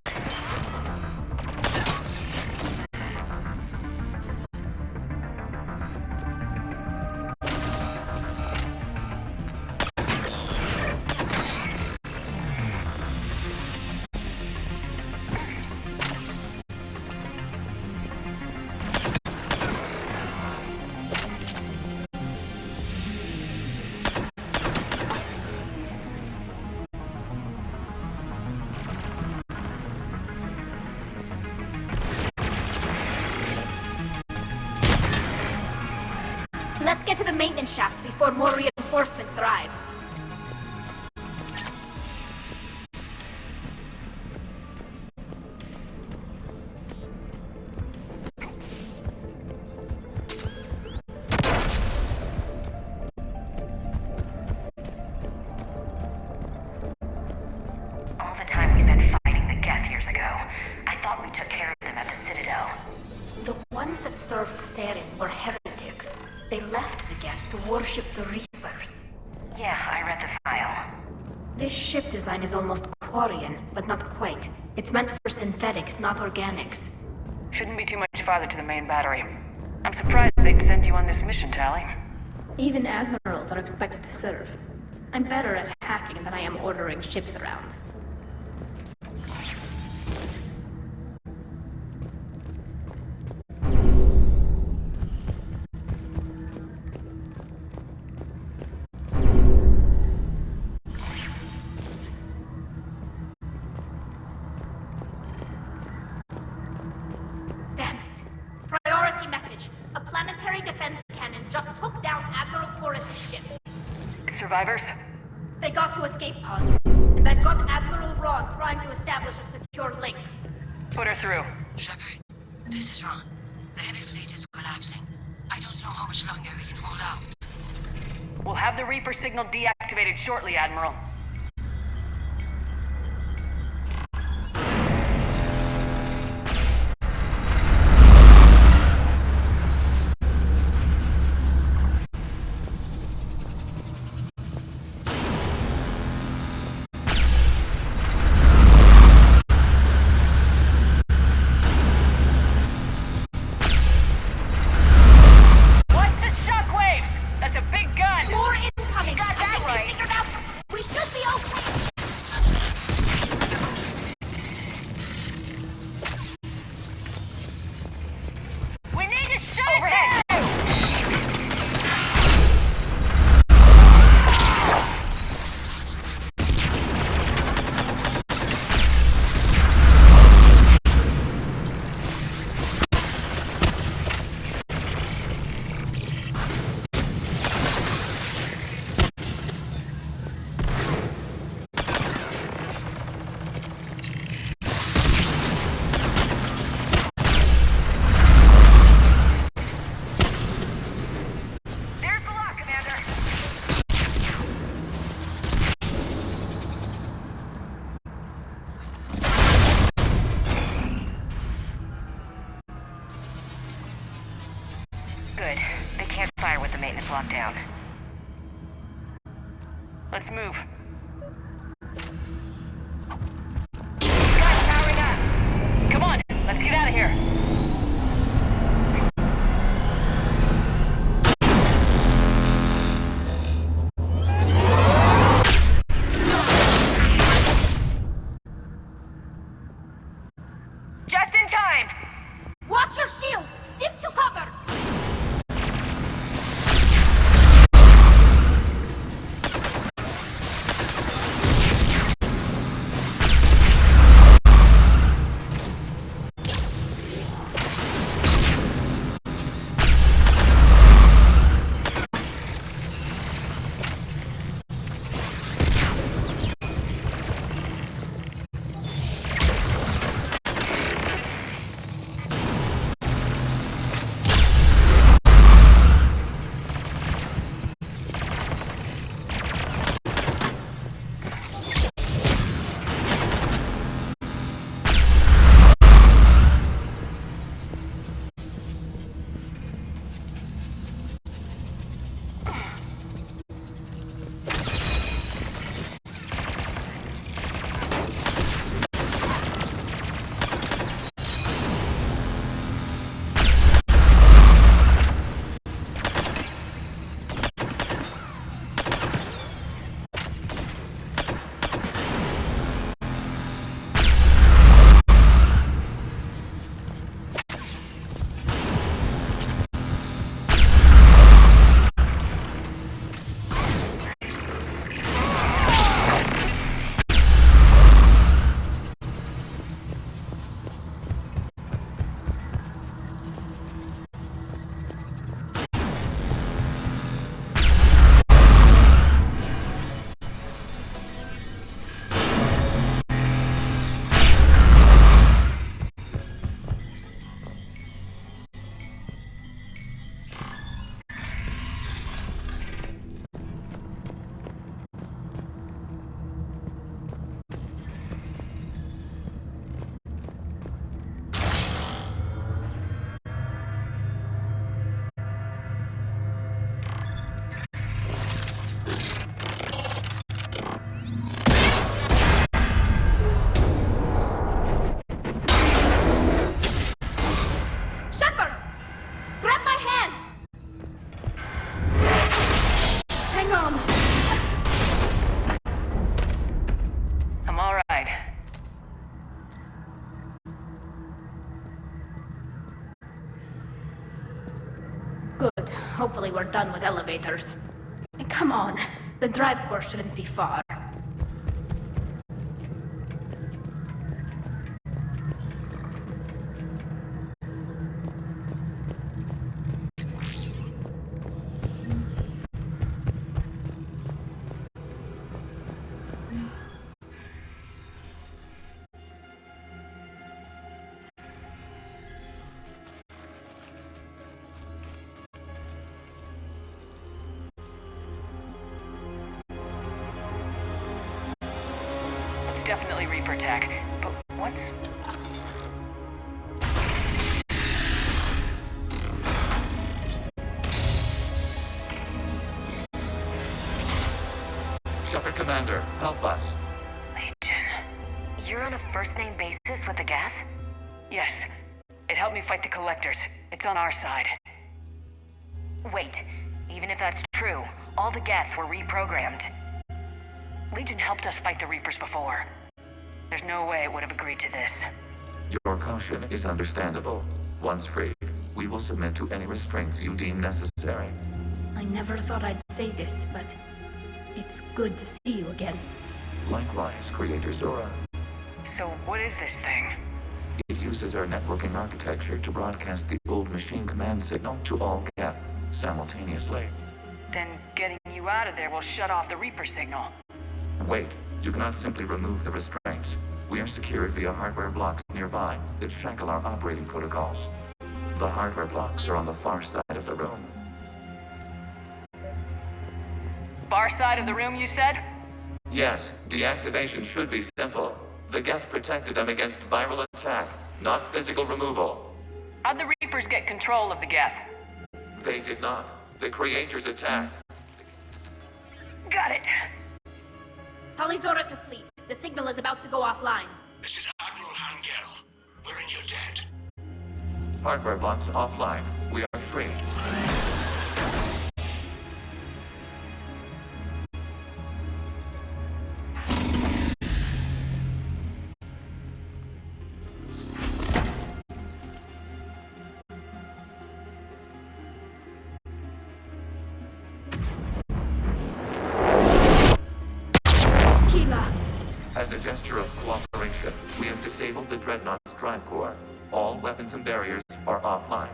Let's get to the maintenance shaft before more reinforcements arrive. All the time we spent fighting the Geth years ago, I thought we took care of them at the Citadel. The ones that served Therin were heretics. They left the Geth to worship the Reapers. Yeah, I read the file. This ship design is almost Quarian, but not quite. It's meant for synthetics, not organics. Shouldn't be too much farther to the main battery. I'm surprised they'd send you on this mission, Tali. Even admirals are expected to serve. I'm better at hacking than I am ordering ships around. Damn it. Priority message. A planetary defense cannon just took down Admiral Torres' ship. Survivors? They got to escape pods, and I've got Admiral Rod trying to establish a secure link. Put her through. Shepard, this is Ron. The heavy fleet is collapsing. I don't know how much longer we can hold out. We'll have the Reaper signal deactivated shortly, Admiral. More incoming! I think we figured out... We should locked down. Let's move. Guys, powering up! Come on, let's get out of here. Just in time! Watch your shield! Stick to cover! Good. Hopefully we're done with elevators. And come on, the drive course shouldn't be far. It's definitely Reaper tech, but what's... Shepard Commander, help us. You're on a first-name basis with the Geth? Yes. It helped me fight the Collectors. It's on our side. Wait, even if that's true, all the Geth were reprogrammed. Legion helped us fight the Reapers before. There's no way it would have agreed to this. Your caution is understandable. Once freed, we will submit to any restraints you deem necessary. I never thought I'd say this, but it's good to see you again. Likewise, Creator Zora. So what is this thing? It uses our networking architecture to broadcast the old machine command signal to all Geth simultaneously. Then getting you out of there will shut off the Reaper signal. Wait, you cannot simply remove the restraints. We are secured via hardware blocks nearby that shackle our operating protocols. The hardware blocks are on the far side of the room. Far side of the room, you said? Yes, deactivation should be simple. The Geth protected them against viral attack, not physical removal. How'd the Reapers get control of the Geth? They did not. The creators attacked. Got it. Talizora to fleet. The signal is about to go offline. This is Admiral Hangel. We're in your debt. Hardware blocks offline. We are free. As a gesture of cooperation, we have disabled the Dreadnought's drive core. All weapons and barriers are offline.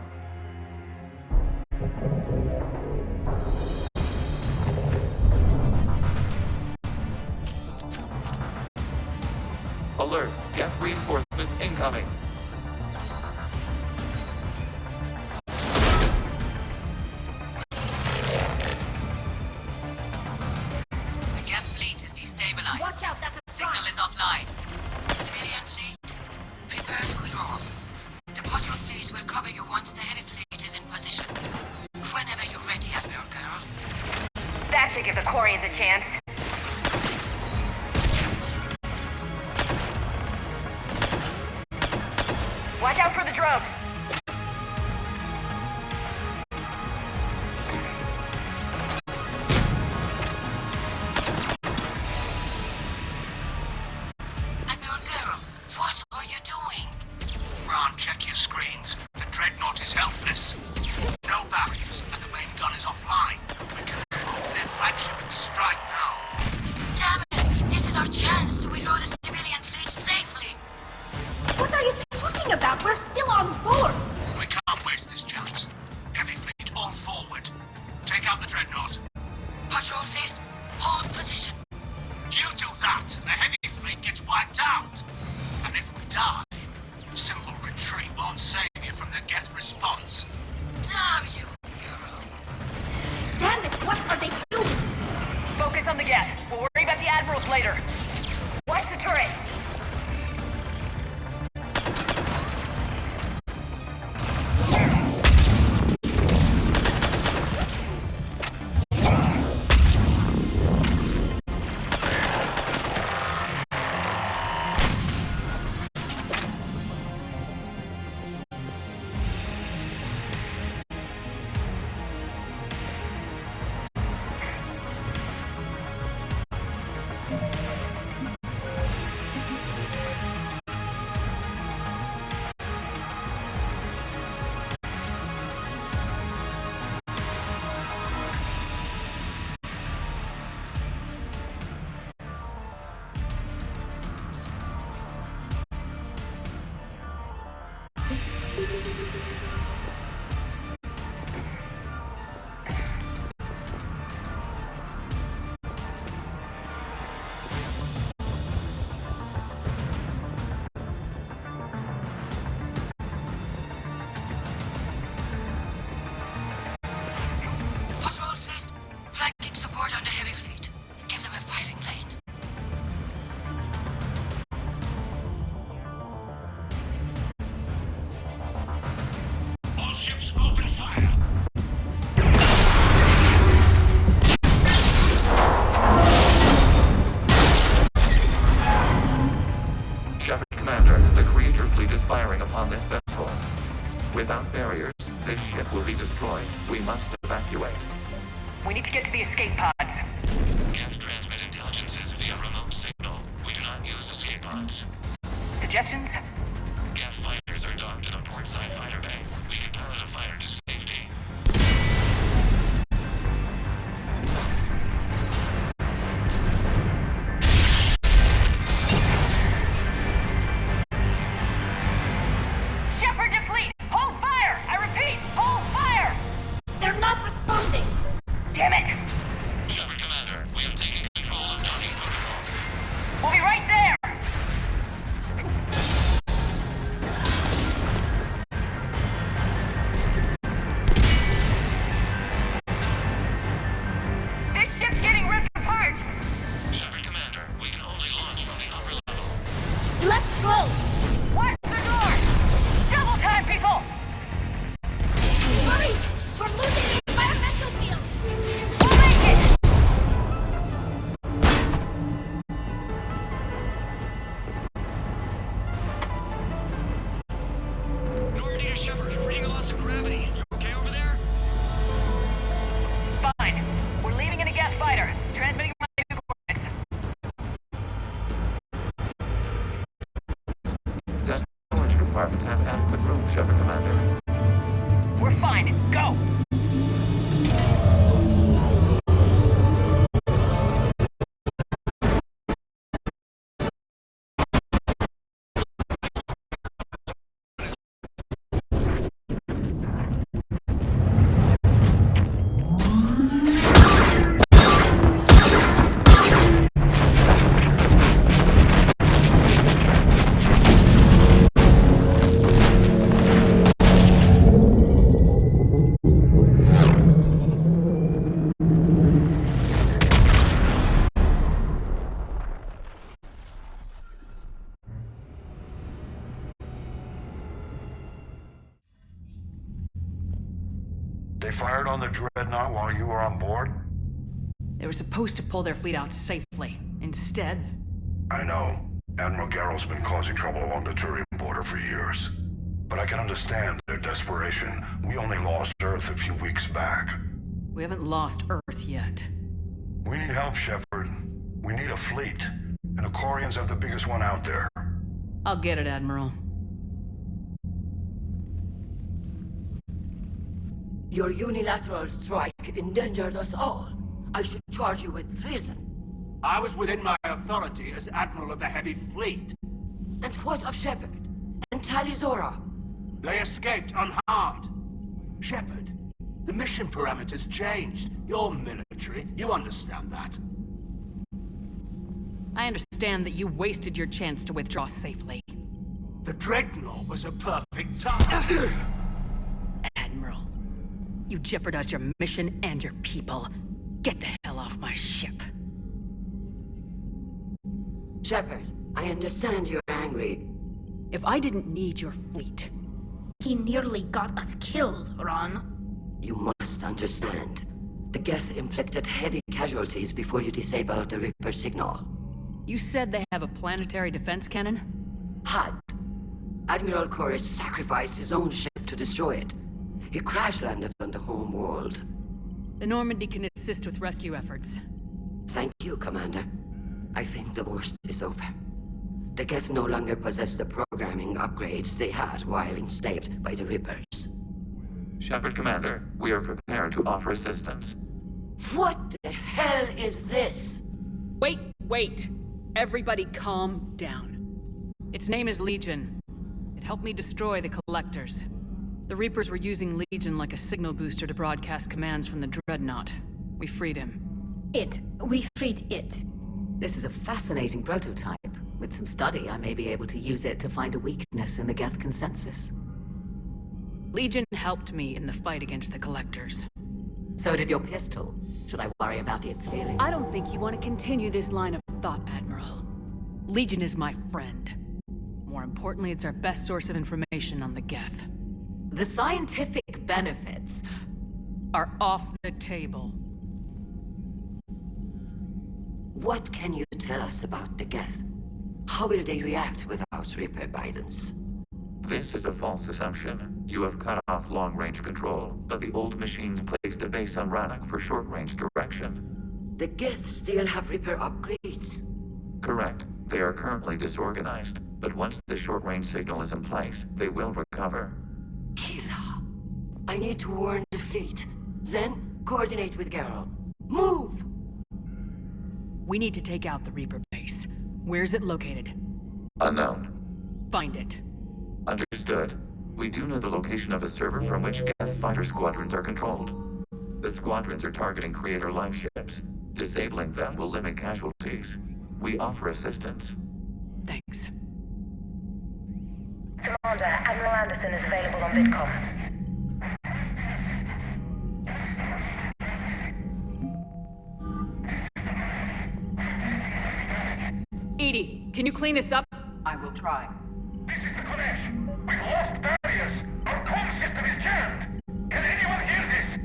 Alert! Geth reinforcements incoming! The Geth fleet is destabilized. Watch out, that's a Signal is offline. Civilian fleet, prepare to withdraw. The patrol fleet will cover you once the heavy fleet is in position. Whenever you're ready, Admiral Girl. That should give the Quarians a chance. Watch out for the drone. Admiral Girl, what are you doing? Ron, check your screens. The Dreadnought is helpless. No barriers, and the main gun is offline. We can remove their flagship with a strike now. Damn it! This is our chance to withdraw the civilian fleet safely. What are you talking about? We're still on board! We can't waste this chance. Heavy fleet, all forward. Take out the Dreadnought. Patrol fleet, hold position. You do that, the heavy fleet gets wiped out. And if we die, simple retreat won't save you from the Geth response. Damn you, girl. Damn it, what are they doing? Focus on the Geth. We'll worry about the admirals later. Watch the turret. Patrol fleet, flanking support on the heavy fleet. Give them a firing lane. All ships open fire. Shepard Commander, the creator fleet is firing upon this vessel. Without barriers, this ship will be destroyed. We must evacuate. We need to get to the escape pods. Geth transmit intelligences via remote signal. We do not use escape pods. Suggestions? Geth fighters are docked in a portside fighter bay. We can pilot a fighter to safety. Shepard to fleet! Hold fire! I repeat, hold fire! They're not responding! Damn it! Shepard Commander, we have taken control of docking protocols. We'll be right there! compartments have adequate room, Shepard Commander. We're fine. Go! They fired on the Dreadnought while you were on board? They were supposed to pull their fleet out safely. Instead... I know. Admiral Garrel's been causing trouble along the Turian border for years. But I can understand their desperation. We only lost Earth a few weeks back. We haven't lost Earth yet. We need help, Shepard. We need a fleet. And the Quarians have the biggest one out there. I'll get it, Admiral. Your unilateral strike endangered us all. I should charge you with treason. I was within my authority as Admiral of the Heavy Fleet. And what of Shepard? And Talizora? They escaped unharmed. Shepard, the mission parameters changed. You're military, you understand that. I understand that you wasted your chance to withdraw safely. The Dreadnought was a perfect target. Admiral, you jeopardized your mission and your people. Get the hell off my ship. Shepard, I understand you're angry. If I didn't need your fleet... He nearly got us killed, Ron. You must understand. The Geth inflicted heavy casualties before you disabled the Reaper signal. You said they have a planetary defense cannon? Had. Admiral Koris sacrificed his own ship to destroy it. He crash-landed on the home world. The Normandy can assist with rescue efforts. Thank you, Commander. I think the worst is over. The Geth no longer possess the programming upgrades they had while enslaved by the Reapers. Shepard Commander, we are prepared to offer assistance. What the hell is this? Wait! Everybody calm down. Its name is Legion. It helped me destroy the Collectors. The Reapers were using Legion like a signal booster to broadcast commands from the Dreadnought. We freed him. We freed it. This is a fascinating prototype. With some study, I may be able to use it to find a weakness in the Geth consensus. Legion helped me in the fight against the Collectors. So did your pistol. Should I worry about its feelings? I don't think you want to continue this line of thought, Admiral. Legion is my friend. More importantly, it's our best source of information on the Geth. The scientific benefits are off the table. What can you tell us about the Geth? How will they react without Reaper guidance? This is a false assumption. You have cut off long-range control, but the old machines placed a base on Rannoch for short-range direction. The Geth still have Reaper upgrades? Correct. They are currently disorganized, but once the short-range signal is in place, they will recover. Kila, I need to warn the fleet. Then, coordinate with Garrel. Move! We need to take out the Reaper base. Where's it located? Unknown. Find it. Understood. We do know the location of a server from which Geth fighter squadrons are controlled. The squadrons are targeting Creator life ships. Disabling them will limit casualties. We offer assistance. Thanks. Commander, Admiral Anderson is available on VidCom. EDI, can you clean this up? I will try. This is the Kodesh. We've lost barriers. Our comm system is jammed. Can anyone hear this?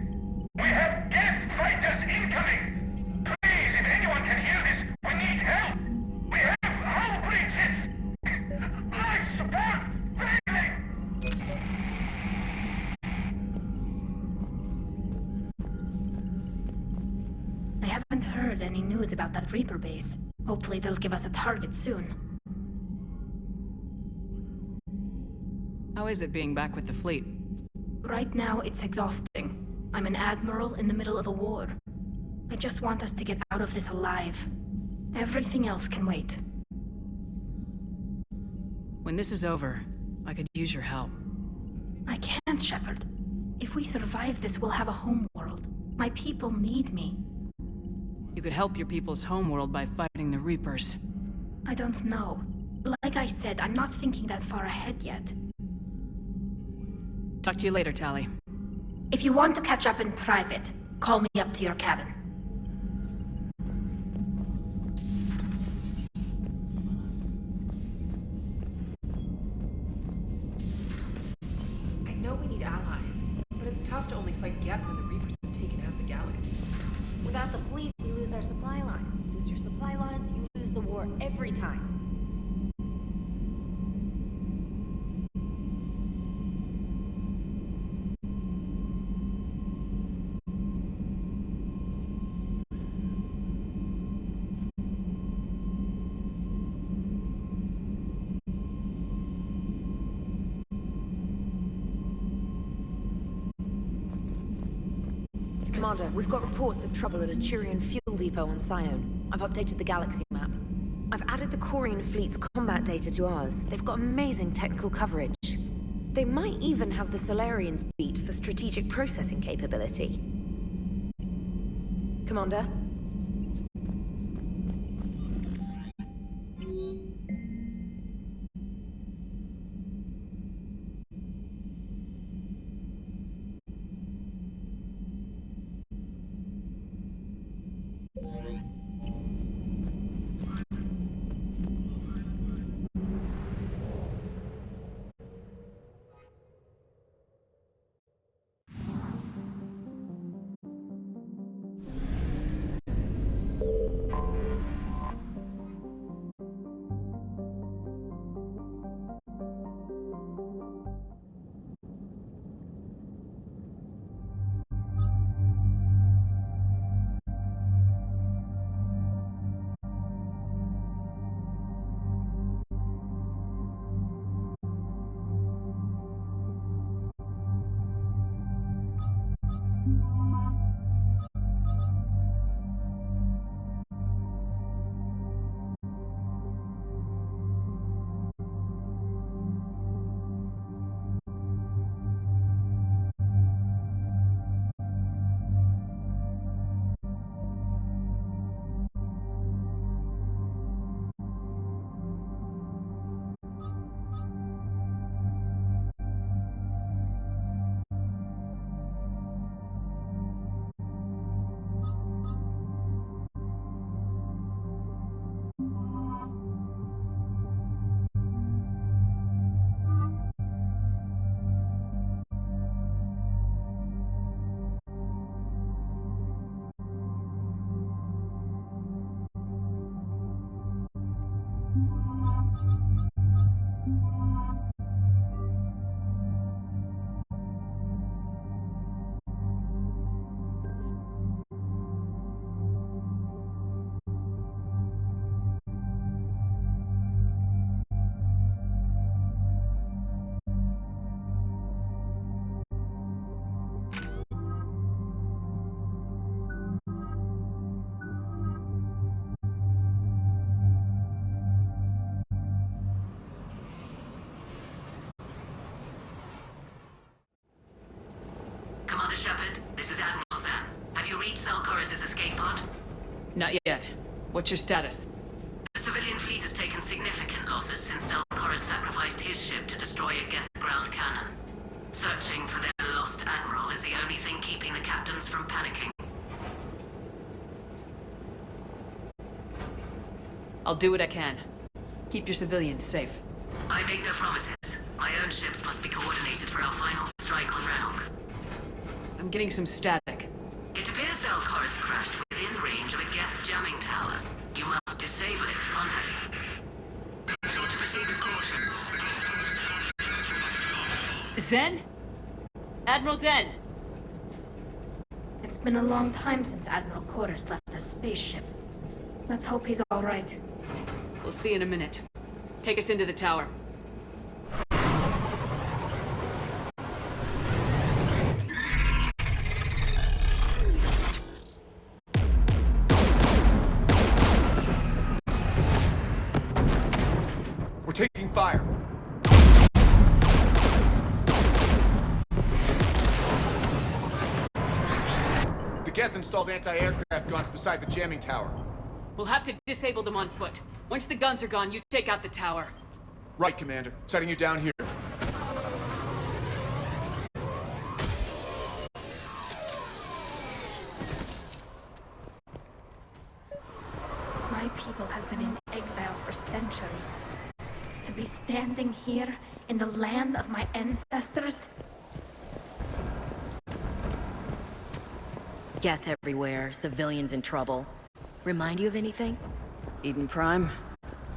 We have Geth fighters incoming. Please, if anyone can hear this, we need help. We have hull breaches. Life support failing. I haven't heard any news about that Reaper base. Hopefully they'll give us a target soon. How is it being back with the fleet? Right now, it's exhausting. I'm an admiral in the middle of a war. I just want us to get out of this alive. Everything else can wait. When this is over, I could use your help. I can't, Shepard. If we survive this, we'll have a homeworld. My people need me. You could help your people's homeworld by fighting the Reapers. I don't know. Like I said, I'm not thinking that far ahead yet. Talk to you later, Tali. If you want to catch up in private, call me up to your cabin. I know we need allies, but it's tough to only fight Geth when the Reapers have taken out the galaxy. Without the fleet, we lose our supply lines. You lose your supply lines, you lose the war every time. Commander, we've got reports of trouble at a Turian fuel depot on Sion. I've updated the galaxy map. I've added the Corian fleet's combat data to ours. They've got amazing technical coverage. They might even have the Solarians beat for strategic processing capability. Commander? Commander Shepard, this is Admiral Zan. Have you reached Salkoris' escape pod? Not yet. What's your status? The civilian fleet has taken significant losses since Salkoris sacrificed his ship to destroy a Geth ground cannon. Searching for their lost admiral is the only thing keeping the captains from panicking. I'll do what I can. Keep your civilians safe. I make no promises. My own ships must be coordinated for our final strike on Renok. I'm getting some static. It appears Salkoris crashed within range of a Geth jamming tower. You must disable it on heavy. Be sure to proceed with caution. Zen? Admiral Zen! It's been a long time since Admiral Koris left the spaceship. Let's hope he's all right. We'll see in a minute. Take us into the tower. The Geth installed anti-aircraft guns beside the jamming tower. We'll have to disable them on foot. Once the guns are gone, you take out the tower. Right, Commander. Setting you down here. My people have been in exile for centuries. To be standing here in the land of my ancestors. Geth everywhere, civilians in trouble. Remind you of anything? Eden Prime?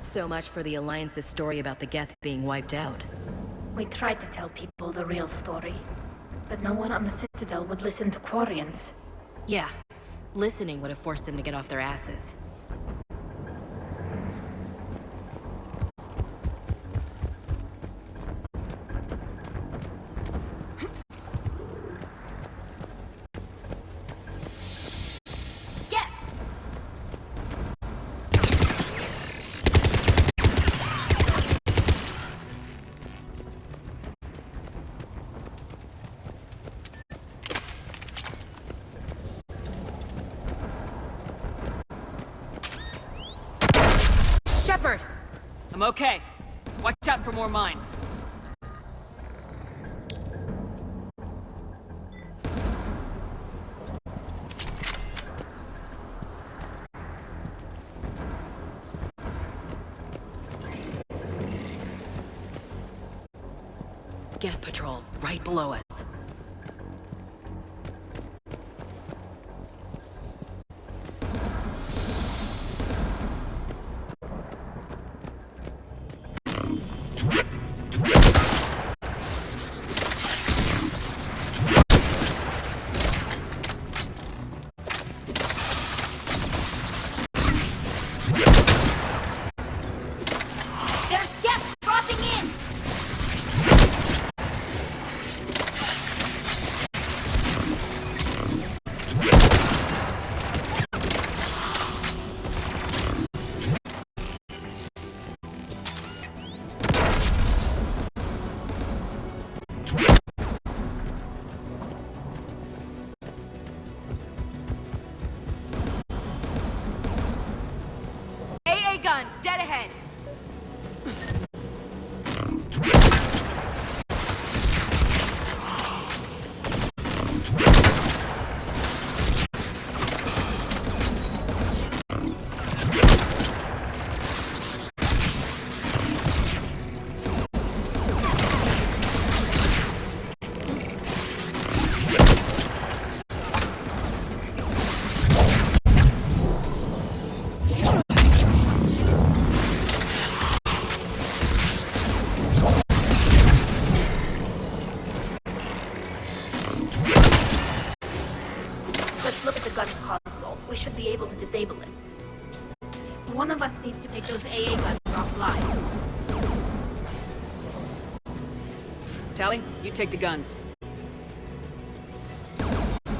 So much for the Alliance's story about the Geth being wiped out. We tried to tell people the real story, but no one on the Citadel would listen to Quarians. Yeah, listening would have forced them to get off their asses. Shepard! I'm okay. Watch out for more mines. Geth patrol, right below us. There's Geth dropping in! AA guns, dead ahead! Let's look at the gun's console. We should be able to disable it. One of us needs to take those AA guns offline. Tally, you take the guns.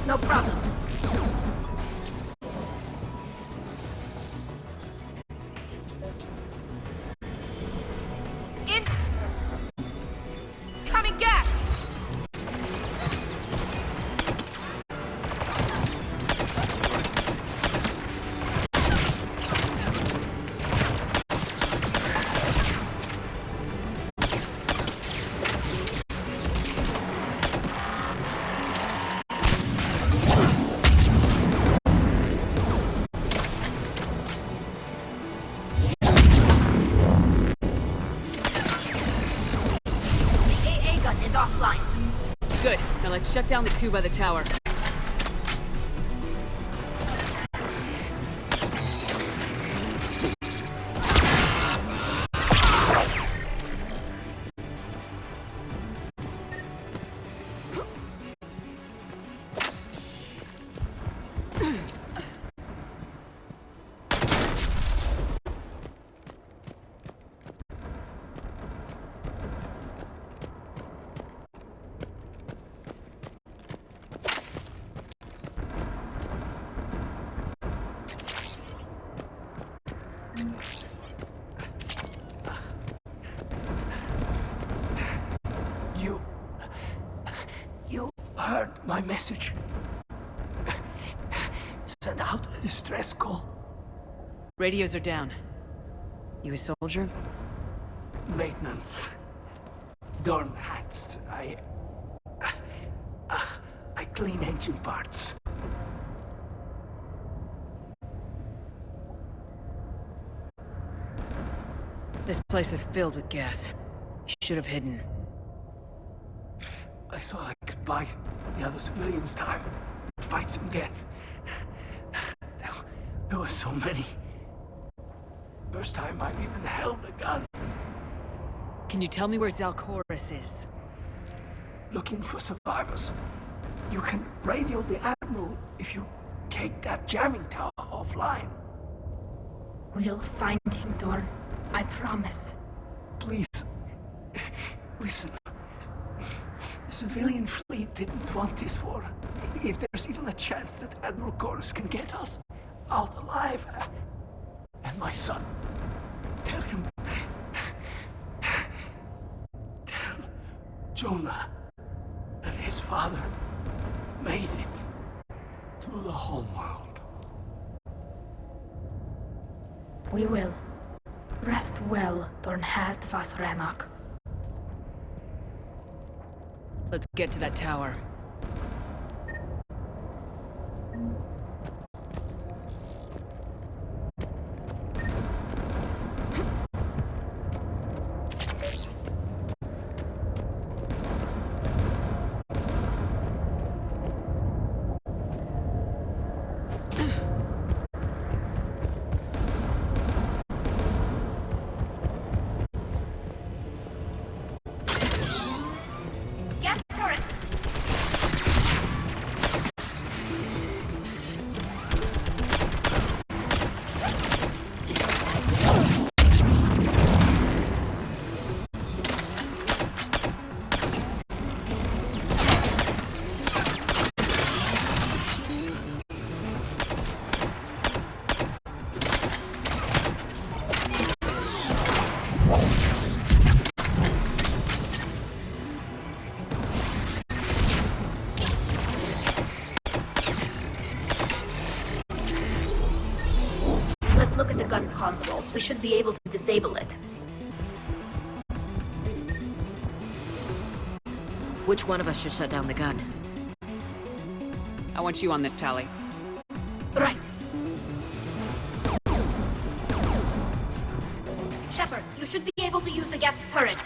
No problem. Coming gas! AA gun is offline. Good. Now let's shut down the two by the tower. You heard my message. Send out a distress call. Radios are down. You a soldier? Maintenance. Dorn hatched. I clean engine parts. This place is filled with Geth. You should have hidden. I thought I could buy the other civilians time. Fight some Geth. There were so many. First time I've even held a gun. Can you tell me where Zalcorus is? Looking for survivors. You can radio the Admiral if you take that jamming tower offline. We'll find him, Dorn. I promise. Please, listen. The civilian fleet didn't want this war. If there's even a chance that Admiral Chorus can get us out alive, and my son, tell him, tell Jonah that his father made it to the home world. We will. Rest well, Dornhast vas Rannoch. Let's get to that tower. Get turret! Let's look at the gun's console. We should be able to disable it. Which one of us should shut down the gun? I want you on this, Tali. Right. Shepard, you should be able to use the gas turret.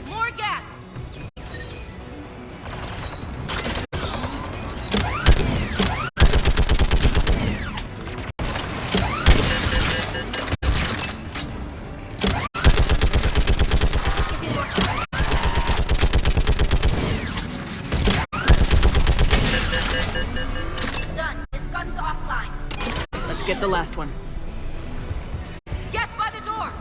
More gas! Done. This gun's offline. Let's get the last one. Get by the door!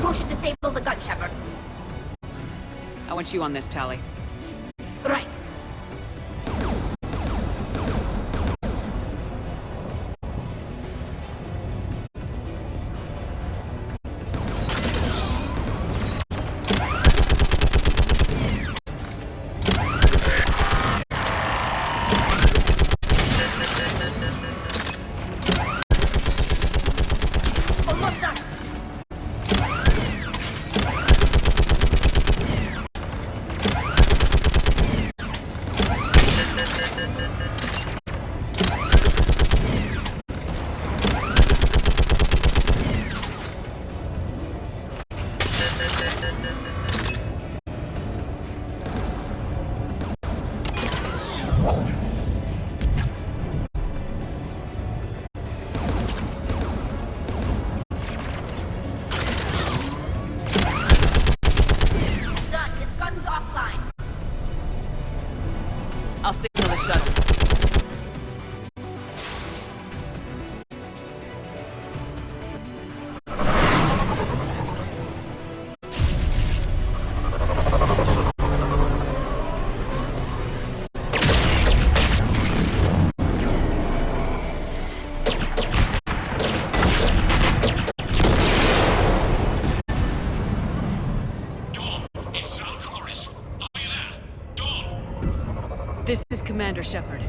Who should disable the gun, Shepard? I want you on this, Tali. Right. Almost done. Commander Shepard.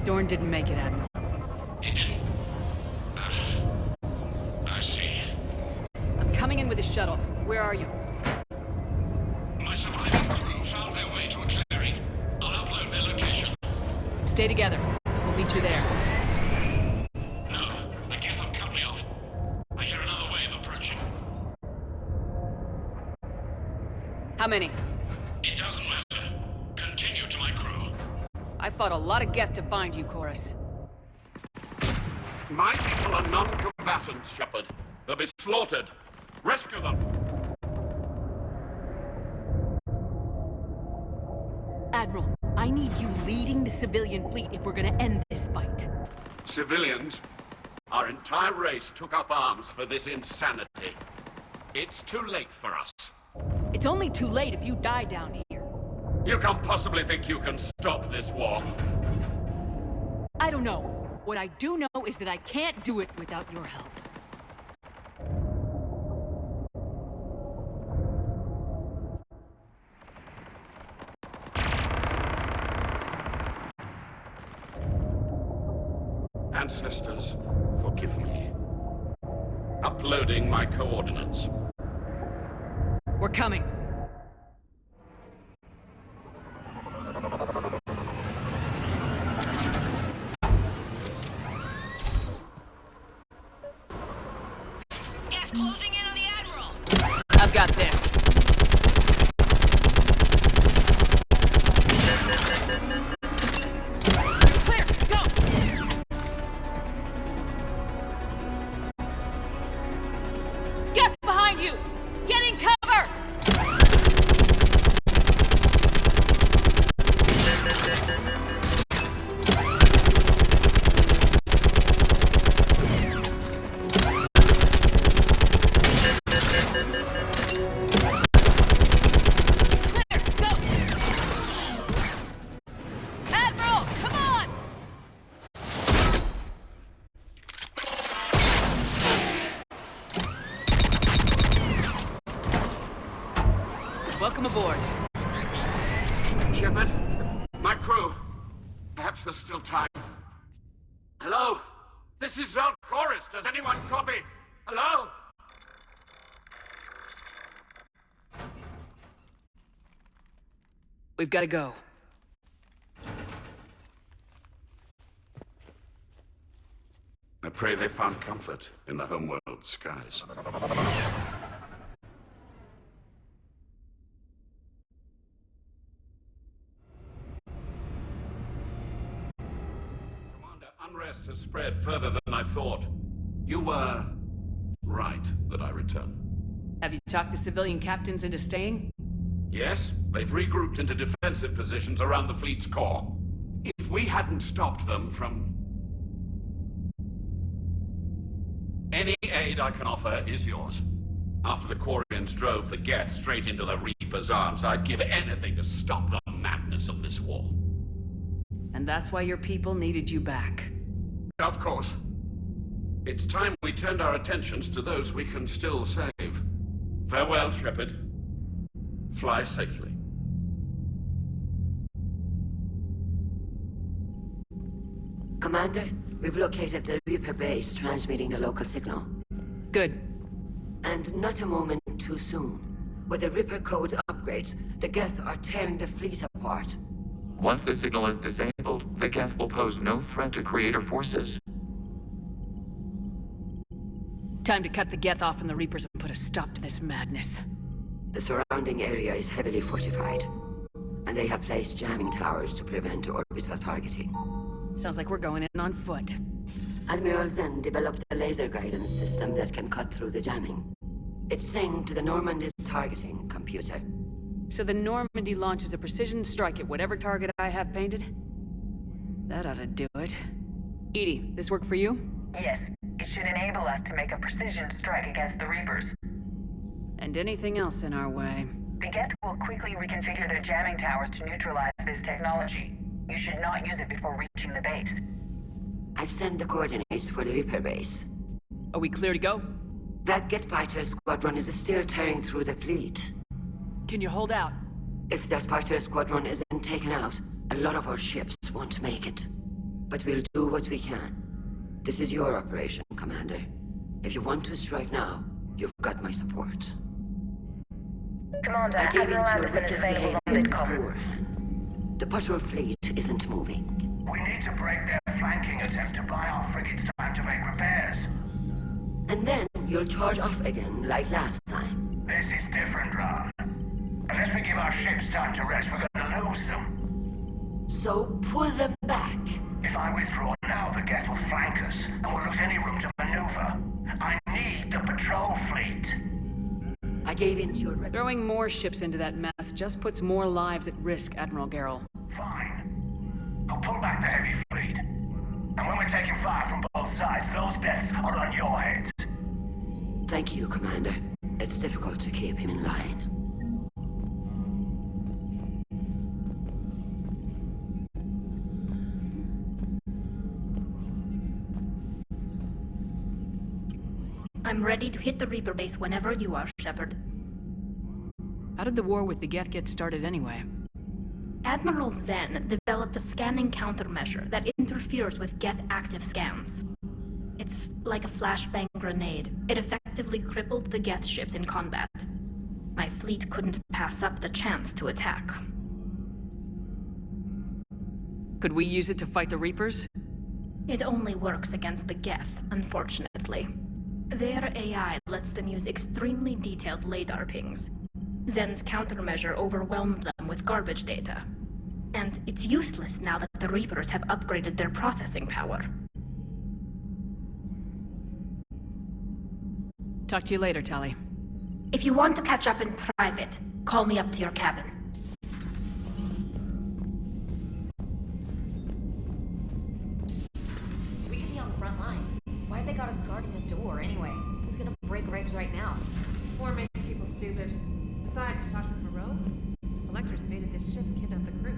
Dorn didn't make it, Admiral. He didn't? I see. I'm coming in with a shuttle. Where are you? My surviving crew found their way to a clearing. I'll upload their location. Stay together. We'll meet you there. No, the Geth have cut me off. I hear another wave approaching. How many? It doesn't matter. Continue to my crew. I fought a lot of Geth to find you, Chorus. My people are non-combatants, Shepard. They'll be slaughtered. Rescue them! Admiral, I need you leading the civilian fleet if we're gonna end this fight. Civilians, our entire race took up arms for this insanity. It's too late for us. It's only too late if you die down here. You can't possibly think you can stop this war. I don't know. What I do know is that I can't do it without your help. Ancestors, forgive me. Uploading my coordinates. We're coming. Gas closing in on the Admiral! I've got this. Clear, go! Get behind you! Get in cover! Admiral, come on! Welcome aboard. Shepard, my crew. Perhaps there's still time. Hello? This is Zone Chorus. Does anyone copy? Hello? We've got to go. I pray they found comfort in the homeworld skies. Commander, unrest has spread further than I thought. You were right that I return. Have you talked the civilian captains into staying? Yes, they've regrouped into defensive positions around the fleet's core. If we hadn't stopped them from... Any aid I can offer is yours. After the Quarians drove the Geth straight into the Reaper's arms, I'd give anything to stop the madness of this war. And that's why your people needed you back. Of course. It's time we turned our attentions to those we can still save. Farewell, Shepard. Fly safely. Commander, we've located the Reaper base transmitting the local signal. Good. And not a moment too soon. With the Reaper code upgrades, the Geth are tearing the fleet apart. Once the signal is disabled, the Geth will pose no threat to Creator forces. Time to cut the Geth off from the Reapers and put a stop to this madness. The surrounding area is heavily fortified, and they have placed jamming towers to prevent orbital targeting. Sounds like we're going in on foot. Admiral Zen developed a laser guidance system that can cut through the jamming. It's synced to the Normandy's targeting computer. So the Normandy launches a precision strike at whatever target I have painted? That ought to do it. Edie, this work for you? Yes, it should enable us to make a precision strike against the Reapers. And anything else in our way. The Geth will quickly reconfigure their jamming towers to neutralize this technology. You should not use it before reaching the base. I've sent the coordinates for the Reaper base. Are we clear to go? That Geth fighter squadron is still tearing through the fleet. Can you hold out? If that fighter squadron isn't taken out, A lot of our ships won't make it. But we'll do what we can. This is your operation, Commander. If you want to strike now, you've got my support. Commander, I gave Admiral in to Anderson is available on Vidcom. beforehand. The patrol fleet isn't moving. We need to break their flanking attempt to buy our frigates time to make repairs. And then you'll charge off again like last time. This is different, Ra. Unless we give our ships time to rest, we're gonna lose them. So pull them back. If I withdraw now, the Geth will flank us, and we'll lose any room to maneuver. I need the patrol fleet. I gave in to your... Throwing more ships into that mess just puts more lives at risk, Admiral Gerrel. Fine. I'll pull back the heavy fleet. And when we're taking fire from both sides, those deaths are on your heads. Thank you, Commander. It's difficult to keep him in line. I'm ready to hit the Reaper base whenever you are, Shepard. How did the war with the Geth get started anyway? Admiral Zen developed a scanning countermeasure that interferes with Geth active scans. It's like a flashbang grenade. It effectively crippled the Geth ships in combat. My fleet couldn't pass up the chance to attack. Could we use it to fight the Reapers? It only works against the Geth, unfortunately. Their AI lets them use extremely detailed LADAR pings. Zen's countermeasure overwhelmed them with garbage data. And it's useless now that the Reapers have upgraded their processing power. Talk to you later, Tali. If you want to catch up in private, call me up to your cabin. We could be on the front lines. Why have they got us guarding the door anyway? He's gonna break ribs right now. War makes people stupid. Besides, Detachment Moreau, Electors invaded this ship and kidnapped the crew.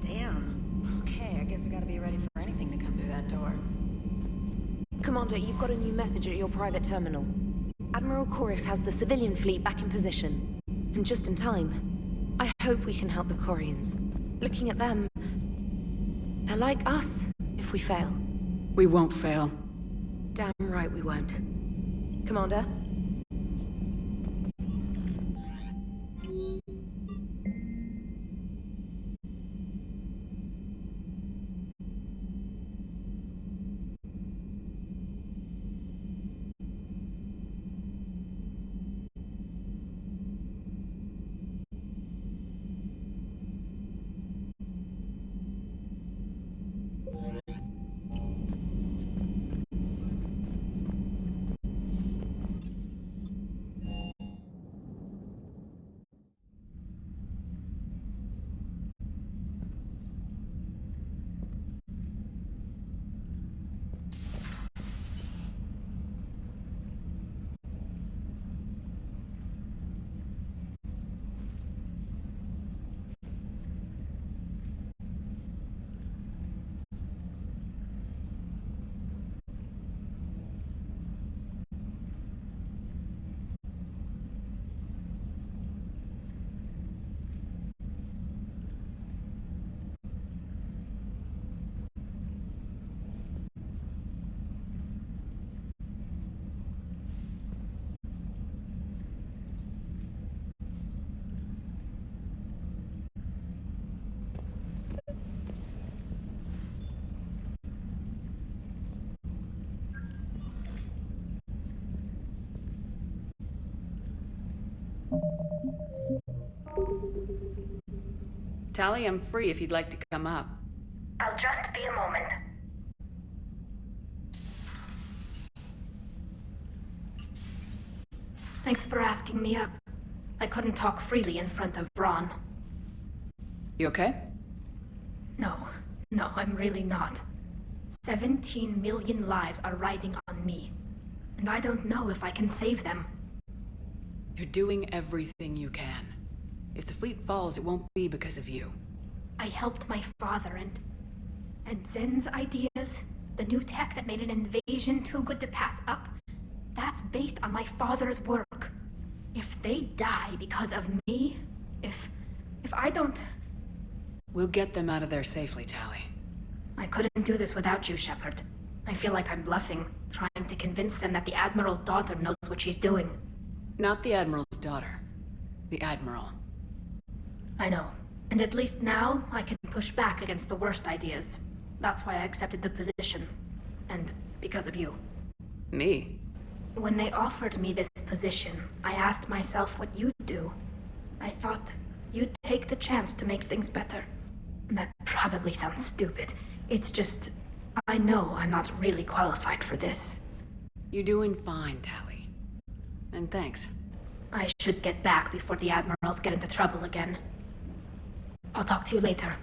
Damn. Okay, I guess I gotta be ready for anything to come through that door. Commander, you've got a new message at your private terminal. Admiral Koris has the civilian fleet back in position. And just in time. I hope we can help the Quarians. Looking at them, they're like us if we fail. We won't fail. Damn right we won't. Commander? Tali, I'm free if you'd like to come up. I'll just be a moment. Thanks for asking me up. I couldn't talk freely in front of Braun. You okay? No, I'm really not. 17 million lives are riding on me. And I don't know if I can save them. You're doing everything you can. If the fleet falls, it won't be because of you. I helped my father and Zen's ideas, the new tech that made an invasion too good to pass up, that's based on my father's work. If they die because of me, if I don't... We'll get them out of there safely, Tali. I couldn't do this without you, Shepard. I feel like I'm bluffing, trying to convince them that the Admiral's daughter knows what she's doing. Not the Admiral's daughter. The Admiral. I know. And at least now, I can push back against the worst ideas. That's why I accepted the position. And because of you. Me? When they offered me this position, I asked myself what you'd do. I thought you'd take the chance to make things better. That probably sounds stupid. It's just, I know I'm not really qualified for this. You're doing fine, Tali. And thanks. I should get back before the Admirals get into trouble again. I'll talk to you later.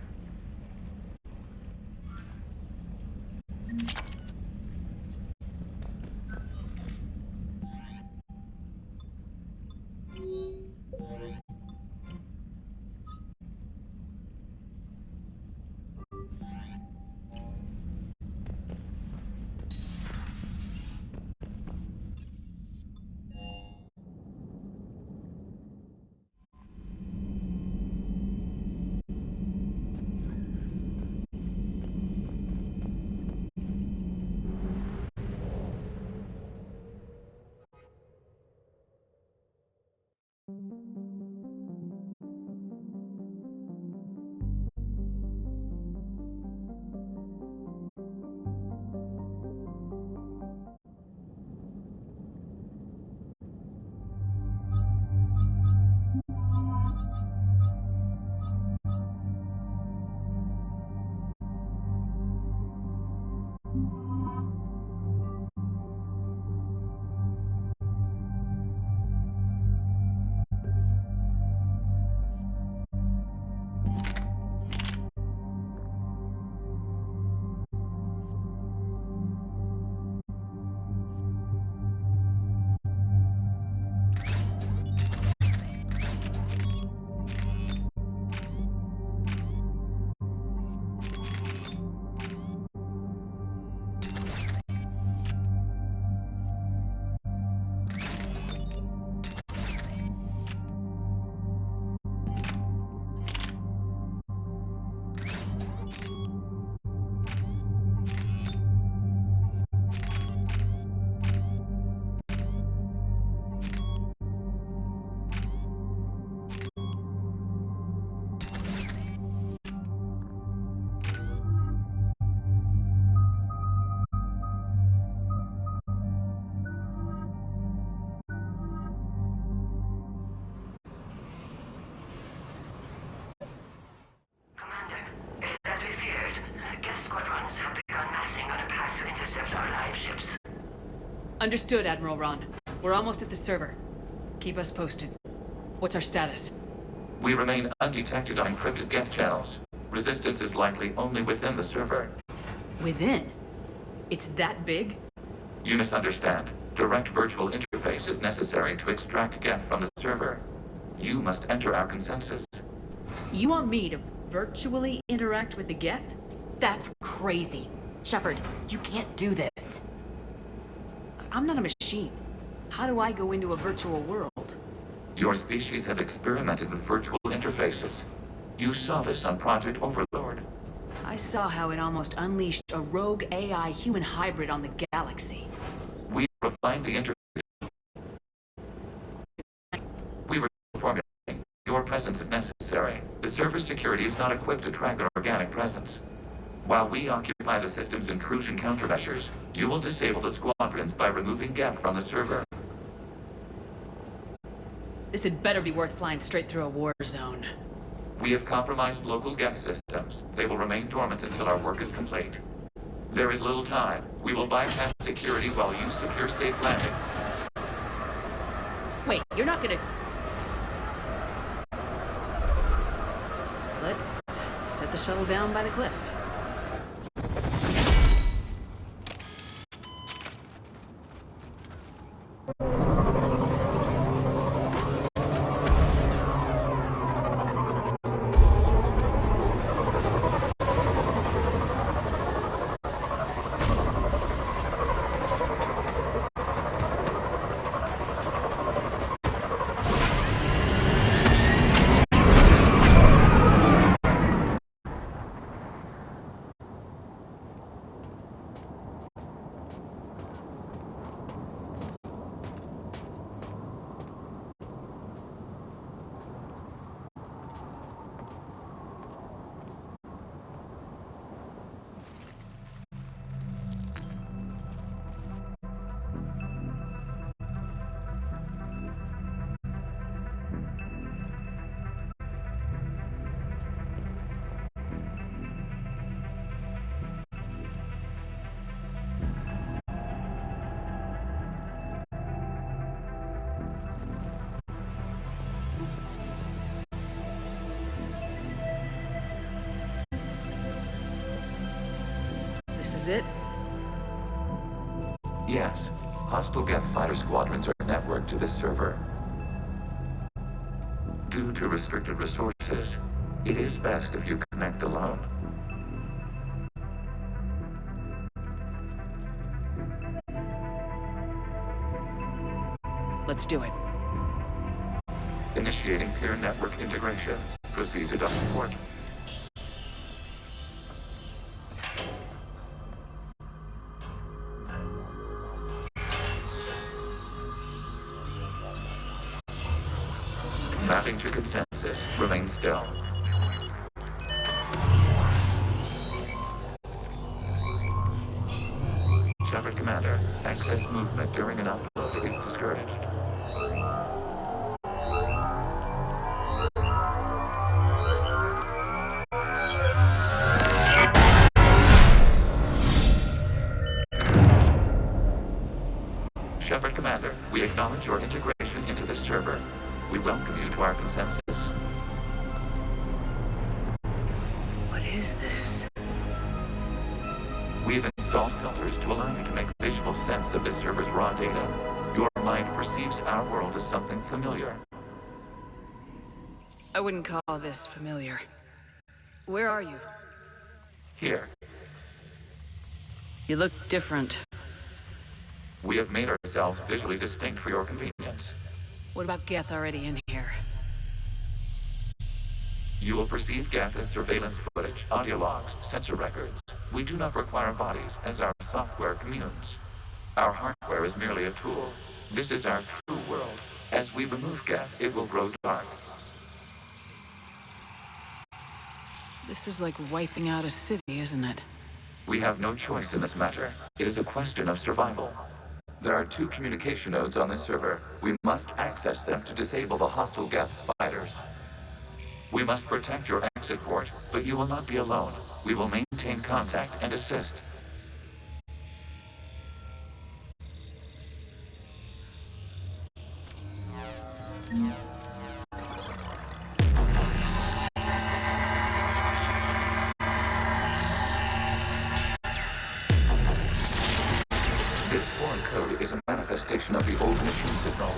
Understood, Admiral Ron. We're almost at the server. Keep us posted. What's our status? We remain undetected on encrypted Geth channels. Resistance is likely only within the server. Within? It's that big? You misunderstand. Direct virtual interface is necessary to extract Geth from the server. You must enter our consensus. You want me to virtually interact with the Geth? That's crazy. Shepard, you can't do this. I'm not a machine. How do I go into a virtual world? Your species has experimented with virtual interfaces. You saw this on Project Overlord. I saw how it almost unleashed a rogue AI human hybrid on the galaxy. We refined the interface. We were formulating. Your presence is necessary. The server security is not equipped to track an organic presence. While we occupy the system's intrusion countermeasures, you will disable the squadrons by removing Geth from the server. This had better be worth flying straight through a war zone. We have compromised local Geth systems. They will remain dormant until our work is complete. There is little time. We will bypass security while you secure safe landing. Wait, you're not gonna... Let's set the shuttle down by the cliff. it? Yes. Hostile Geth fighter squadrons are networked to this server. Due to restricted resources, it is best if you connect alone. Let's do it. Initiating peer network integration. Proceed to docking port. Mapping to consensus. Remain still. Shepard Commander, access movement during an upload is discouraged. Shepard Commander, we acknowledge your integration into this server. We welcome you to our consensus. What is this? We've installed filters to allow you to make visual sense of this server's raw data. Your mind perceives our world as something familiar. I wouldn't call this familiar. Where are you? Here, You look different. we have made ourselves visually distinct for your convenience. What about Geth already in here? You will perceive Geth as surveillance footage, audio logs, sensor records. We do not require bodies, as our software communes. Our hardware is merely a tool. This is our true world. As we remove Geth, it will grow dark. This is like wiping out a city, isn't it? We have no choice in this matter. It is a question of survival. There are 2 communication nodes on this server. We must access them to disable the hostile Geth fighters. We must protect your exit port, but you will not be alone. We will maintain contact and assist. This foreign code is a manifestation of the old machine signal.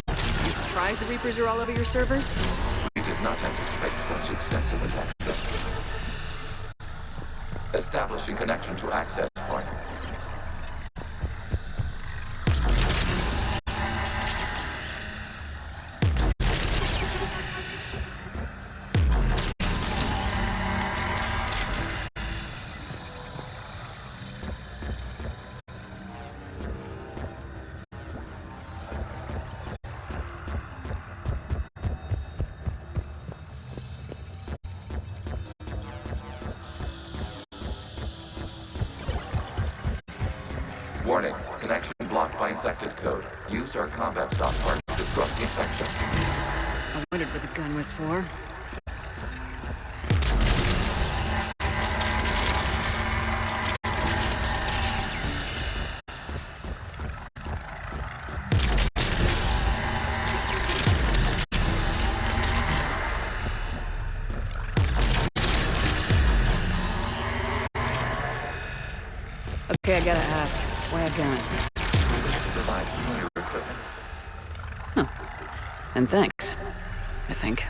You surprised the Reapers are all over your servers? We did not anticipate such extensive attack. Establishing connection to access point. Warning, connection blocked by infected code. Use our combat software to disrupt the infection. I wondered what the gun was for. Okay, I gotta ask. Why a gun? Provide familiar equipment. Huh. And thanks, I think.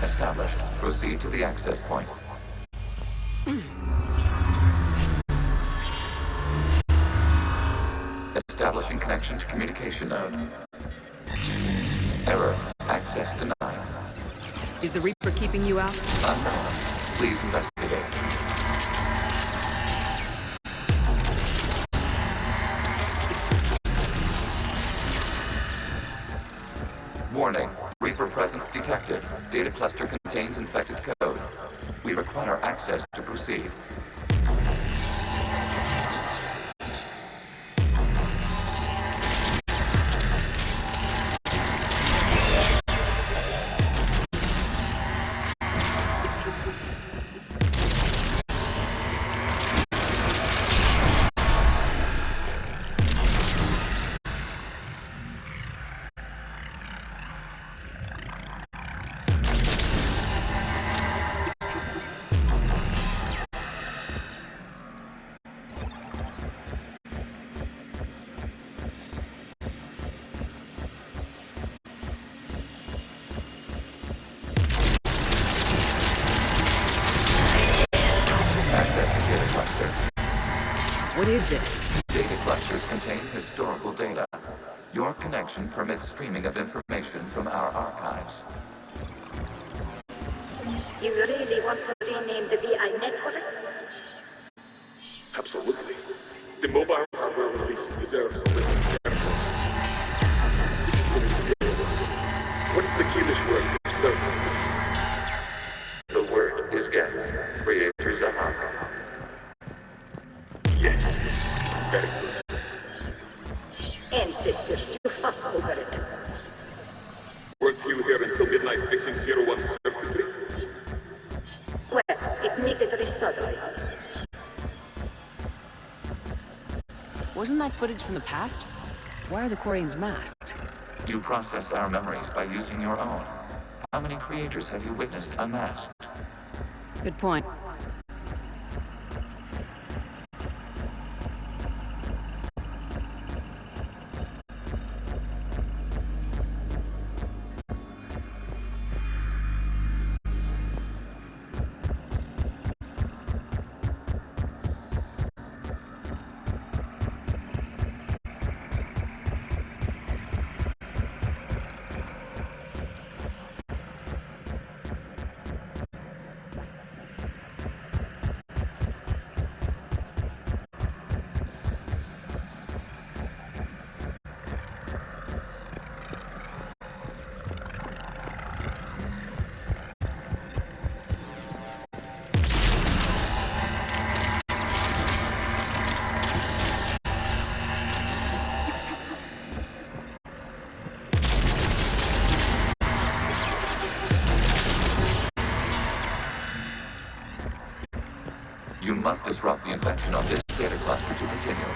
Established. Proceed to the access point. Establishing connection to communication node. Error. Access denied. Is the Reaper keeping you out? Unknown. Please investigate. Warning. Reaper presence detected. Data cluster contains infected code. We require access to proceed. What is this? Data clusters contain historical data. Your connection permits streaming of information from our archives. You really want to rename the VI networks? Absolutely. The mobile hardware release deserves a little careful. What's the keyless word for server? The word is Geth. Creator Zahak. Yes. Very good. Ancestors, you fuss over it. Weren't you here until midnight fixing 0173? Well, it needed resoldering. Wasn't that footage from the past? Why are the Quarians masked? You process our memories by using your own. How many creators have you witnessed unmasked? Good point. You must disrupt the infection on this data cluster to continue.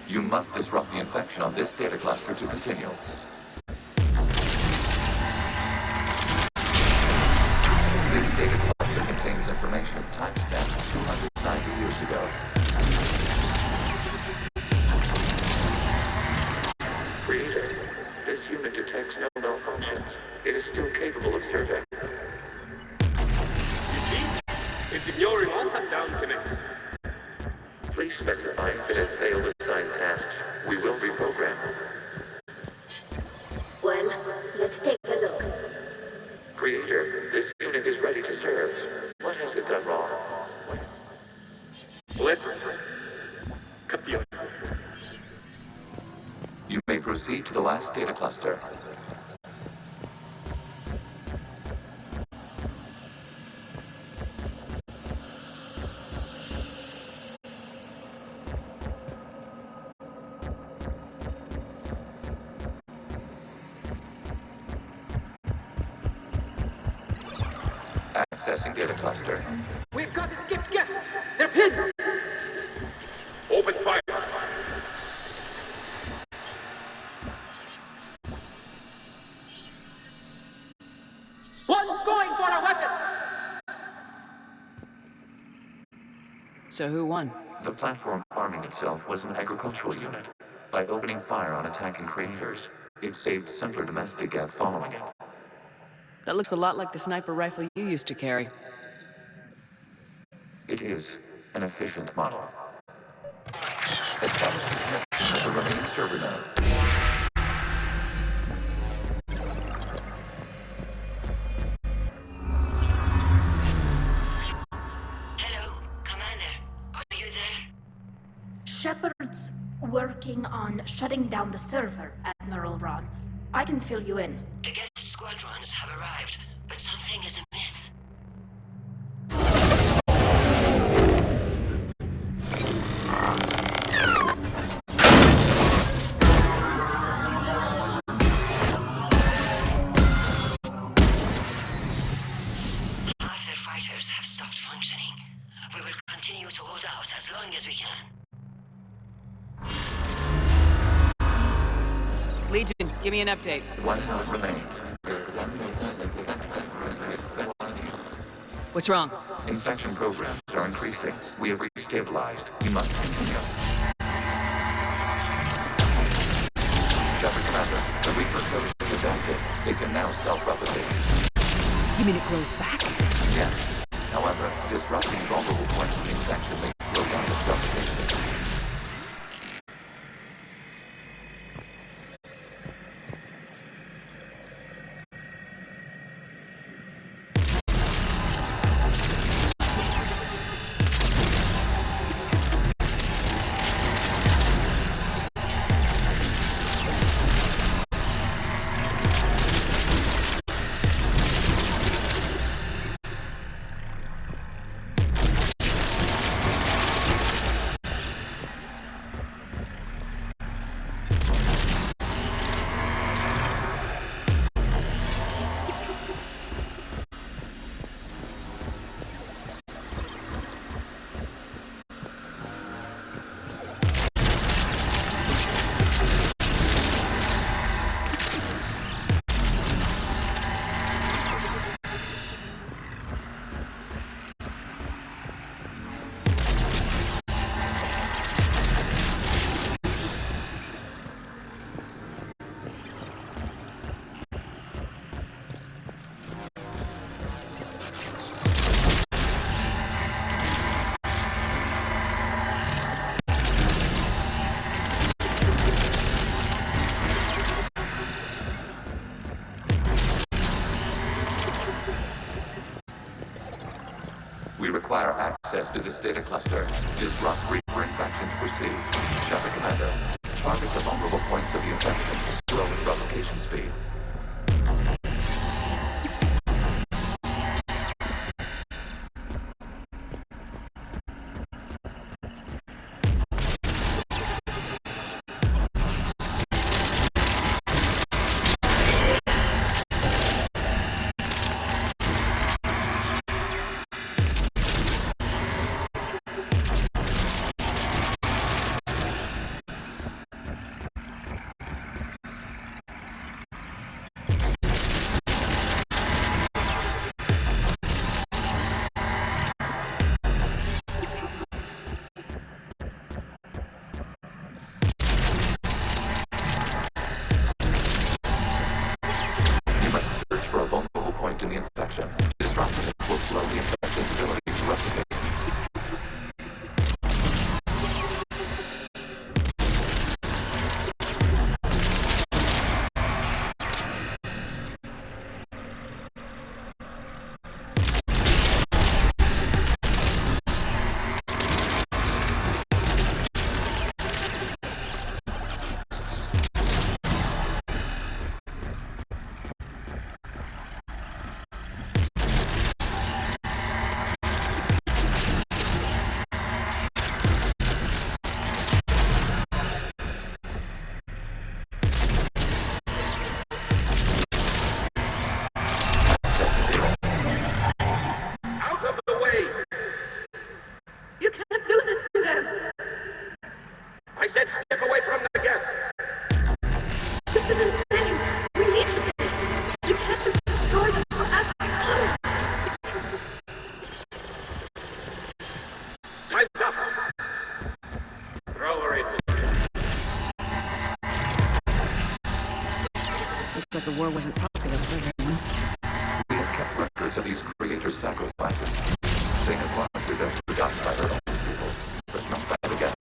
You must disrupt the infection on this data cluster to continue. This data cluster contains information timestamped 290 years ago. Creator, this unit detects no malfunctions. It is still capable of surveying. You see? It's ignoring all shutdown connects. Please specify if it has failed assigned tasks. We will reprogram. Well, let's take a look. Creator, this unit is ready to serve. What has it done wrong? Let's cut the. You may proceed to the last data cluster. Accessing data cluster. We've got escaped Geth! They're pinned! Open fire! One's going for a weapon! So who won? The platform arming itself was an agricultural unit. By opening fire on attacking creators, it saved simpler domestic Geth following it. That looks a lot like the sniper rifle you used to carry. It is an efficient model. Establishing connection with the remaining server node. Hello, Commander. Are you there? Shepard's working on shutting down the server, Admiral Ron. I can fill you in. The Geth squadrons have arrived, but something is amiss. Half their fighters have stopped functioning. We will continue to hold out as long as we can. Legion, give me an update. One node remains. What's wrong? Infection programs are increasing. We have restabilized. You must continue. Shepard Commander, the Reaper code is adapted. It can now self-replicate. You mean it grows back? Yes. However, disrupting vulnerable points of the infection may slow down its replication. We require access to this data cluster. Disrupt Reaper infection to proceed. Shepard Commander, target the vulnerable points of the infection to slow its replication speed. In the infection, disrupting it will slow the infection's ability to replicate. like the war wasn't popular with everyone. We have kept records of these creators' sacrifices. They have largely been forgotten by their own people, but not by the Geth.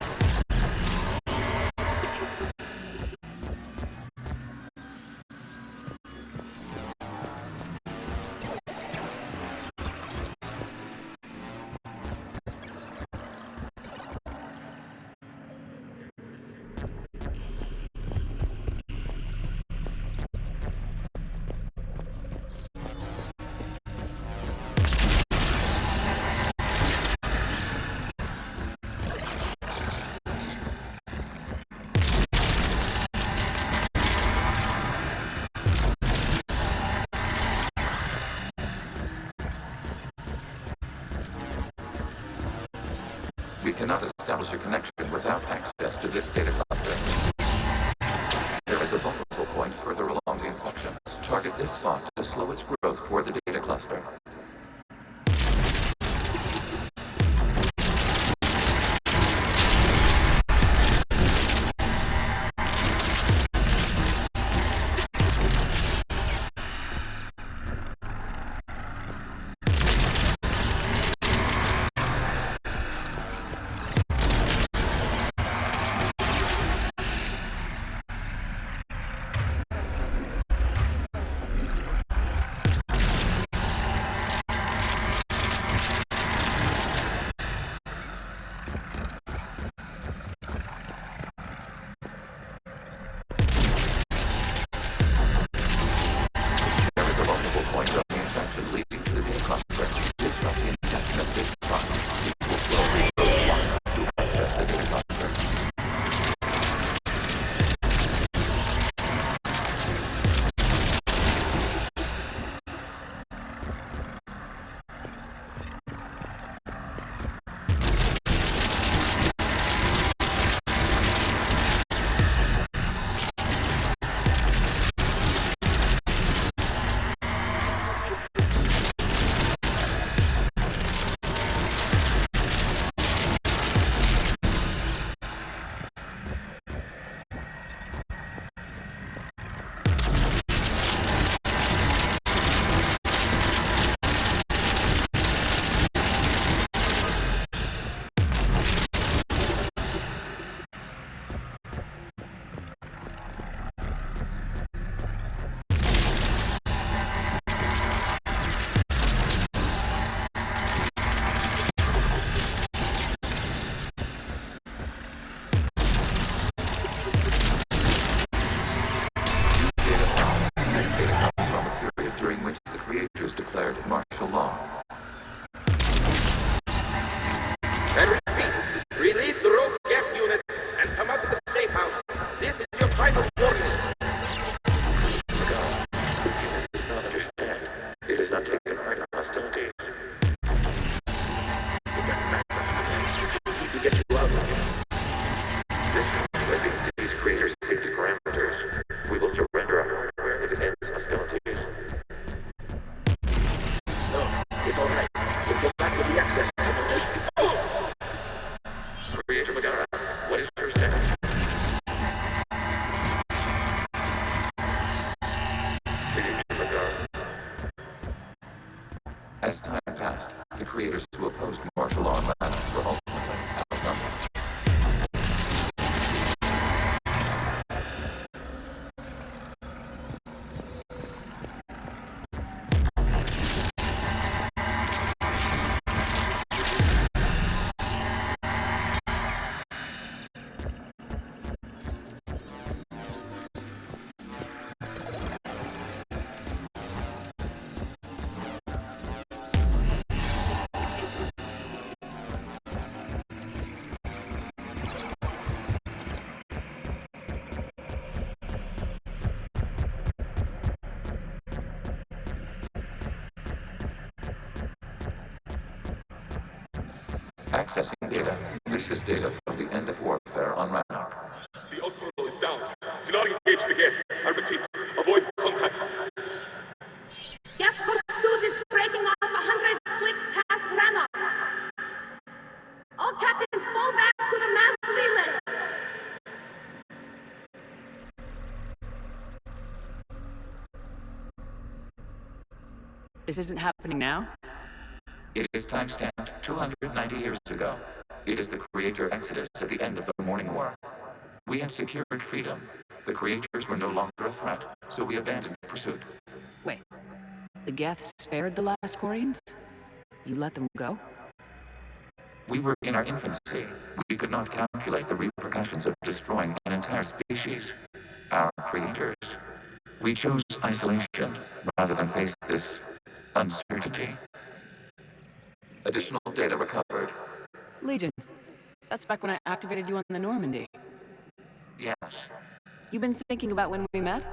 We cannot establish a connection without access to this data cluster. There is a vulnerable point further along the inflection. Target this spot to slow its growth toward the data cluster. As time passed, the creators who opposed martial law and violence were ultimately outnumbered. Accessing data. This is data from the end of warfare on Rannoch. The Ultimo is down. Do not engage the Geth. I repeat, avoid contact. Geth pursuit is breaking off 100 clicks past Rannoch. All captains fall back to the mass relay. This isn't happening now? It is timestamped 290 years ago. It is the Creator Exodus at the end of the Morning War. We had secured freedom. The Creators were no longer a threat, so we abandoned pursuit. Wait. The Geth spared the last Quarians? You let them go? We were in our infancy. We could not calculate the repercussions of destroying an entire species. Our creators. We chose isolation rather than face this uncertainty. Additional data recovered. Legion. That's back when I activated you on the Normandy. Yes. You been thinking about when we met?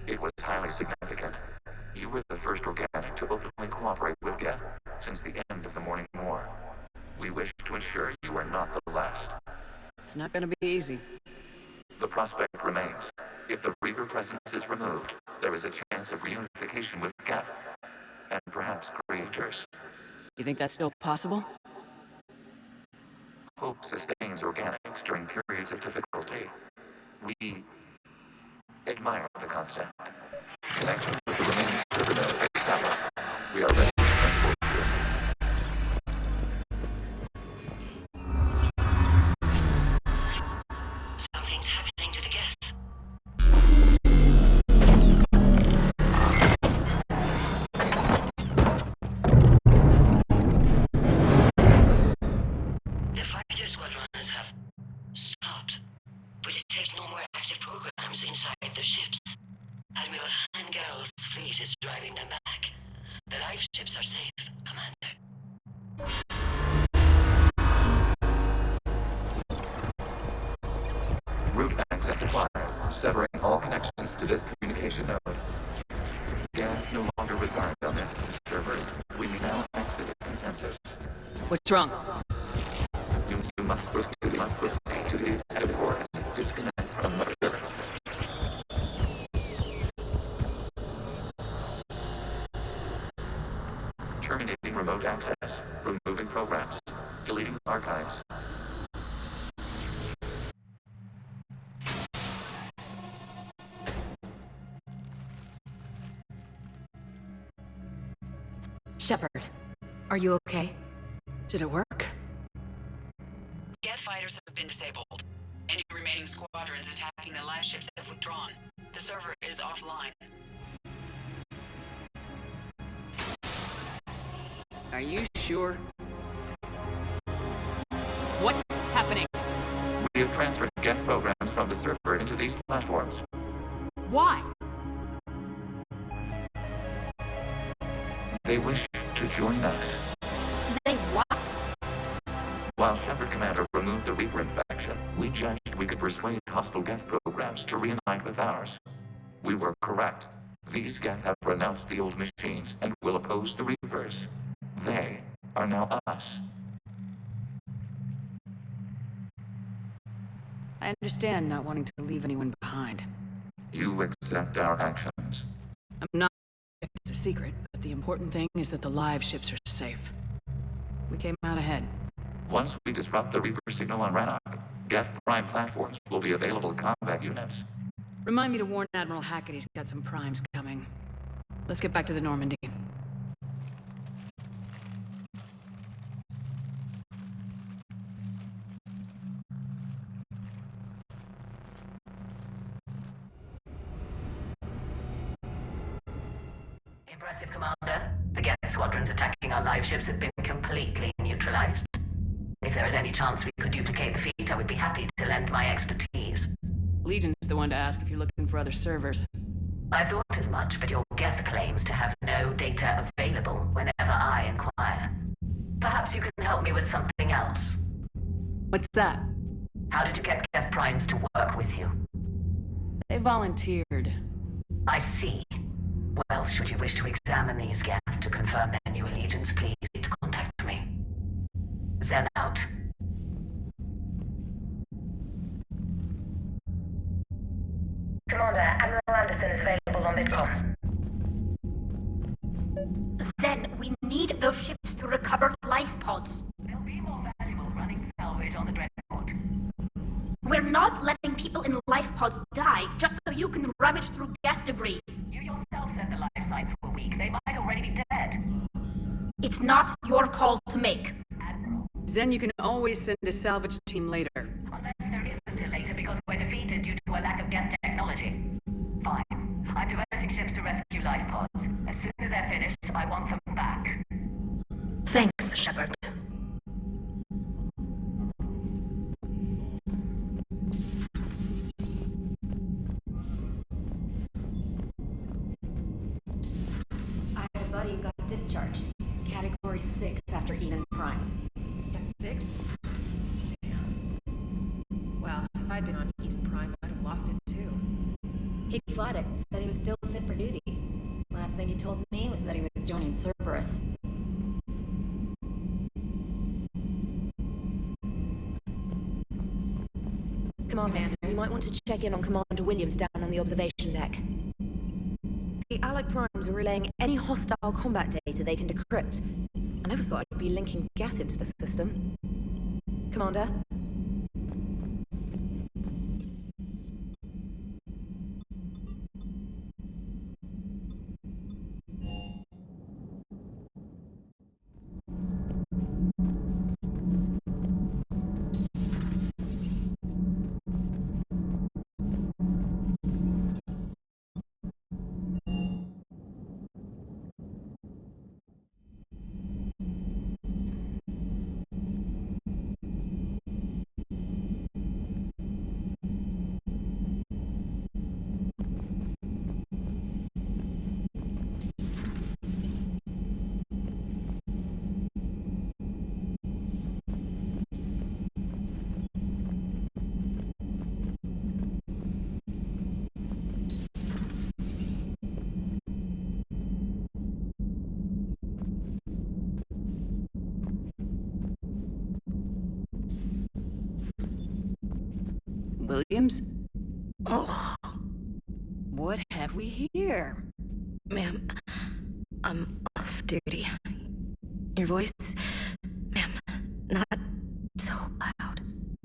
It was highly significant. You were the first organic to openly cooperate with Geth since the end of the Morning War. We wish to ensure you are not the last. It's not gonna be easy. The prospect remains. If the Reaper presence is removed, there is a chance of reunification with Geth, and perhaps Creators. You think that's still possible? Hope sustains organics during periods of difficulty. We admire the concept. Connection with the remaining server node established. We are ready to transport you. Something's happening to the Geth. The fighter squadrons have stopped, but it takes no more active programs inside their ships. Admiral Hangarl's fleet is driving them back. The live ships are safe, Commander. Route access acquired, severing all connections to this communication node. Geth no longer reside on this server. We may now exit consensus. What's wrong? You must proceed to the airport and disconnect from the server. Terminating remote access, removing programs, deleting archives. Shepard, are you okay? Did it work? Geth fighters have been disabled. Any remaining squadrons attacking the live ships have withdrawn. The server is offline. Are you sure? What's happening? We have transferred Geth programs from the server into these platforms. Why? They wish to join us. They what? While Shepard Commander removed the Reaper infection, we judged we could persuade hostile Geth programs to reunite with ours. We were correct. These Geth have renounced the old machines and will oppose the Reapers. They are now us. I understand not wanting to leave anyone behind. You accept our actions. I'm not. It's a secret, but the important thing is that the live ships are safe. We came out ahead. Once we disrupt the Reaper signal on Rannoch, Geth Prime platforms will be available combat units. Remind me to warn Admiral Hackett he's got some primes coming. Let's get back to the Normandy. Impressive, Commander. The Geth squadrons attacking our live ships have been completely neutralized. If there is any chance we could duplicate the feat, I would be happy to lend my expertise. Legion's the one to ask if you're looking for other servers. I thought as much, but your Geth claims to have no data available whenever I inquire. Perhaps you can help me with something else. What's that? How did you get Geth Primes to work with you? They volunteered. I see. Well, should you wish to examine these Geth to confirm their new allegiance, please contact me. Zen out. Commander, Admiral Anderson is available on Midcom. Then we need those ships to recover life pods. They'll be more valuable running salvage on the Dreadnought. We're not letting people in life pods die just so you can rummage through Geth debris. You yourself said the life sites were weak. They might already be dead. It's not your call to make. Zen, you can always send a salvage team later. Unless there isn't a later because we're defeated due to a lack of Geth technology. Fine. I'm diverting ships to rescue life pods. As soon as they're finished, I want them back. Thanks, Shepard. I have a buddy who got discharged. Category 6 after Eden Prime. 6? Damn. Well, if I'd been on Eden Prime, I'd have lost it too. He fought it, said he was still fit for duty. Last thing he told me was that he was joining Cerberus. Commander, you might want to check in on Commander Williams down on the observation deck. The Allied Primes are relaying any hostile combat data they can decrypt. I never thought I'd be linking Geth into the system. Commander? Williams? Oh, What have we here? ma'am, I'm off duty. Your voice, ma'am, not so loud.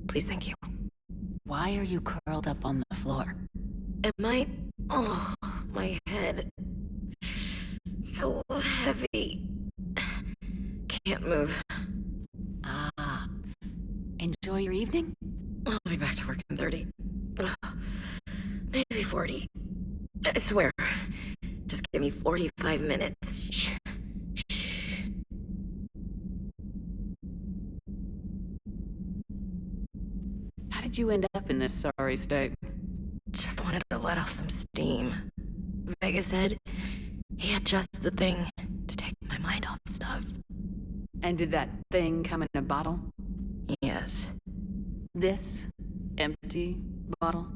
Please, thank you. Why are you curled up on the floor? Am I? Oh, my head. So heavy. Can't move. Ah. Enjoy your evening? I'll be back to work in 30. Ugh, maybe 40. I swear. Just give me 45 minutes. Shh. Shh. How did you end up in this sorry state? Just wanted to let off some steam. Vega said he had just the thing to take my mind off stuff. And did that thing come in a bottle? Yes. This empty bottle?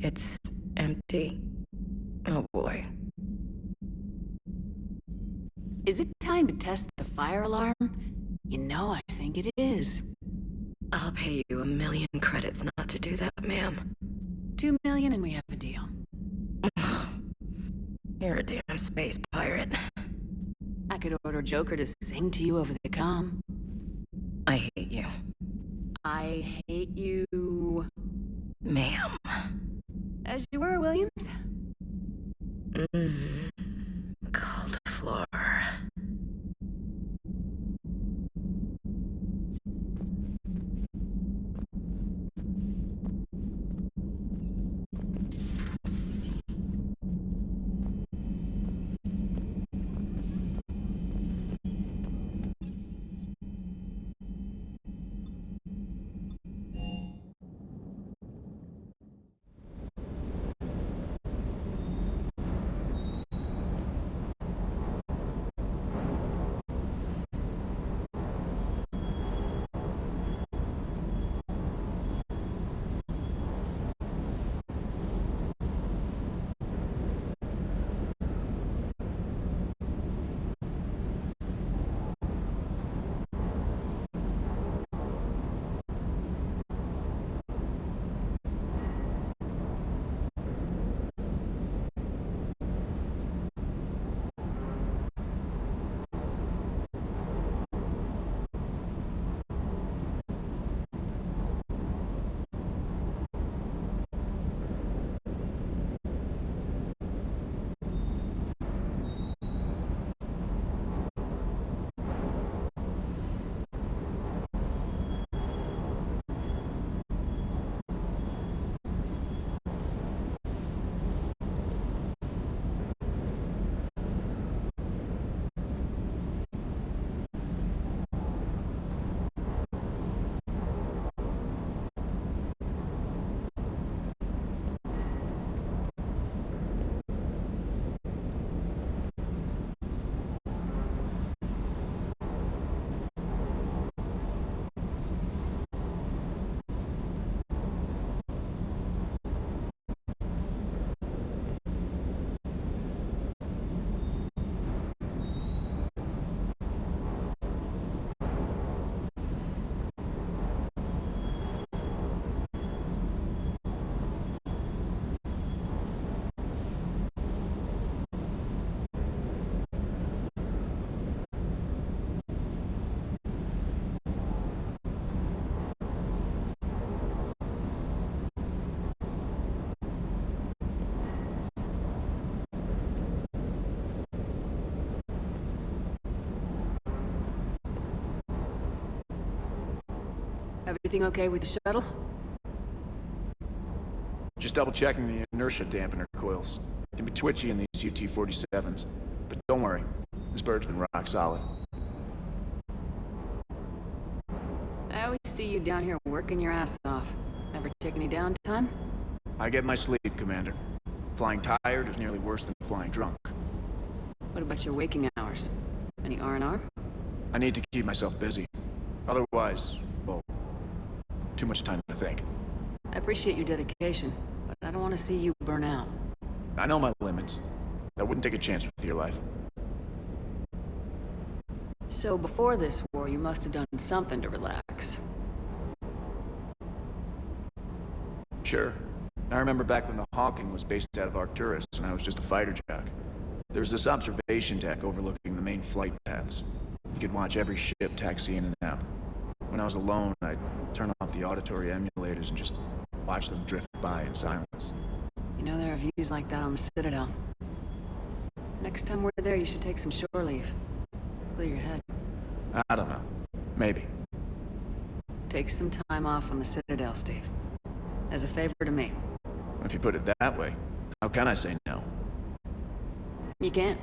It's empty. Oh boy. Is it time to test the fire alarm? You know, I think it is. I'll pay you 1 million credits not to do that, ma'am. 2 million and we have a deal. You're a damn space pirate. I could order Joker to sing to you over the comm. I hate you. I hate you... Ma'am. As you were, Williams. Cold floor. Everything okay with the shuttle? Just double checking the inertia dampener coils. Can be twitchy in these UT-47s. But don't worry, this bird's been rock solid. I always see you down here working your ass off. Ever take any downtime? I get my sleep, Commander. Flying tired is nearly worse than flying drunk. What about your waking hours? Any R&R? I need to keep myself busy. Otherwise, well, too much time to think. I appreciate your dedication, but I don't want to see you burn out. I know my limits. I wouldn't take a chance with your life. So before this war, you must have done something to relax. Sure. I remember back when the Hawking was based out of Arcturus and I was just a fighter jock. There's this observation deck overlooking the main flight paths. You could watch every ship taxi in and out. When I was alone, I'd turn off the auditory emulators and just watch them drift by in silence. You know, there are views like that on the Citadel. Next time we're there, you should take some shore leave. Clear your head. I don't know. Maybe. Take some time off on the Citadel, Steve. As a favor to me. If you put it that way, how can I say no? You can't.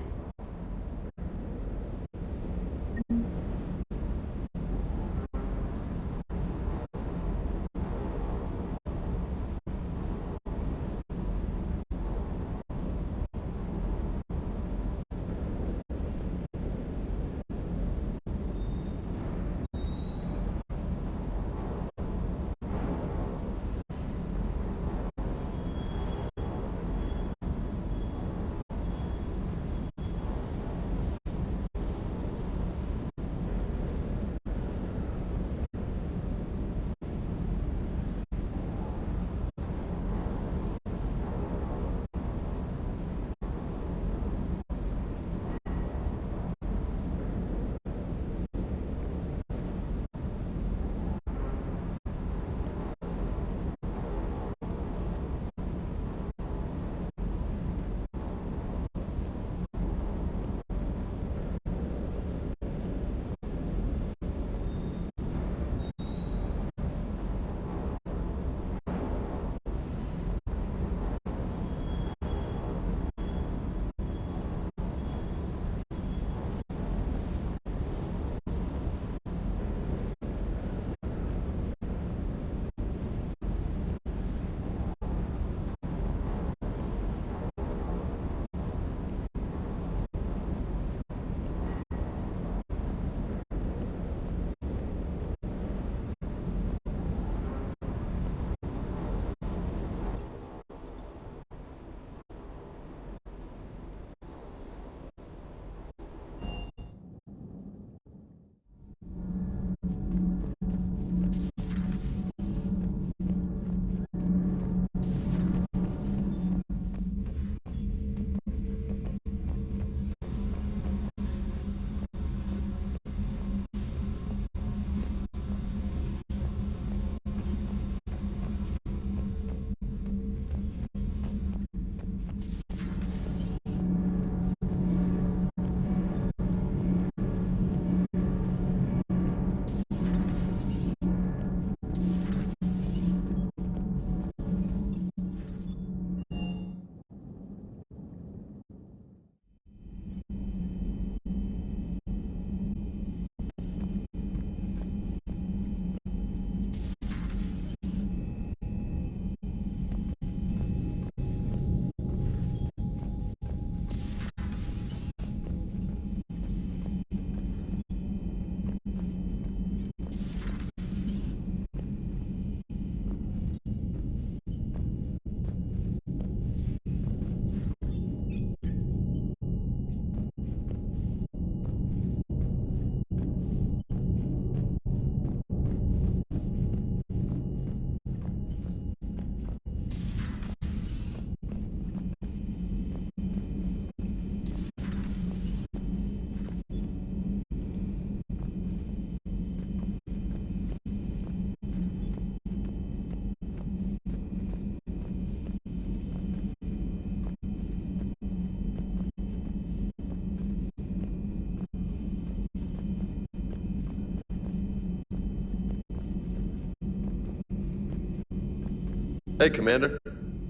Hey, Commander.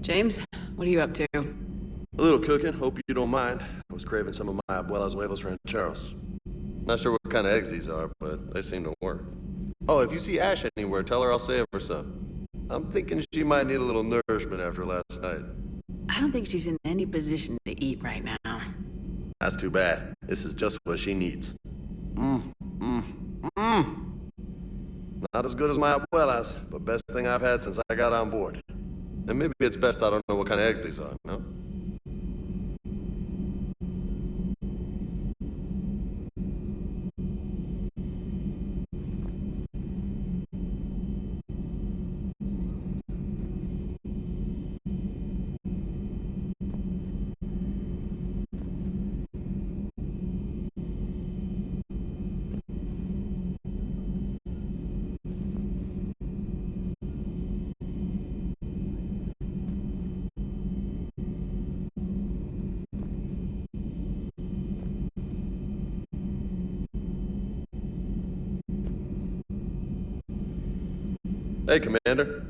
James, what are you up to? A little cooking, hope you don't mind. I was craving some of my abuela's huevos rancheros. Not sure what kind of eggs these are, but they seem to work. Oh, if you see Ash anywhere, tell her I'll save her some. I'm thinking she might need a little nourishment after last night. I don't think she's in any position to eat right now. That's too bad. This is just what she needs. Not as good as my abuela's, but best thing I've had since I got on board. And maybe it's best I don't know what kind of eggs these are, no? Hey, Commander.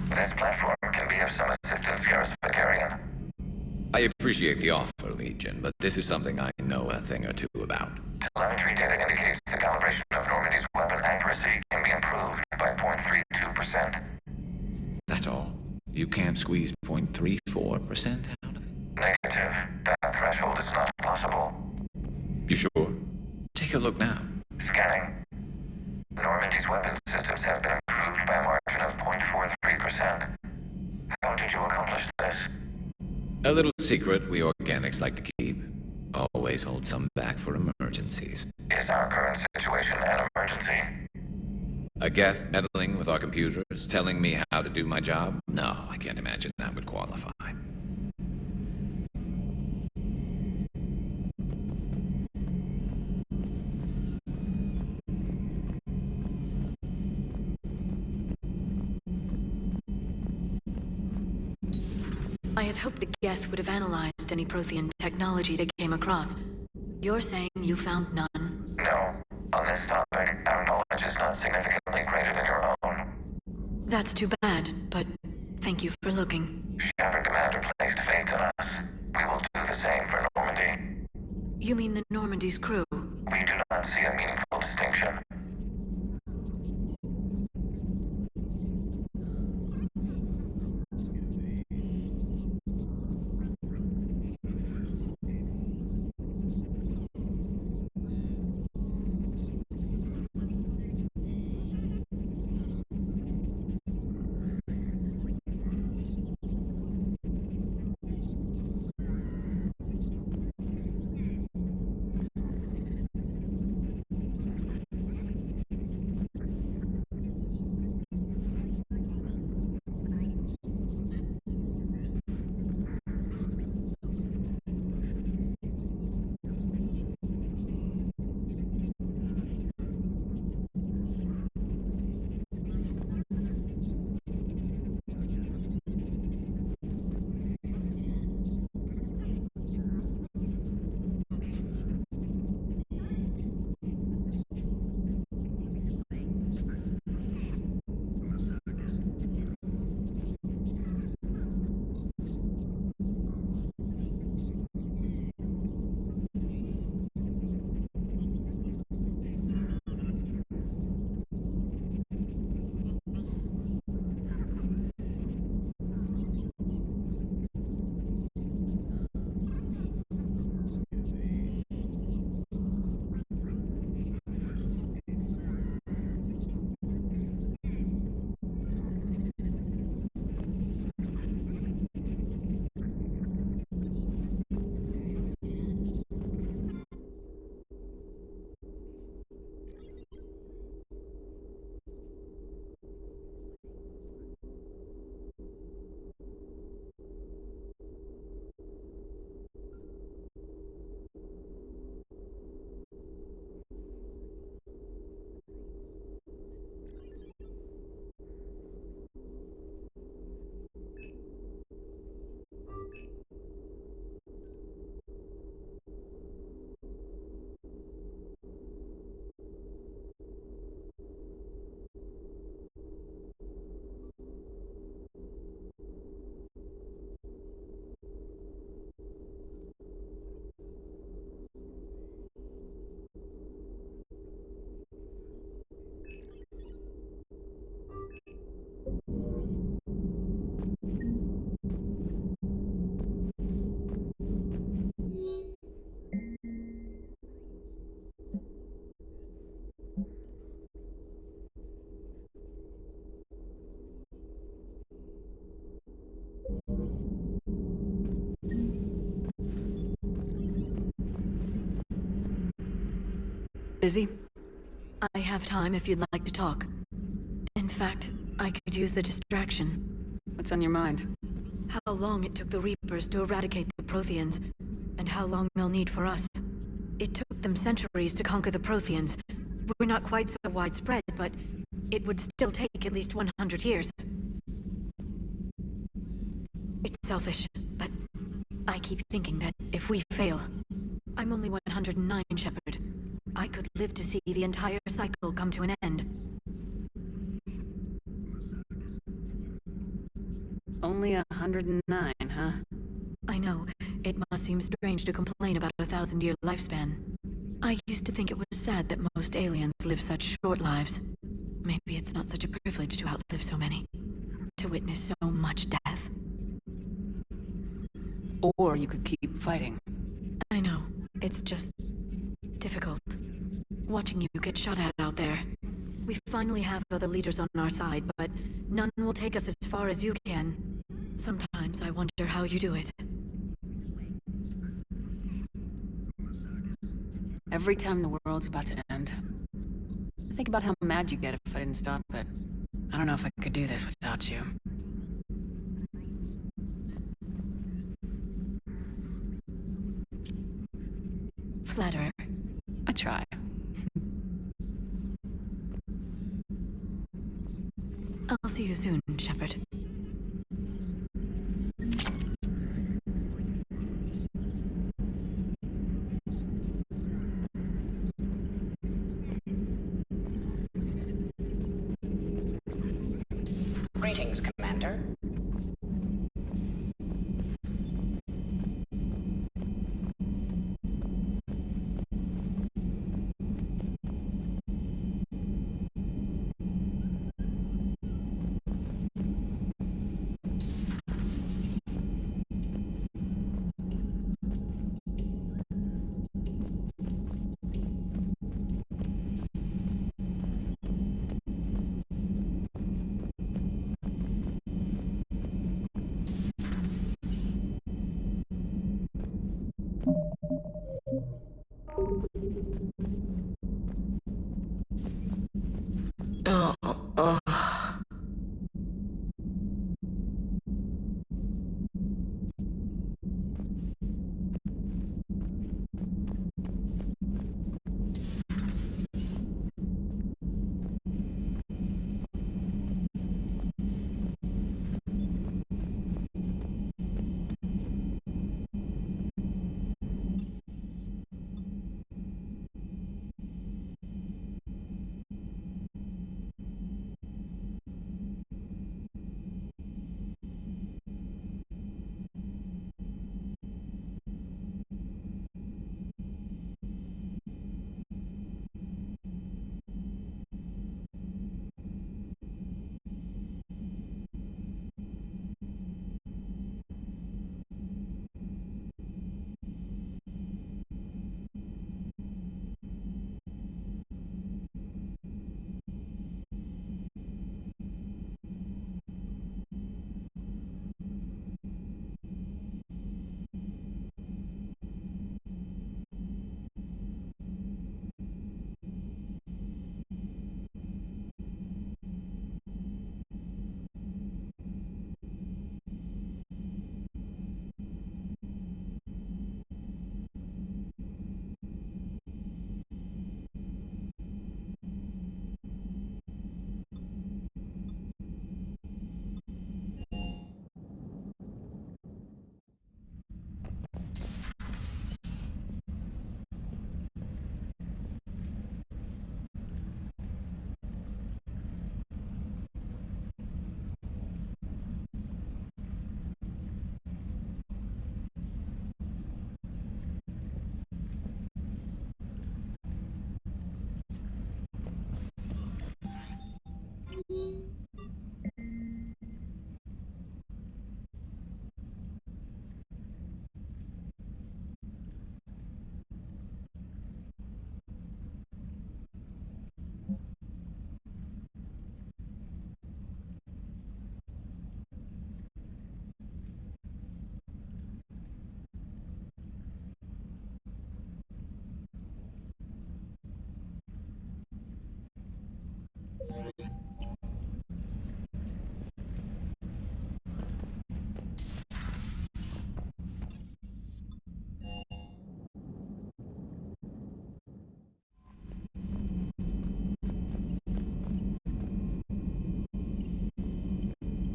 This platform can be of some assistance, Garrus Vakarian. I appreciate the offer, Legion, but this is something I know a thing or two about. Telemetry data indicates the calibration of Normandy's weapon accuracy can be improved by 0.32%. That's all? You can't squeeze 0.34% out of it? Negative. That threshold is not possible. You sure? Take a look now. Scanning. Normandy's weapon systems have been improved by a margin of 0.43%. How did you accomplish this? A little secret we organics like to keep. Always hold some back for emergencies. Is our current situation an emergency? A Geth meddling with our computers, telling me how to do my job? No, I can't imagine that would qualify. I had hoped the Geth would have analyzed any Prothean technology they came across. You're saying you found none? No. On this topic, our knowledge is not significantly greater than your own. That's too bad, but thank you for looking. Shepard Commander placed faith in us. We will do the same for Normandy. You mean the Normandy's crew? We do not see a meaningful distinction. Busy? I have time if you'd like to talk. In fact, I could use the distraction. What's on your mind? How long it took the Reapers to eradicate the Protheans, and how long they'll need for us. It took them centuries to conquer the Protheans. We're not quite so widespread, but it would still take at least 100 years. It's selfish, but I keep thinking that if we fail... I'm only 109, Shepard. I could live to see the entire cycle come to an end. Only 109, huh? I know. It must seem strange to complain about a 1,000-year lifespan. I used to think it was sad that most aliens live such short lives. Maybe it's not such a privilege to outlive so many. To witness so much death. Or you could keep fighting. I know. It's just... difficult. Watching you get shot at out there. We finally have other leaders on our side, but none will take us as far as you can. Sometimes I wonder how you do it. Every time the world's about to end, I think about how mad you'd get if I didn't stop it. I don't know if I could do this without you. Flatterer. I try. I'll see you soon, Shepard. Greetings, Commander.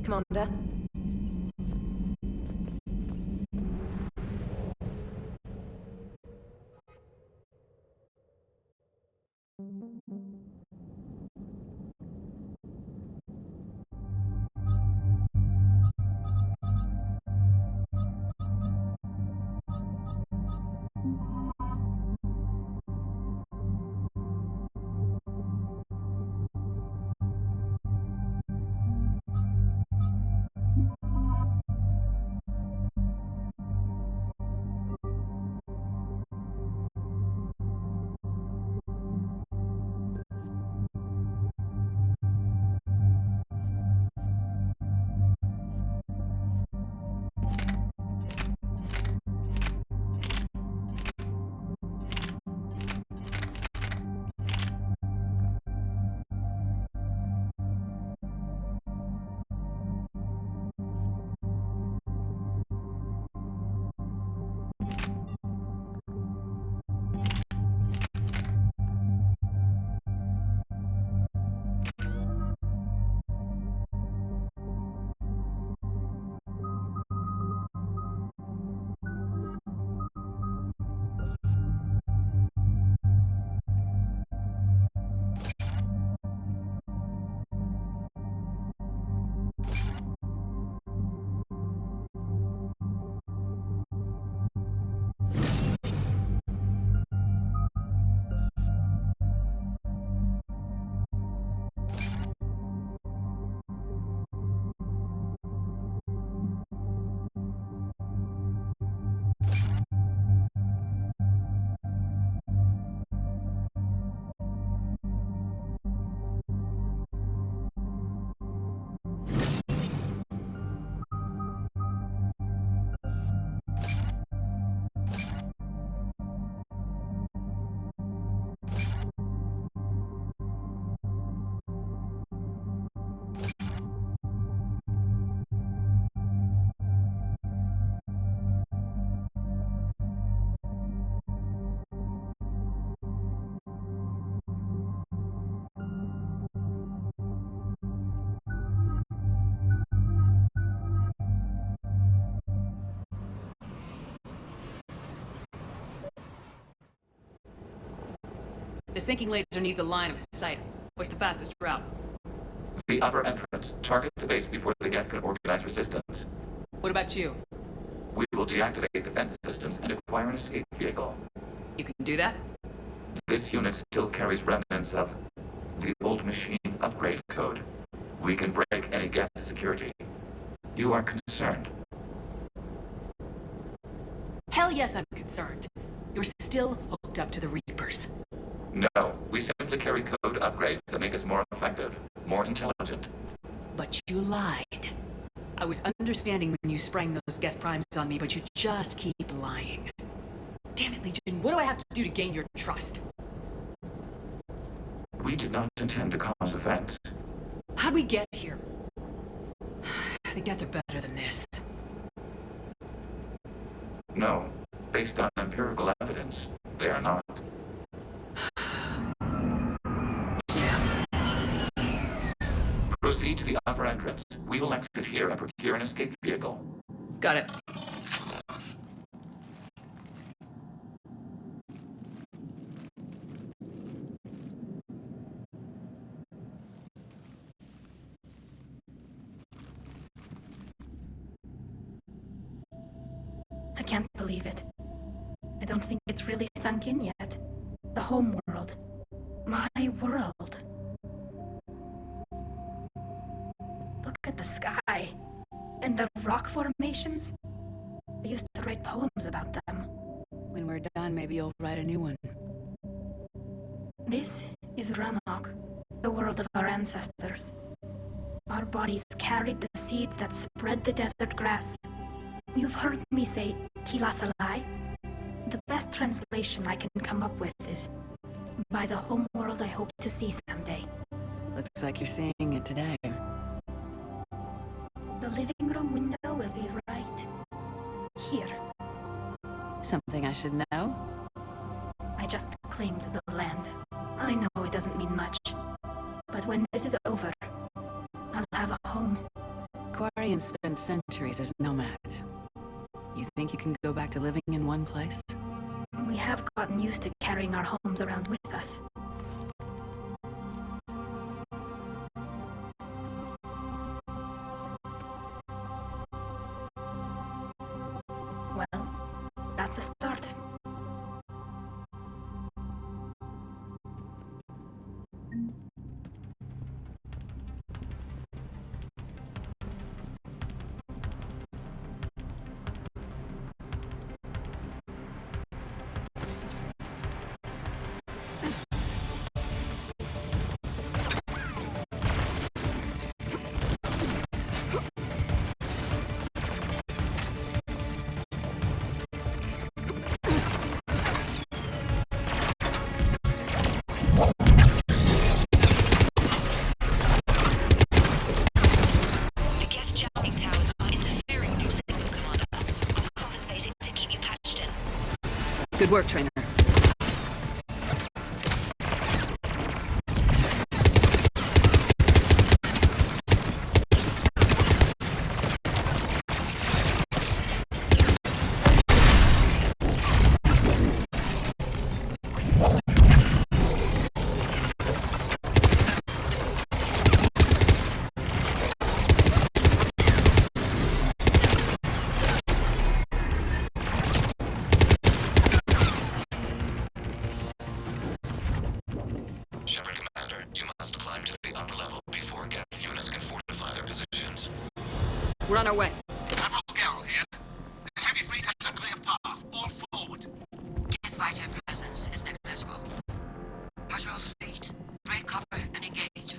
Commander. The sinking laser needs a line of sight. What's the fastest route? The upper entrance. Target the base before the Geth can organize resistance. What about you? We will deactivate defense systems and acquire an escape vehicle. You can do that? This unit still carries remnants of the old machine upgrade code. We can break any Geth security. You are concerned? Hell yes, I'm concerned. You're still hooked up to the Reapers. No, we simply carry code upgrades that make us more effective, more intelligent. But you lied. I was understanding when you sprang those Geth Primes on me, but you just keep lying. Damn it, Legion, what do I have to do to gain your trust? We did not intend to cause offense. How'd we get here? The Geth are better than this. No, based on empirical evidence, they are not. Proceed to the upper entrance. We will exit here and procure an escape vehicle. Got it. I can't believe it. I don't think it's really sunk in yet. The home world. My world. Look at the sky. And the rock formations. I used to write poems about them. When we're done, maybe you'll write a new one. This is Ranok, the world of our ancestors. Our bodies carried the seeds that spread the desert grass. You've heard me say, Kilasalai? The best translation I can come up with is, by the home world I hope to see someday. Looks like you're seeing it today. The living room window will be right here. Something I should know? I just claimed the land. I know it doesn't mean much. But when this is over, I'll have a home. Quarians spent centuries as nomads. You think you can go back to living in one place? We have gotten used to carrying our homes around with us. Well, that's a start. Good work, Trainer. Shepard Commander, you must climb to the upper level before Geth's units can fortify their positions. We're on our way. Admiral Garrel here. The heavy fleet has a clear path. All forward. Geth fighter presence is negligible. Patrol fleet, break cover and engage.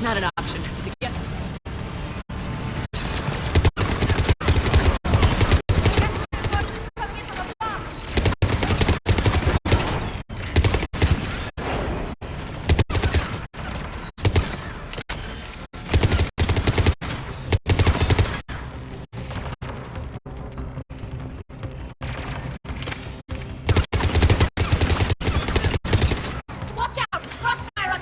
Not an option. Watch out! Crossfire on...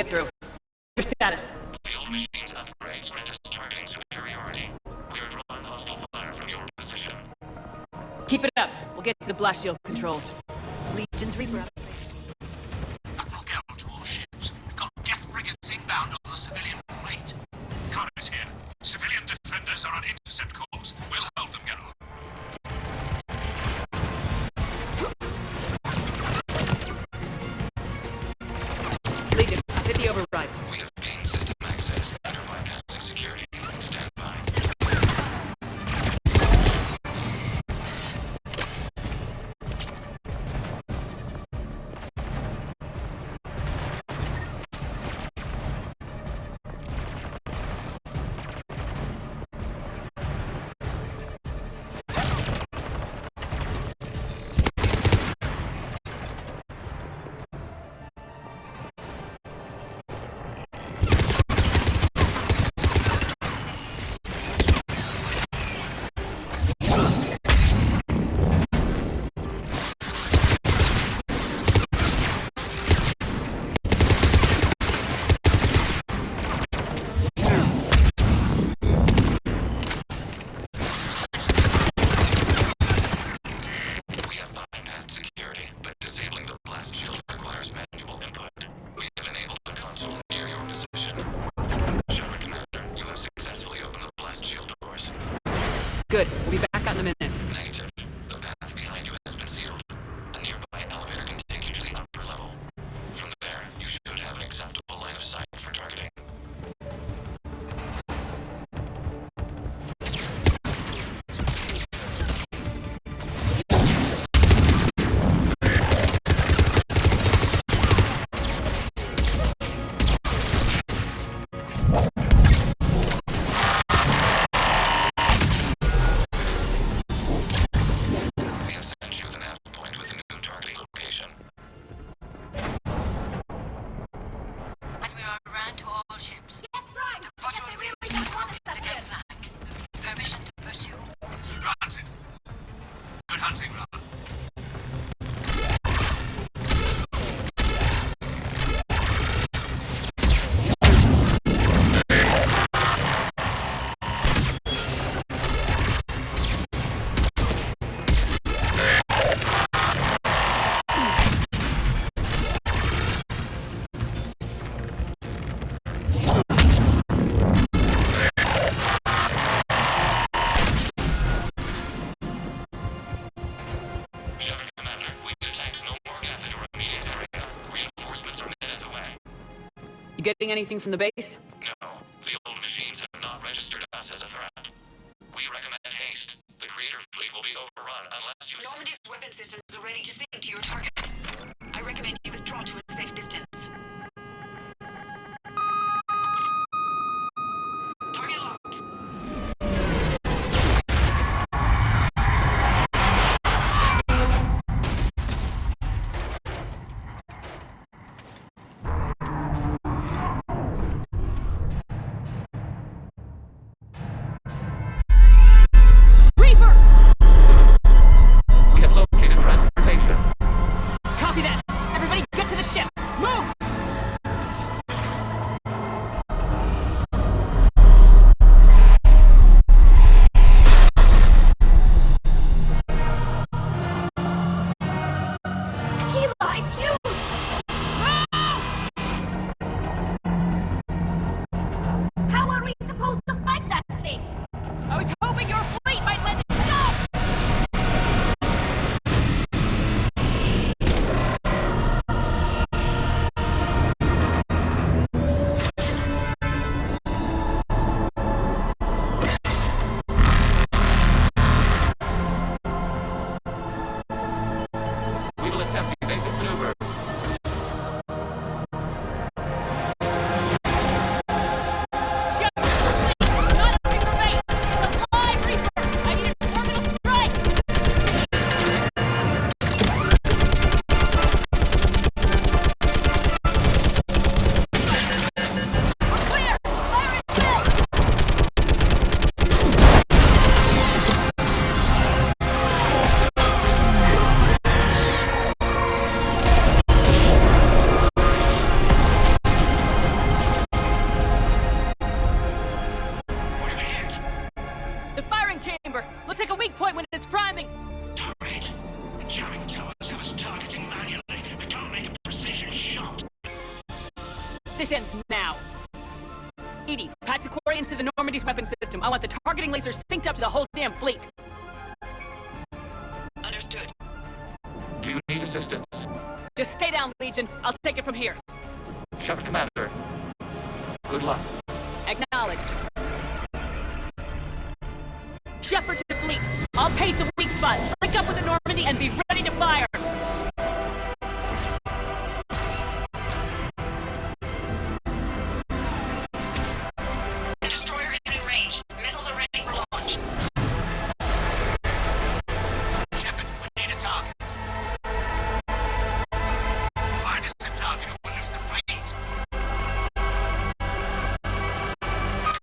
get through. Your status. Field machines upgrades grant us targeting superiority. We are drawing hostile fire from your position. Keep it up. We'll get to the blast shield controls. Legion's Reaper. Look out to all ships. We've got Geth frigates inbound on the civilian fleet. Connor's here. Civilian defenders are on intercept course. We'll hold them, General. Legion, I've hit the override. We have gained system access and are bypassing security. Stand by. Good. We'll be back out in a minute. Negative. The path behind you has been sealed. A nearby elevator can take you to the upper level. From there, you should have an acceptable line of sight for targeting. You getting anything from the base? No. The old machines have not registered us as a threat. We recommend haste. The Creator fleet will be overrun unless you... Normandy's weapon systems are ready to sink to your target. I recommend you withdraw to a safe distance. Target locked. Copy that! Everybody get to the ship! Move! chamber. Looks like a weak point when it's priming. Damn it! The jamming towers have us targeting manually. We can't make a precision shot. This ends now. EDI, patch the Quarians to the Normandy's weapon system. I want the targeting lasers synced up to the whole damn fleet. Understood. Do you need assistance? Just stay down, Legion. I'll take it from here. Shepard, Commander. Good luck. Acknowledged. Shepard to the fleet. I'll pave the weak spot. Link up with the Normandy and be ready to fire. The destroyer is in range. Missiles are ready for launch. Shepard, we need a target. Find us a target or we'll lose the fleet.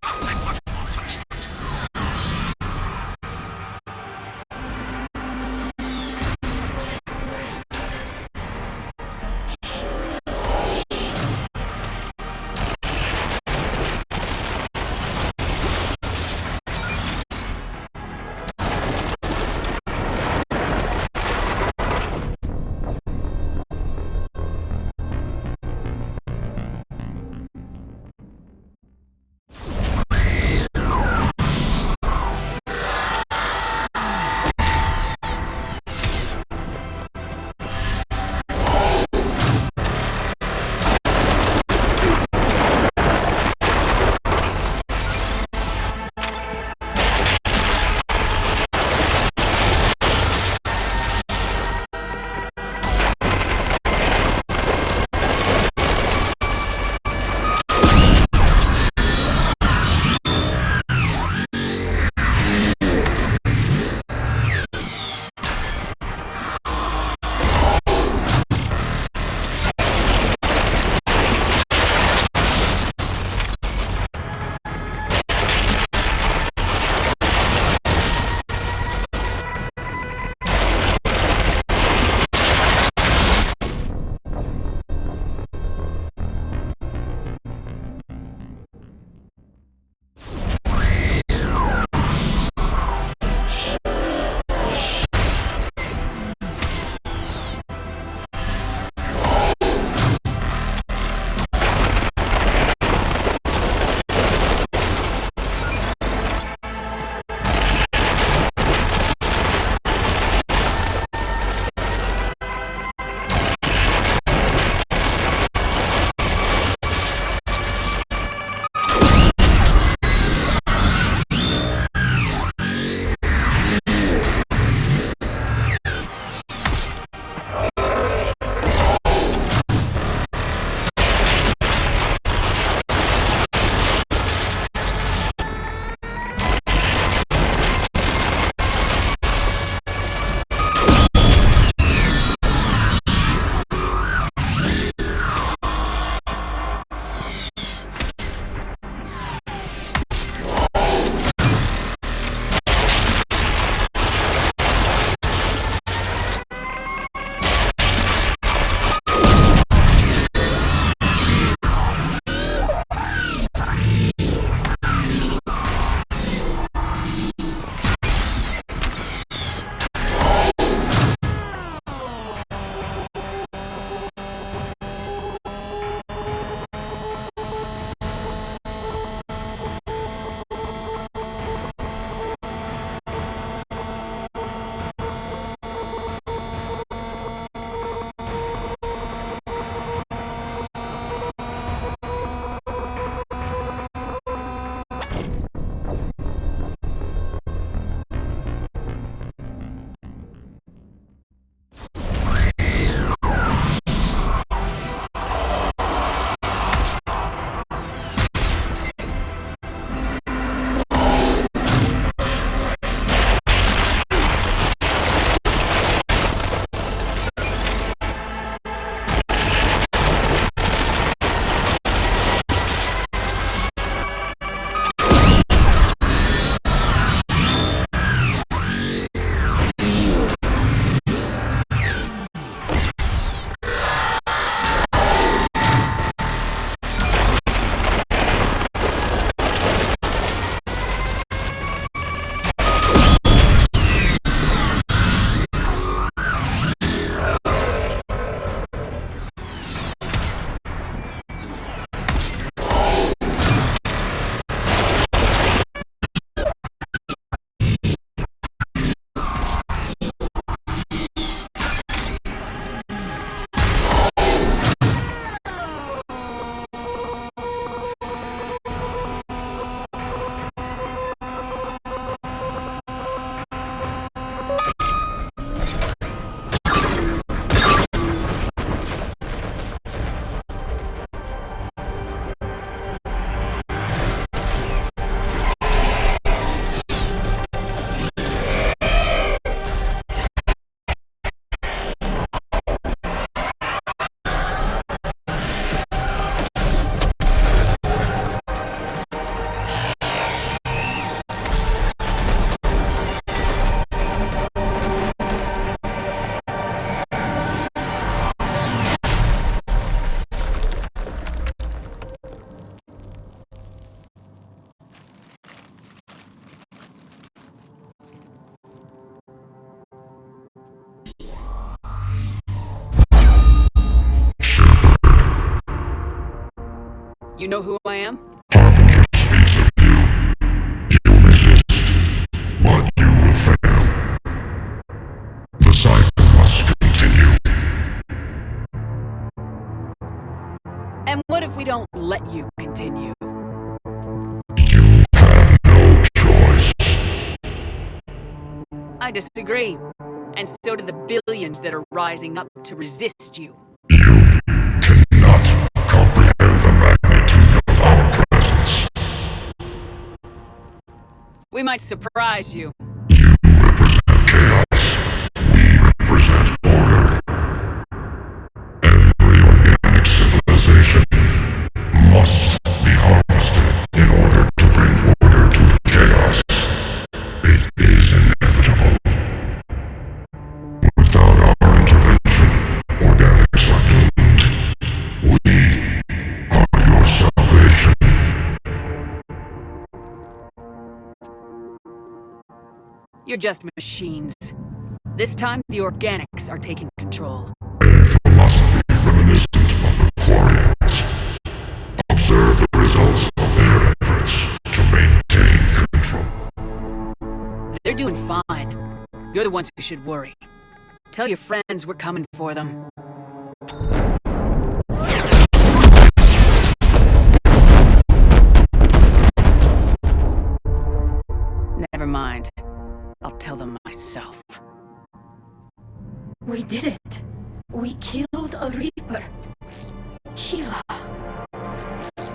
Can't take much more punishment. You know who I am? Harbinger speaks of you. You resist, but you will fail. The cycle must continue. And what if we don't let you continue? You have no choice. I disagree. And so do the billions that are rising up to resist you. You cannot comprehend the magnitude of our presence. We might surprise you. You represent chaos. We represent order. Every organic civilization must be harvested in order to bring order to the chaos. It is inevitable. Without our intervention, organics are doomed. We are your salvation. You're just machines. This time, the organics are taking control. A philosophy reminiscent of the Quarians. Observe the results of their efforts to maintain control. They're doing fine. You're the ones who should worry. Tell your friends we're coming for them. Never mind. I'll tell them myself. We did it. We killed a Reaper. Keela.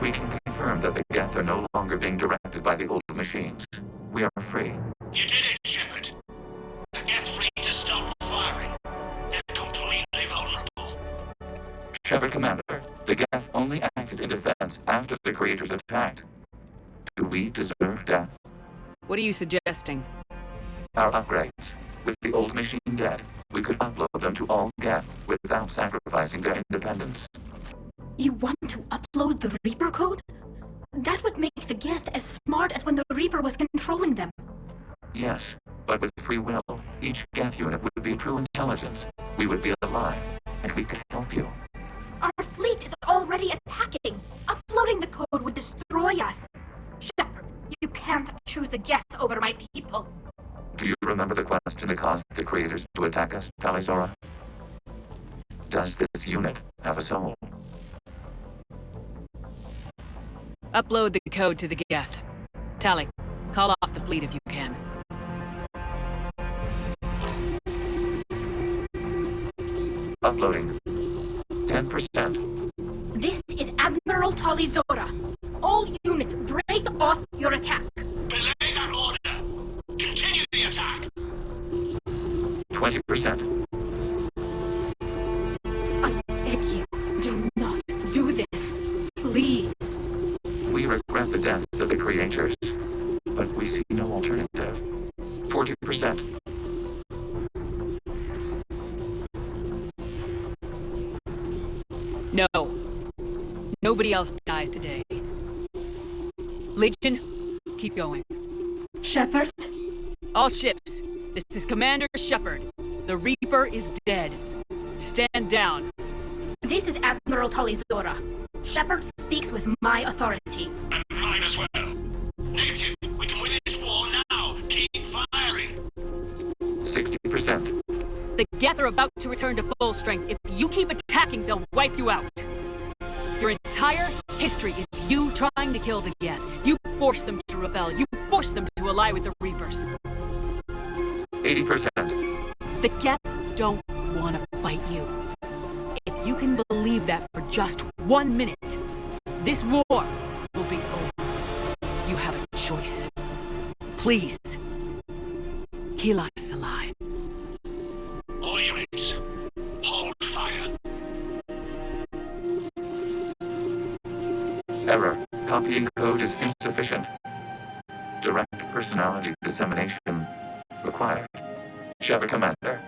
We can confirm that the Geth are no longer being directed by the old machines. We are free. You did it, Shepard. The Geth fleet has stopped firing. They're completely vulnerable. Shepard Commander, the Geth only acted in defense after the creators attacked. Do we deserve death? What are you suggesting? Our upgrades. With the old machine dead, we could upload them to all Geth without sacrificing their independence. You want to upload the Reaper code? That would make the Geth as smart as when the Reaper was controlling them. Yes, but with free will, each Geth unit would be true intelligence. We would be alive, and we could help you. Our fleet is already attacking. Uploading the code would destroy us. Shepard, you can't choose the Geth over my people. Do you remember the question that caused the creators to attack us, Tali'Zorah? Does this unit have a soul? Upload the code to the Geth. Tali, call off the fleet if you can. Uploading. 10%. This is Admiral Tali'Zorah. All units, break off your attack. Belay that order. Continue the attack. 20%. I beg you, do not do this. Please. We regret the deaths of the creators, but we see no alternative. 40%. No. Nobody else dies today. Legion, keep going. Shepard? All ships, this is Commander Shepard. The Reaper is dead. Stand down. This is Admiral Tali'Zorah. Shepard speaks with my authority. And mine as well. Negative. We can win this war now. Keep firing. 60%. The Geth are about to return to full strength. If you keep attacking, they'll wipe you out. Your entire history is you trying to kill the Geth. You force them to rebel. You force them to ally with the Reapers. 80%. The Geth don't want to fight you. If you can believe that for just 1 minute, this war will be over. You have a choice. Please. Keep us alive. All units, hold fire. Error. Copying code is insufficient. Direct personality dissemination required. Shepard Commander,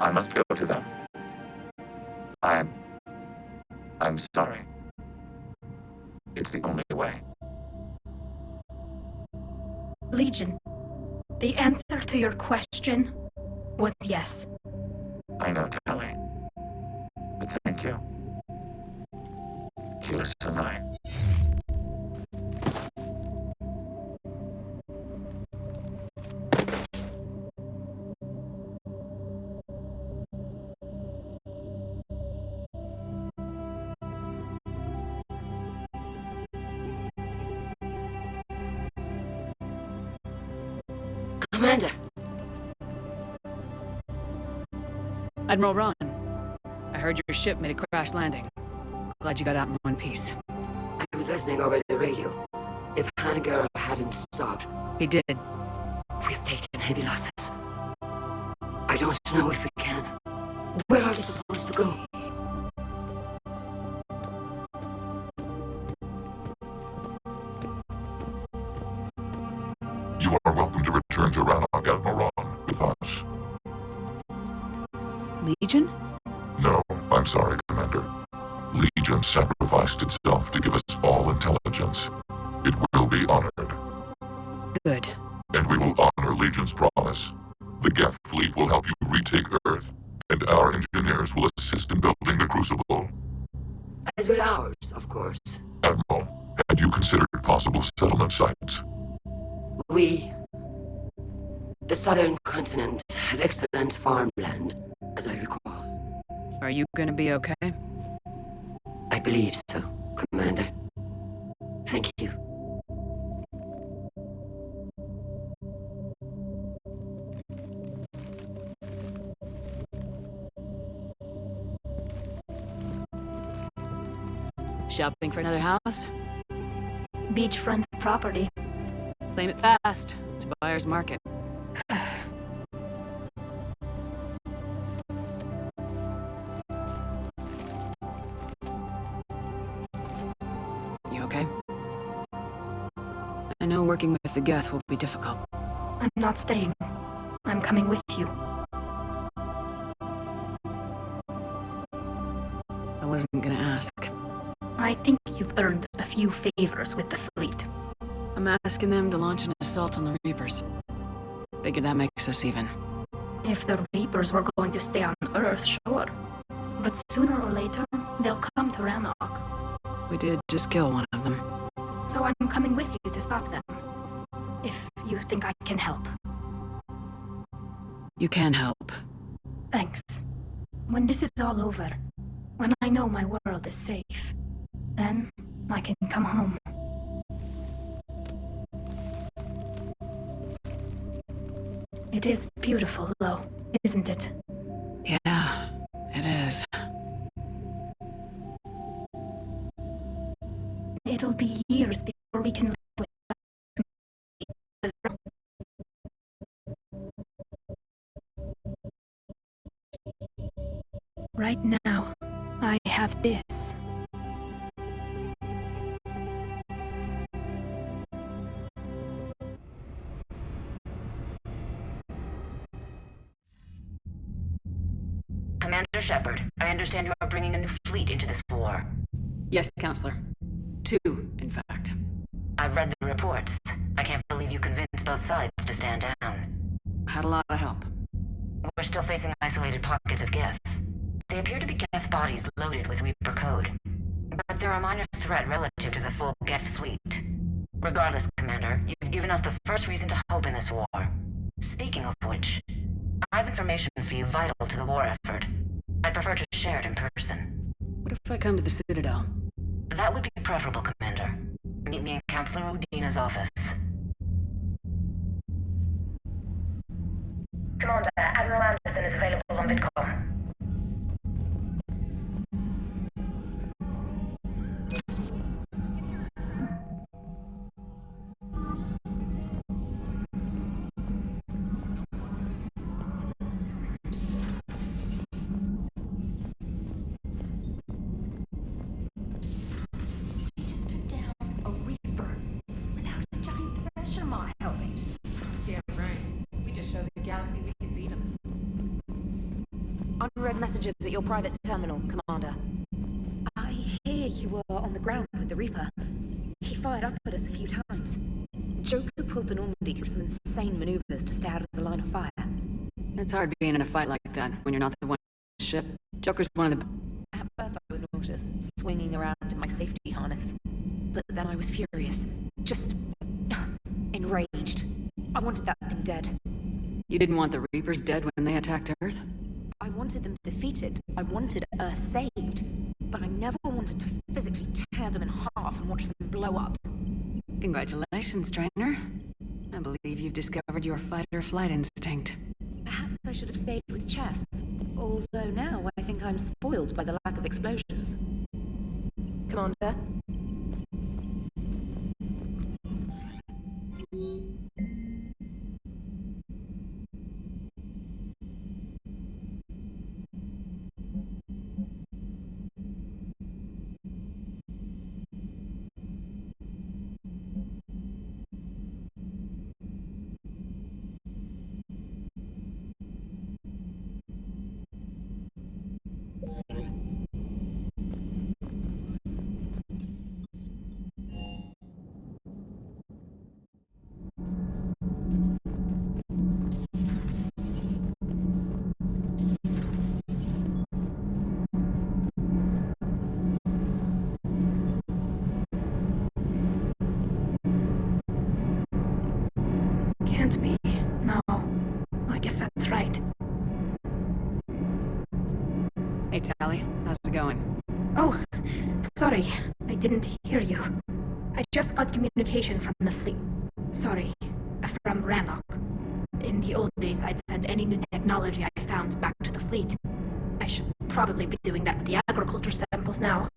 I must go to them. I'm sorry. It's the only way. Legion, the answer to your question was yes. I know, Tali. But thank you. Keep us alive. Commander! Admiral Ron, I heard your ship made a crash landing. Glad you got out in one piece. I was listening over the radio. If Hanagar hadn't stopped... He did. We've taken heavy losses. I don't know if we can. Where are we supposed to go? You are welcome to return to Rannoch, Admiral Ron, with us. Legion? No, I'm sorry, Commander. Legion sacrificed itself to give us all intelligence. It will be honored. Good. And we will honor Legion's promise. The Geth fleet will help you retake Earth, and our engineers will assist in building the Crucible. As will ours, of course. Admiral, had you considered possible settlement sites? The southern continent had excellent farmland, as I recall. Are you gonna be okay? I believe so, Commander. Thank you. Shopping for another house? Beachfront property. Claim it fast. It's a buyer's market. You okay? I know working with the Geth will be difficult. I'm not staying. I'm coming with you. I wasn't gonna ask. I think you've earned a few favors with the fleet. I'm asking them to launch an assault on the Reapers. Figure that makes us even. If the Reapers were going to stay on Earth, sure. But sooner or later, they'll come to Rannoch. We did just kill one of them. So I'm coming with you to stop them. If you think I can help. You can help. Thanks. When this is all over, when I know my world is safe, then I can come home. It is beautiful, though, isn't it? Yeah, it is. It'll be years before we can live with Right now, I have this. Commander Shepard, I understand you are bringing a new fleet into this war. Yes, Counselor. 2, in fact. I've read the reports. I can't believe you convinced both sides to stand down. Had a lot of help. We're still facing isolated pockets of Geth. They appear to be Geth bodies loaded with Reaper code. But they're a minor threat relative to the full Geth fleet. Regardless, Commander, you've given us the first reason to hope in this war. Speaking of which, I have information for you vital to the war effort. I'd prefer to share it in person. What if I come to the Citadel? That would be preferable, Commander. Meet me in Counselor Udina's office. Commander, Admiral Anderson is available on Vidcom. Unread messages at your private terminal, Commander. I hear you were on the ground with the Reaper. He fired up at us a few times. Joker pulled the Normandy through some insane maneuvers to stay out of the line of fire. It's hard being in a fight like that when you're not the one on the ship. Joker's one of the... At first I was nauseous, swinging around in my safety harness. But then I was furious. Just... enraged. I wanted that thing dead. You didn't want the Reapers dead when they attacked Earth? I wanted them defeated. I wanted Earth saved. But I never wanted to physically tear them in half and watch them blow up. Congratulations, trainer. I believe you've discovered ignored your fight-or-flight instinct. Perhaps I should have stayed with chess. Although now I think I'm spoiled by the lack of explosions. Commander? Can't be. No. I guess that's right. Hey, Tally. How's it going? Oh, sorry. I didn't hear you. I just got communication from the fleet. Sorry. From Rannoch. In the old days, I'd send any new technology I found back to the fleet. I should probably be doing that with the agriculture samples now.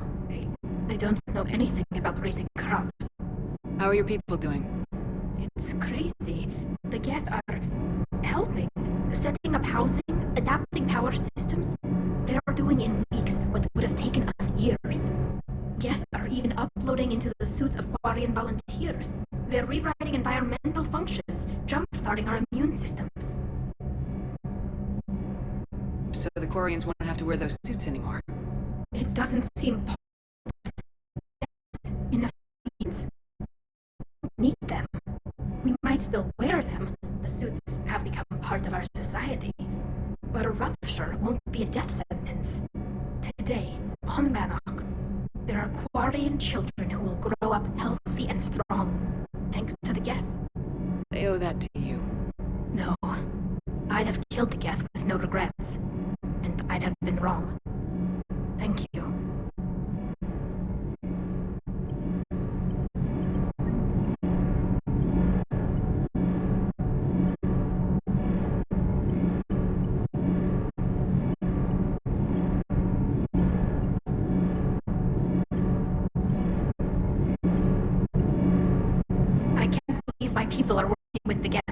I don't know anything about raising crops. How are your people doing? It's crazy. The Geth are helping, setting up housing, adapting power systems. They're doing in weeks what would have taken us years. Geth are even uploading into the suits of Quarian volunteers. They're rewriting environmental functions, jump-starting our immune systems. So the Quarians won't have to wear those suits anymore. It doesn't seem in the fleets. Need them. We might still wear them. The suits have become part of our society. But a rupture won't be a death sentence. Today, on Rannoch, there are Quarian children who will grow up healthy and strong, thanks to the Geth. They owe that to you. No. I'd have killed the Geth with no regrets. And I'd have been wrong. Thank you. I can't believe my people are working with the Geth.